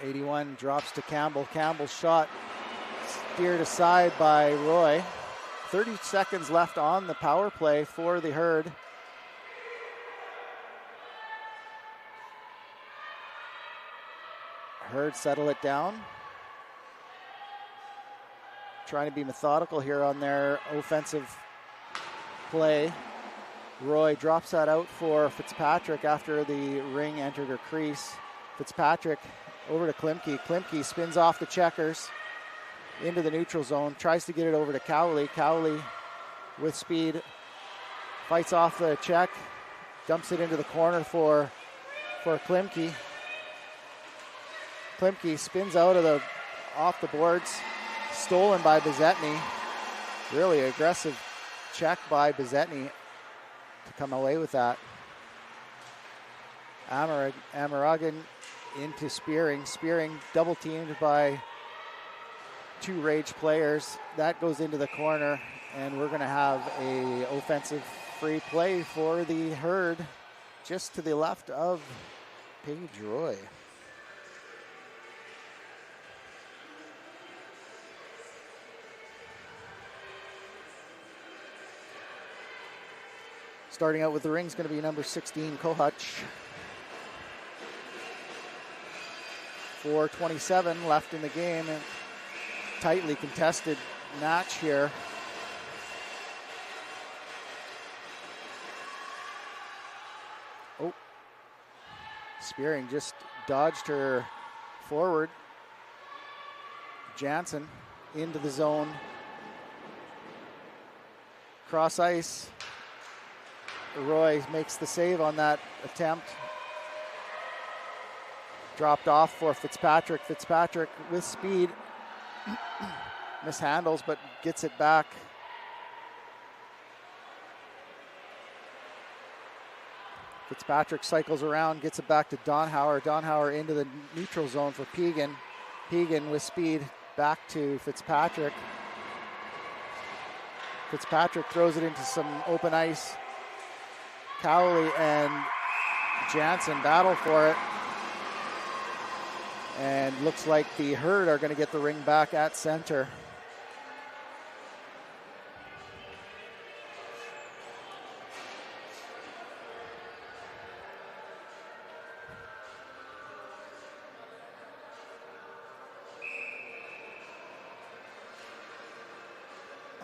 B: 81 drops to Campbell. Campbell's shot steered aside by Roy. 30 seconds left on the power play for the Herd. Herd settle it down. Trying to be methodical here on their offensive play. Roy drops that out for Fitzpatrick after the ring entered her crease. Fitzpatrick over to Klimke. Klimke spins off the checkers into the neutral zone, tries to get it over to Cowley. Cowley with speed fights off the check, dumps it into the corner for Klimke. Klimke spins out of off the boards, stolen by Bezetny. Really aggressive check by Bezetny to come away with that. Amaragan into Spearing. Spearing double teamed by two Rage players. That goes into the corner, and we're going to have a offensive free play for the Herd just to the left of Paige Roy. Starting out with the ring is going to be number 16, Kohutch. 4:27 left in the game, and tightly contested match here. Oh, Spearing just dodged her forward. Jansen into the zone. Cross ice. Roy makes the save on that attempt. Dropped off for Fitzpatrick. Fitzpatrick with speed. Mishandles, but gets it back. Fitzpatrick cycles around, gets it back to Donhauer. Donhauer into the neutral zone for Pegan. Pegan with speed back to Fitzpatrick. Fitzpatrick throws it into some open ice. Cowley and Jansen battle for it. And looks like the Herd are going to get the ring back at center.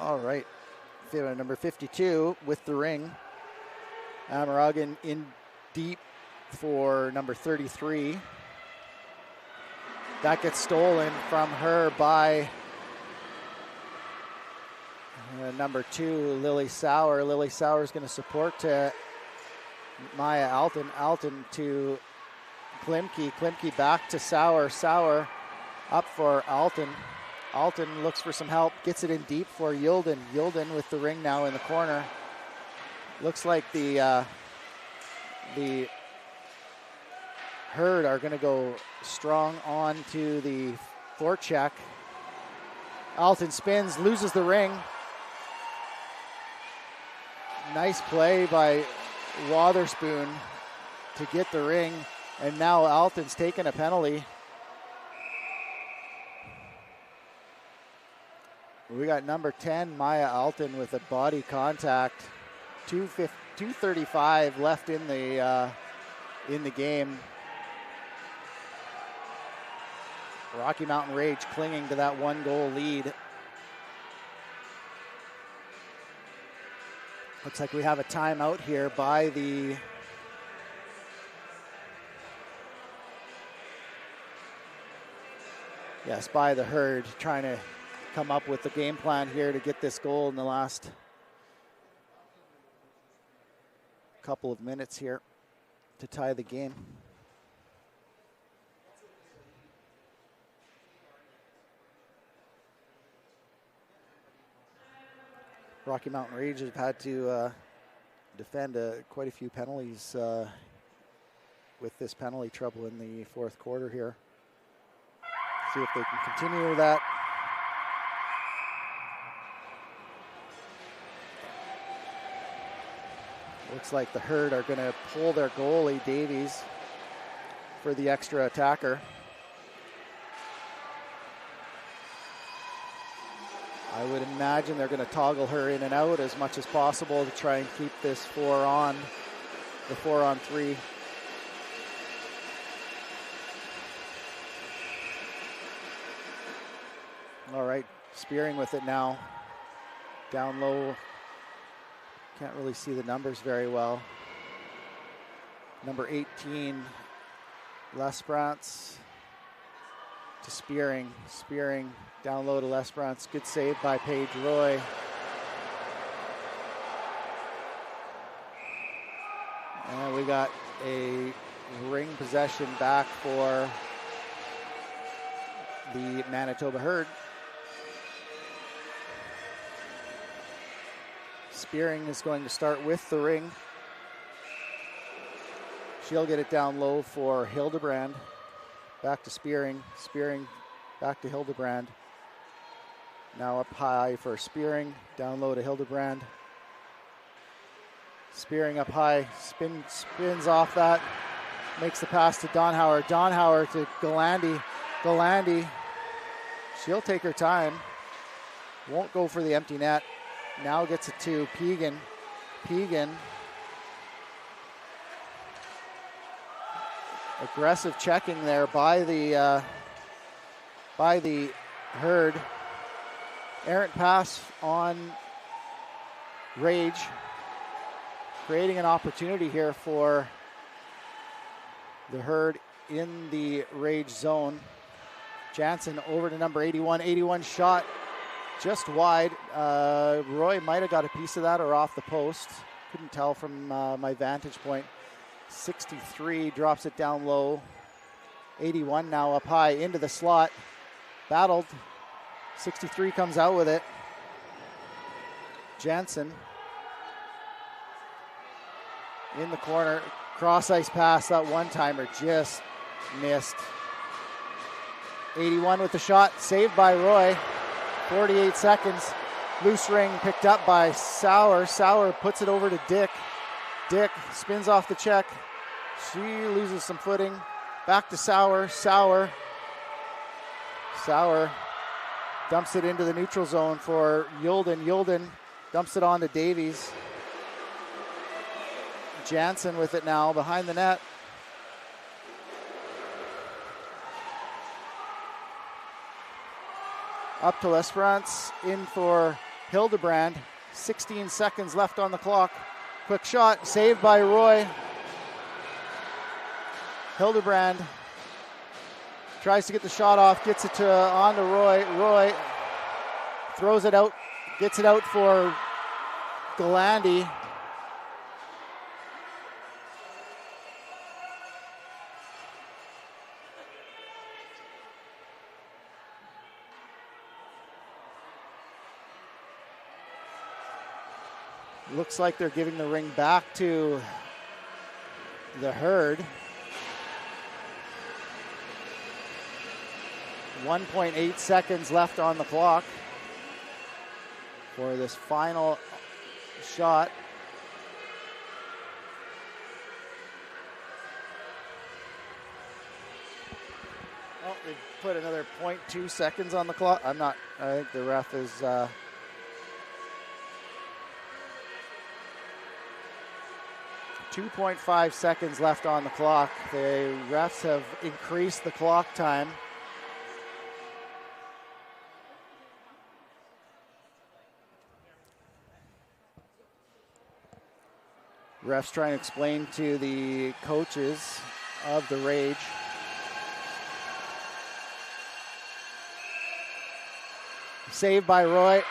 B: All right, number 52 with the ring. Amaragan in deep for number 33. That gets stolen from her by number 2, Lily Sauer. Lily Sauer is going to support to Maya Alton. Alton to Klimke. Klimke back to Sauer. Sauer up for Alton. Alton looks for some help, gets it in deep for Yilden. Yilden with the ring now in the corner. Looks like the Herd are going to go strong on to the forecheck. Alton spins, loses the ring. Nice play by Wotherspoon to get the ring, and now Alton's taken a penalty. We got number 10, Maya Alton, with a body contact. 2:35 left in the game. Rocky Mountain Rage clinging to that 1-goal lead. Looks like we have a timeout here by the Herd, trying to come up with the game plan here to get this goal in the last couple of minutes here to tie the game. Rocky Mountain Rage have had to defend quite a few penalties with this penalty trouble in the fourth quarter here. See if they can continue that. Looks like the Herd are going to pull their goalie, Davies, for the extra attacker. I would imagine they're going to toggle her in and out as much as possible to try and keep this 4-on-3. All right, Spearing with it now. Down low. Can't really see the numbers very well. Number 18, Lesperance to Spearing. Spearing down low to Lesperance. Good save by Paige Roy. And we got a ring possession back for the Manitoba Herd. Spearing is going to start with the ring. She'll get it down low for Hildebrand. Back to Spearing. Spearing back to Hildebrand. Now up high for Spearing. Down low to Hildebrand. Spearing up high. Spins off that. Makes the pass to Donhauer. Donhauer to Galandi. Galandi. She'll take her time. Won't go for the empty net. Now gets it to Pegan. Pegan Aggressive checking there by the herd. Errant pass on Rage, creating an opportunity here for the herd in the Rage zone. Jansen over to number 81. 81 shot just wide. Roy might have got a piece of that or off the post. Couldn't tell from my vantage point. 63 drops it down low. 81 now up high into the slot. Battled. 63 comes out with it. Jansen in the corner. Cross ice pass. That one-timer just missed. 81 with the shot. Saved by Roy. 48 seconds. Loose ring picked up by Sauer. Sauer puts it over to Dick. Dick spins off the check. She loses some footing. Back to Sauer. Sauer dumps it into the neutral zone for Yulden. Yulden dumps it on to Davies. Jansen with it now behind the net. Up to L'Esperance, in for Hildebrand. 16 seconds left on the clock. Quick shot, saved by Roy. Hildebrand tries to get the shot off, gets it on to Roy. Roy throws it out, gets it out for Galandi. Looks like they're giving the ring back to the herd. 1.8 seconds left on the clock for this final shot. Oh, they put another 0.2 seconds on the clock. I think the ref is 2.5 seconds left on the clock. The refs have increased the clock time. Refs trying to explain to the coaches of the Rage. Saved by Roy.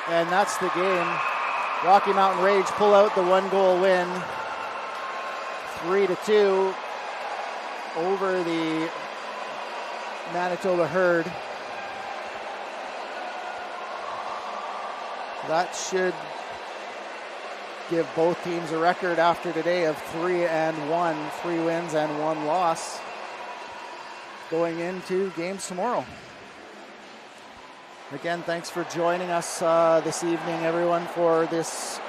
B: And that's the game. Rocky Mountain Rage pull out the 1-goal win. 3-2 over the Manitoba Herd. That should give both teams a record after today of 3-1, 3 wins and 1 loss going into games tomorrow. Again, thanks for joining us this evening, everyone, for this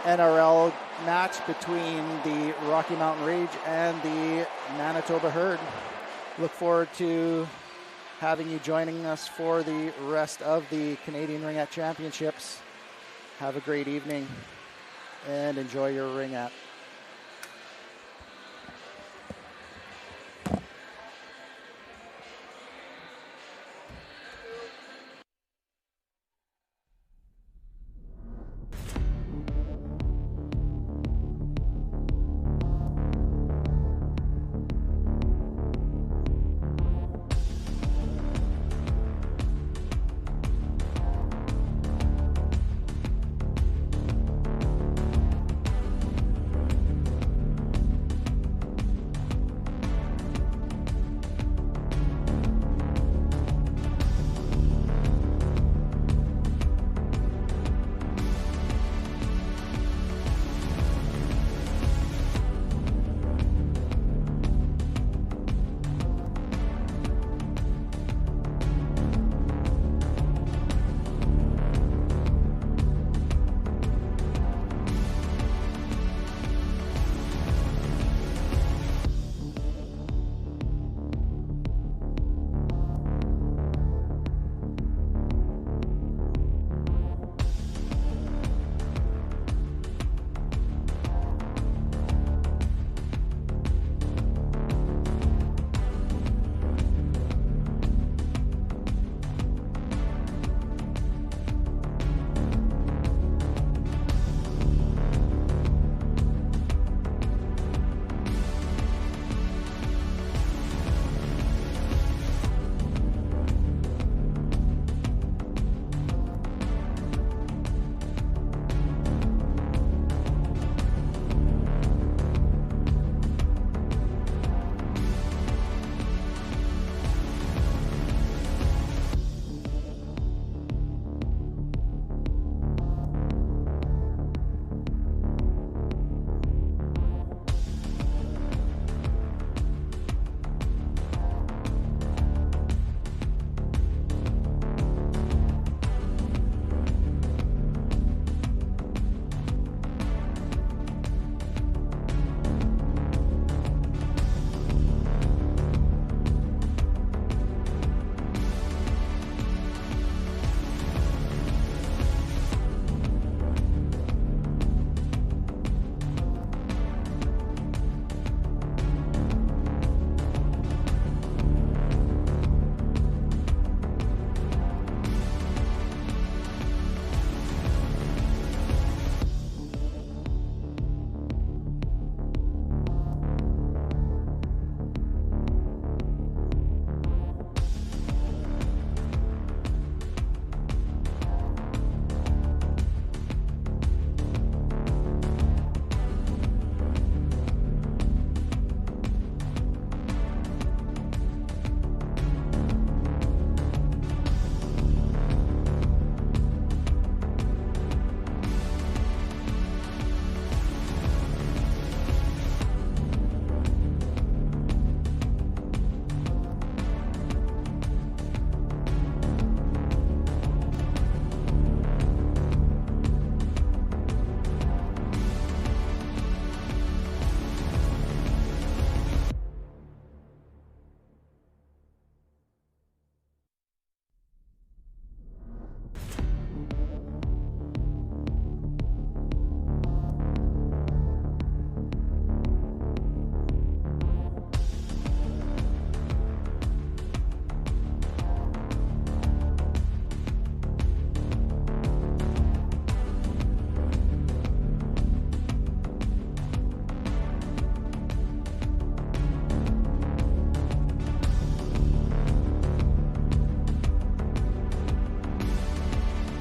B: NRL match between the Rocky Mountain Rage and the Manitoba Herd. Look forward to having you joining us for the rest of the Canadian Ringette Championships. Have a great evening and enjoy your Ringette.